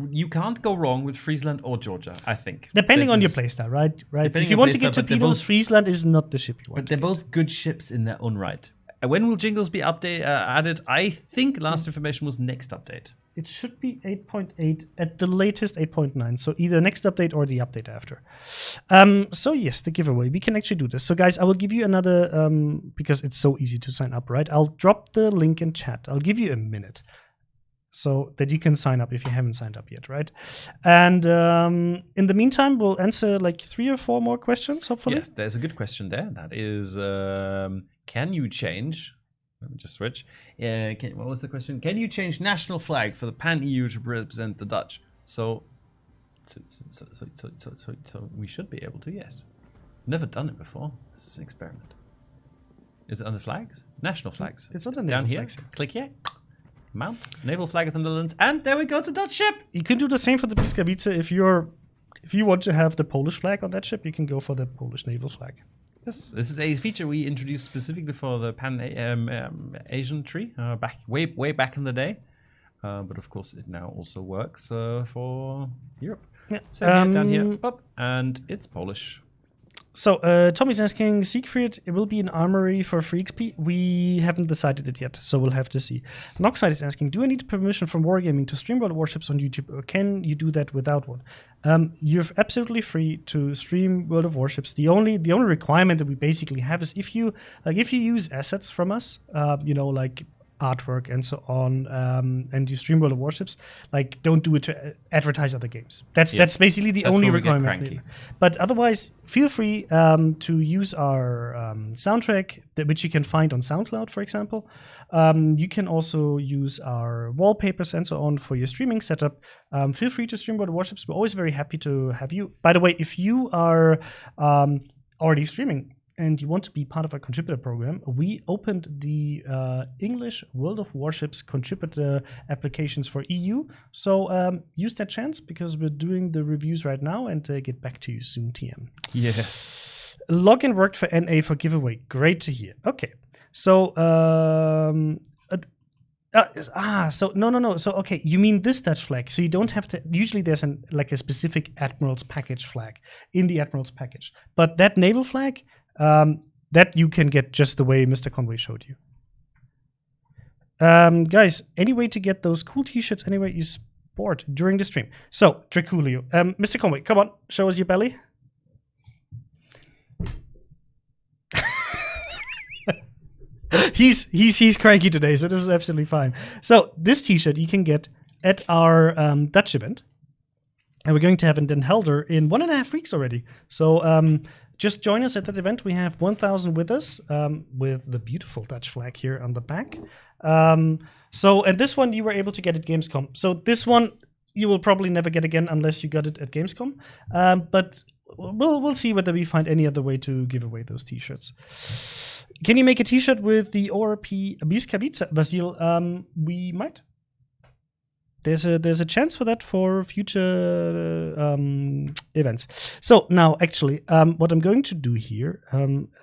You can't go wrong with Friesland or Georgia, I think. Depending That on your is- playstyle, right? Depending If you on want to playstyle, get but they're torpedoes, both- Friesland is not the ship you want. But they're both good ships in their own right. When will jingles be added? I think last information was next update. It should be 8.8, at the latest 8.9. So either next update or the update after. So yes, the giveaway. We can actually do this. So guys, I will give you another, because it's so easy to sign up, right? I'll drop the link in chat. I'll give you a minute so that you can sign up if you haven't signed up yet, right? And in the meantime, we'll answer like 3 or 4 more questions, hopefully. Yes, there's a good question there. That is, can you change? Let me just switch. What was the question? Can you change national flag for the pan-EU to represent the Dutch? So we should be able to, yes. Never done it before. This is an experiment. Is it under flags? National flags. It's under down naval here. flags. Click here. Mount. Naval flag of the Netherlands. And there we go. It's a Dutch ship. You can do the same for the Piskavice. If you want to have the Polish flag on that ship, you can go for the Polish naval flag. Yes, this is a feature we introduced specifically for the Pan-Asian tree way back in the day. But of course, it now also works for Europe. Yeah. So here, down here, up, and it's Polish. So Tommy's asking, Siegfried, it will be an armory for free XP? We haven't decided it yet, so we'll have to see. Noxide is asking, do I need permission from Wargaming to stream World of Warships on YouTube, or can you do that without one? You're absolutely free to stream World of Warships. The only requirement that we basically have is if you use assets from us, like artwork and so on, and you stream World of Warships, like don't do it to advertise other games. That's basically the only when we get requirement. cranky. But otherwise, feel free to use our soundtrack, which you can find on SoundCloud, for example. You can also use our wallpapers and so on for your streaming setup. Feel free to stream World of Warships. We're always very happy to have you. By the way, if you are already streaming and you want to be part of our contributor program, we opened the English World of Warships contributor applications for EU. So use that chance, because we're doing the reviews right now, and get back to you soon, TM. Yes. Login worked for NA for giveaway. Great to hear. Okay. So, no. So, okay, you mean this Dutch flag. So you don't have to, usually there's a specific Admiral's package flag in the Admiral's package. But that naval flag, that you can get just the way MrConway showed you. Guys, any way to get those cool t-shirts anywhere you sport during the stream? So, Draculio, MrConway, come on, show us your belly. He's cranky today, so this is absolutely fine. So, this t-shirt you can get at our Dutch event. And we're going to have it in Den Helder in 1.5 weeks already. So, just join us at that event. We have 1,000 with us, with the beautiful Dutch flag here on the back. And this one you were able to get at Gamescom. So this one you will probably never get again unless you got it at Gamescom. But we'll see whether we find any other way to give away those T-shirts. Can you make a T-shirt with the ORP Biskavica, Vasil? We might. There's a chance for that for future events. So now, actually, what I'm going to do here,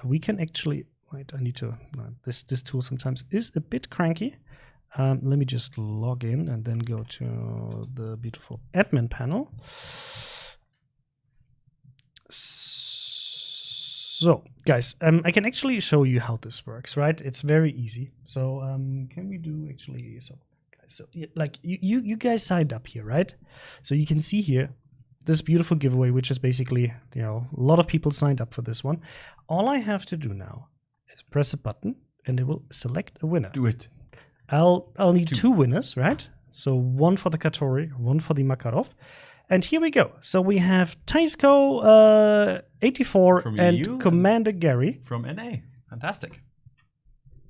we can actually wait. I need to. This tool sometimes is a bit cranky. Let me just log in and then go to the beautiful admin panel. So, guys, I can actually show you how this works, right? It's very easy. So, can we do actually so? So, like you guys signed up here, right? So you can see here this beautiful giveaway, which is basically, a lot of people signed up for this one. All I have to do now is press a button, and it will select a winner. Do it. I'll need two winners, right? So one for the Katori, one for the Makarov. And here we go. So we have Taisko 84 From and you Commander Gary. From NA. Fantastic.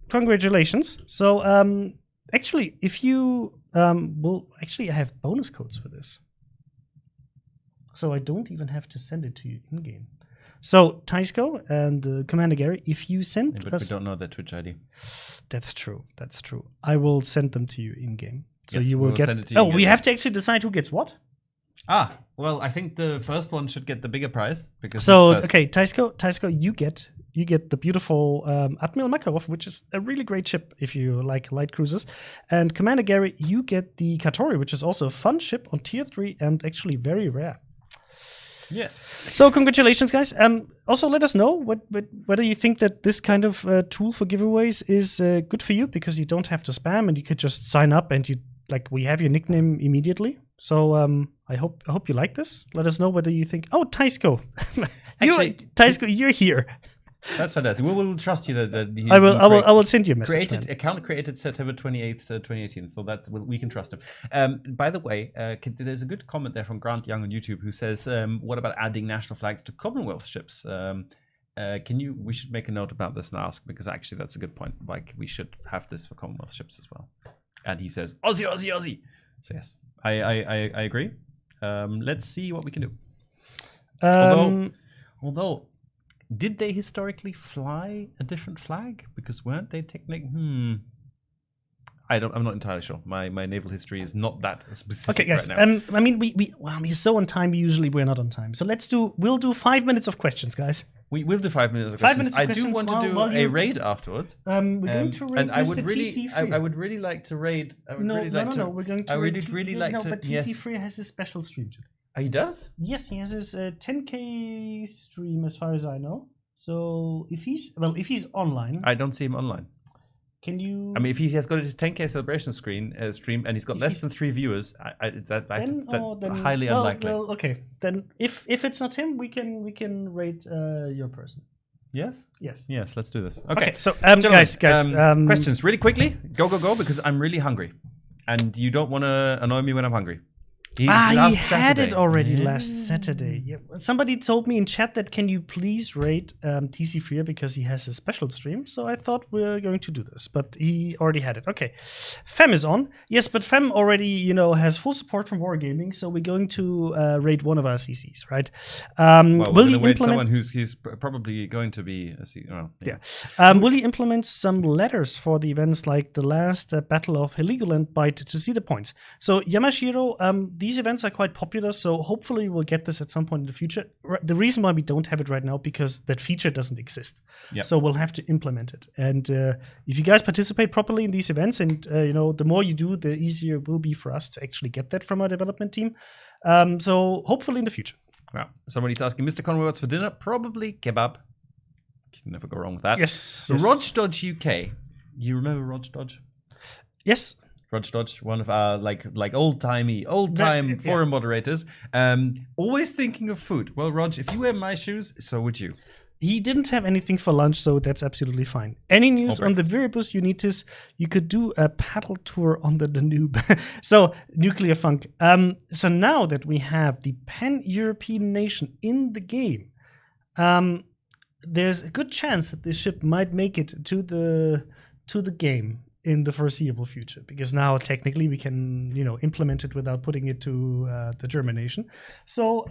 Congratulations. So actually, if you will actually I have bonus codes for this. So I don't even have to send it to you in game. So Taisko and Commander Gary, if you send But us, we don't know the Twitch ID. That's true. I will send them to you in game. So Yes, you will we'll get. send it to you Oh, in we game. have to actually decide who gets what. Well, I think the first one should get the bigger prize because. So it's first. okay, Taisko, you get the beautiful Admiral Makarov, which is a really great ship if you like light cruisers. And Commander Gary, you get the Katori, which is also a fun ship on tier 3 and actually very rare. Yes. So congratulations, guys. Also, let us know whether you think that this kind of tool for giveaways is good for you, because you don't have to spam and you could just sign up and we have your nickname immediately. So I hope you like this. Let us know whether you think, oh, Taisko, Taisko, you're here. That's fantastic. We will trust you that you I will send you a message. Account created September 28th, 2018. So that we can trust him. By the way, there's a good comment there from Grant Young on YouTube who says, "What about adding national flags to Commonwealth ships?" We should make a note about this and ask, because actually that's a good point. Like, we should have this for Commonwealth ships as well. And he says, "Aussie, Aussie, Aussie." So yes, I agree. Let's see what we can do. Although. Did they historically fly a different flag? Because weren't they technically? I'm not entirely sure. My naval history is not that specific. Okay, guys. Right now. I mean, we're so on time. Usually, we're not on time. So we'll do 5 minutes of questions, guys. We will do 5 minutes of questions. I do want to do a raid afterwards. We're going to raid and I would Mr. really, TC3. I would really like to raid. No. We're going to. But Yes. TC3 has a special stream today. He does? Yes, he has his 10K stream, as far as I know. So if he's online, I don't see him online. Can you? I mean, if he has got his 10K celebration stream, and he's got less than 3 viewers, that's highly unlikely. Well, okay. Then if it's not him, we can rate your person. Yes. Yes. Yes. Let's do this. Okay. So Gentlemen, guys, questions really quickly. Go, because I'm really hungry, and you don't want to annoy me when I'm hungry. He had it already last Saturday. Yeah. Somebody told me in chat that can you please rate TC3 because he has a special stream. So I thought we're going to do this, but he already had it. Okay, Fem is on. Yes, but Fem already has full support from Wargaming, so we're going to rate one of our CCs, right? Will you implement someone who's probably going to be a CC? Oh, yeah. Will you implement some letters for the events like the last Battle of Heligoland Bite to see the points? So Yamashiro, these events are quite popular, so hopefully we'll get this at some point in the future. The reason why we don't have it right now, because that feature doesn't exist. Yep. So we'll have to implement it. And if you guys participate properly in these events, and the more you do, the easier it will be for us to actually get that from our development team. So hopefully in the future. Wow. Somebody's asking, MrConway, what's for dinner? Probably kebab. You can never go wrong with that. Yes. Rog Dodge UK. You remember Rog Dodge? Yes. Rog Dodge, one of our like old-time forum moderators, always thinking of food. Well, Rog, if you wear my shoes, so would you. He didn't have anything for lunch, so that's absolutely fine. Any news on the Viribus Unitis? You could do a paddle tour on the Danube. So, Nuclear Funk. So now that we have the pan-European nation in the game, there's a good chance that this ship might make it to the game. in the foreseeable future, because now technically we can, implement it without putting it to the German nation. So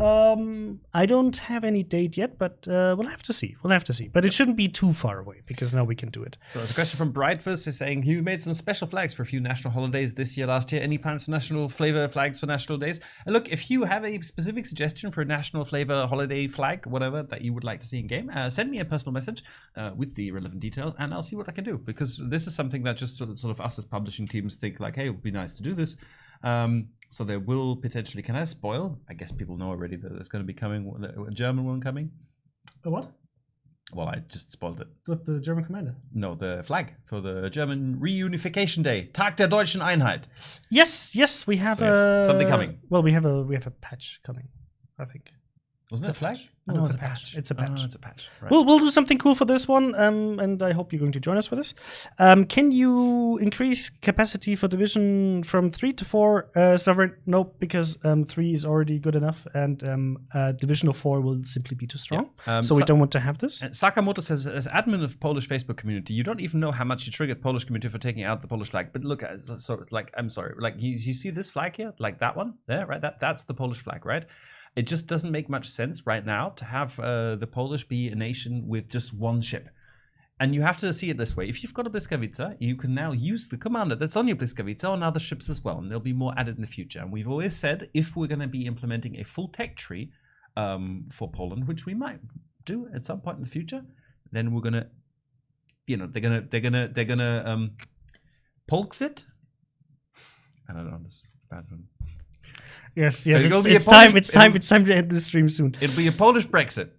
I don't have any date yet, but we'll have to see. But it shouldn't be too far away, because now we can do it. So there's a question from Brightfus is saying, you made some special flags for a few national holidays this year, last year. Any plans for national flavor flags for national days? And look, if you have a specific suggestion for a national flavor holiday flag, whatever, that you would like to see in game, send me a personal message with the relevant details, and I'll see what I can do, because this is something that just sort of us as publishing teams think like, hey, it would be nice to do this. So there will potentially, can I spoil? I guess people know already that there's going to be coming a German one coming. A what? Well, I just spoiled it. What, the German commander? No, the flag for the German Reunification Day, Tag der Deutschen Einheit. Yes, we have something coming. Well, we have a patch coming, I think. Wasn't it a flag? No, it's a patch. It's a patch. Oh, it's a patch. Right. We'll do something cool for this one, and I hope you're going to join us for this. Can you increase capacity for Division from 3 to 4 sovereign? Nope, because 3 is already good enough, and Division of 4 will simply be too strong. Yeah. So we don't want to have this. Sakamoto says, as admin of Polish Facebook community, you don't even know how much you triggered Polish community for taking out the Polish flag. But look, so like, I'm sorry, like you see this flag here, like that one there, right? That's the Polish flag, right? It just doesn't make much sense right now to have the Polish be a nation with just one ship. And you have to see it this way. If you've got a Błyskawica, you can now use the commander that's on your Błyskawica on other ships as well. And there'll be more added in the future. And we've always said, if we're going to be implementing a full tech tree for Poland, which we might do at some point in the future, then we're going to, they're gonna Polksit? I don't know, this is a bad one. Yes. It's time to end this stream soon. It'll be a Polish Brexit.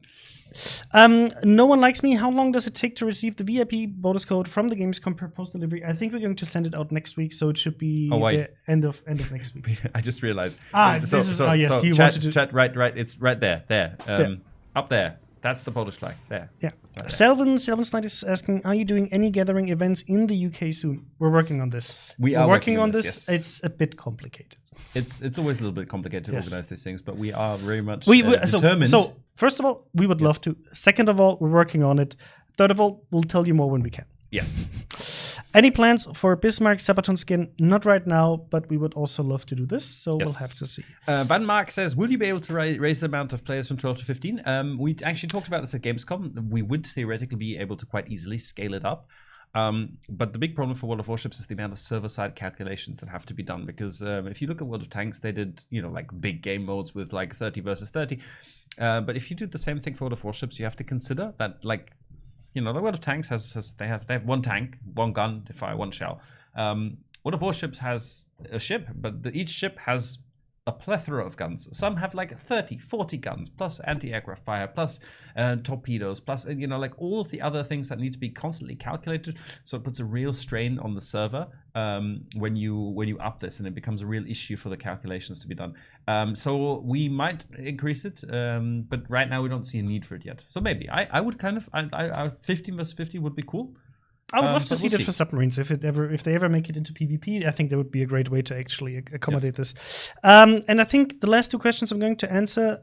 No one likes me. How long does it take to receive the VIP bonus code from the Gamescom per post delivery? I think we're going to send it out next week, so it should be the end of next week. I just realized. Chat, right. It's right there. Up there. That's the Polish flag. There. Yeah. Right Selvin Snight is asking, are you doing any gathering events in the UK soon? We're working on this. We're working on this. Yes. It's a bit complicated. It's always a little bit complicated to organize these things, but we are very much determined. So first of all, we would love to. Second of all, we're working on it. Third of all, we'll tell you more when we can. Yes. Any plans for Bismarck Sabaton skin? Not right now, but we would also love to do this, so we'll have to see. Van Mark says, will you be able to raise the amount of players from 12 to 15? We actually talked about this at Gamescom. We would theoretically be able to quite easily scale it up. But the big problem for World of Warships is the amount of server-side calculations that have to be done. Because if you look at World of Tanks, they did, like big game modes with like 30 versus 30. But if you do the same thing for World of Warships, you have to consider that the World of Tanks they have one tank, one gun to fire one shell. World of Warships has a ship, but each ship has a plethora of guns. Some have like 30, 40 guns, plus anti-aircraft fire, plus torpedoes, plus like all of the other things that need to be constantly calculated. So it puts a real strain on the server when you up this, and it becomes a real issue for the calculations to be done. So we might increase it, but right now we don't see a need for it yet. So maybe I would 15 versus 50 would be cool. I would love to see that for submarines. If they ever make it into PvP, I think that would be a great way to actually accommodate this. And I think the last two questions I'm going to answer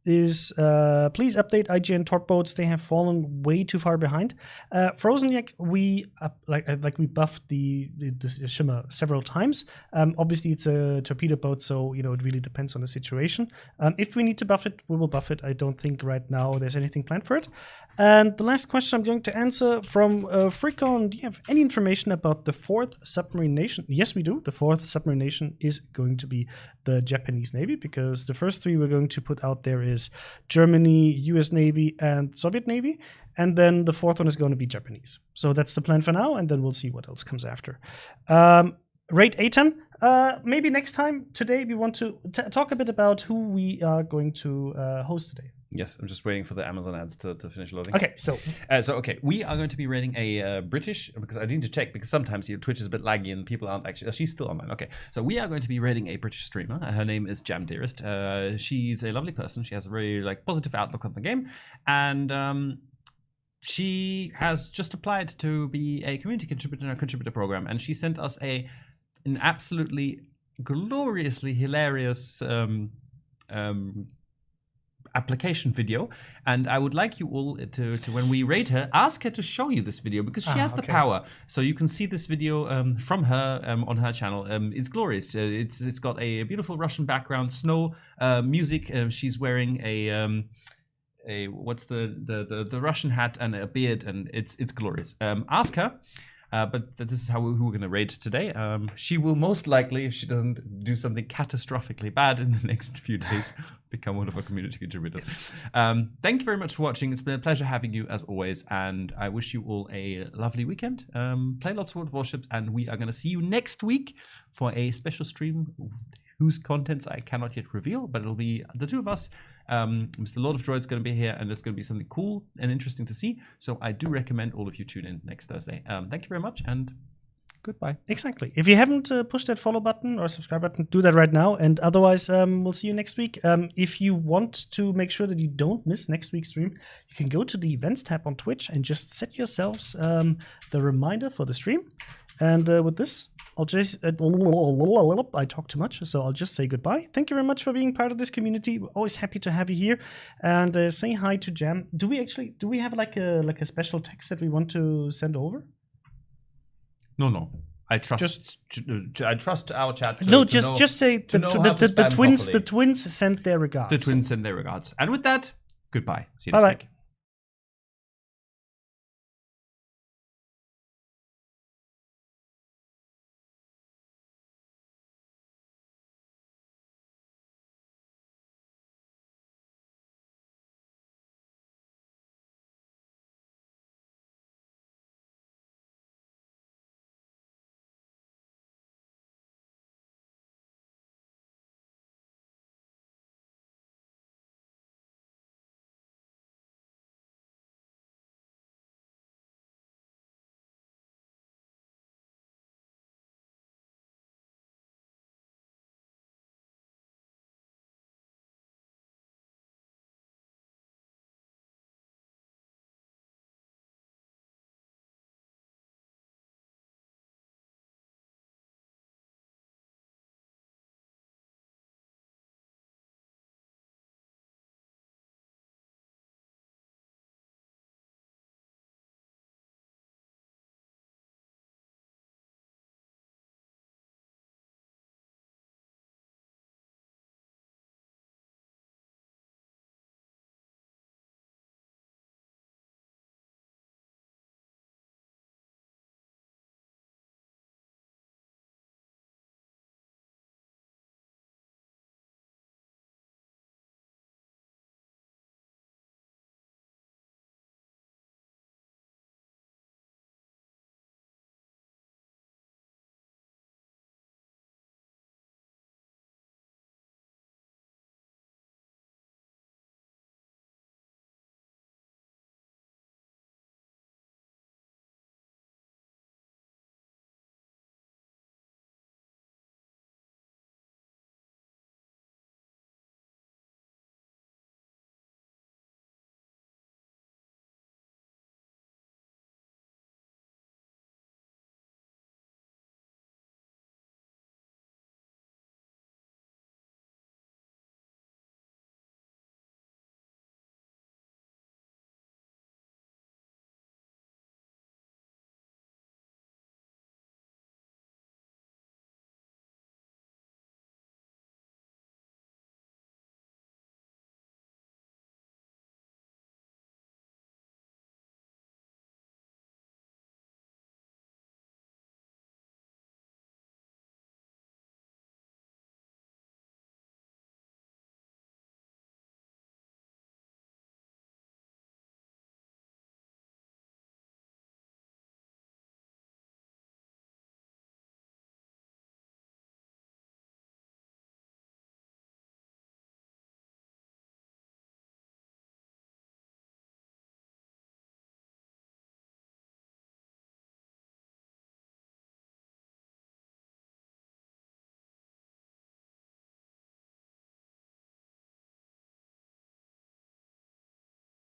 is please update IGN torp boats. They have fallen way too far behind. Frozenyak, we buffed the Shimmer several times. Obviously, it's a torpedo boat, so it really depends on the situation. If we need to buff it, we will buff it. I don't think right now there's anything planned for it. And the last question I'm going to answer from Fricon, do you have any information about the 4th submarine nation? Yes, we do. The 4th submarine nation is going to be the Japanese Navy, because the first 3 we're going to put out there is Germany, US Navy, and Soviet Navy. And then the 4th one is going to be Japanese. So that's the plan for now, and then we'll see what else comes after. Rate A10. Maybe next time. Today we want to talk a bit about who we are going to host today. Yes, I'm just waiting for the Amazon ads to finish loading. Okay, so we are going to be rating a British, because I need to check, because sometimes Twitch is a bit laggy and people aren't actually. Oh, she's still online. Okay, so we are going to be rating a British streamer. Her name is Jam Dearest. She's a lovely person. She has a very positive outlook on the game, and she has just applied to be a community contributor in our contributor program, and she sent us an absolutely gloriously hilarious application video, and I would like you all to when we rate her, ask her to show you this video because she has the power. So you can see this video from her on her channel. It's glorious. It's got a beautiful Russian background, snow, music. She's wearing a what's the Russian hat and a beard, and it's glorious. Ask her. But this is who we're going to rate today. She will most likely, if she doesn't do something catastrophically bad in the next few days, become one of our community contributors. Thank you very much for watching. It's been a pleasure having you as always, and I wish you all a lovely weekend. Play lots of World of Warships, and we are going to see you next week for a special stream whose contents I cannot yet reveal, but it'll be the two of us. Mr. Lord of Droid's going to be here, and it's going to be something cool and interesting to see. So I do recommend all of you tune in next Thursday. Thank you very much, and goodbye. Exactly. If you haven't pushed that follow button or subscribe button, do that right now. And otherwise, we'll see you next week. If you want to make sure that you don't miss next week's stream, you can go to the events tab on Twitch and just set yourselves the reminder for the stream. And with this, I'll just I talk too much, so I'll just say goodbye. Thank you very much for being part of this community. We're always happy to have you here. And say hi to Jam. Do we have like a special text that we want to send over? No. I trust our chat. Just say the twins send their regards. The twins send their regards. And with that, goodbye. See you next week.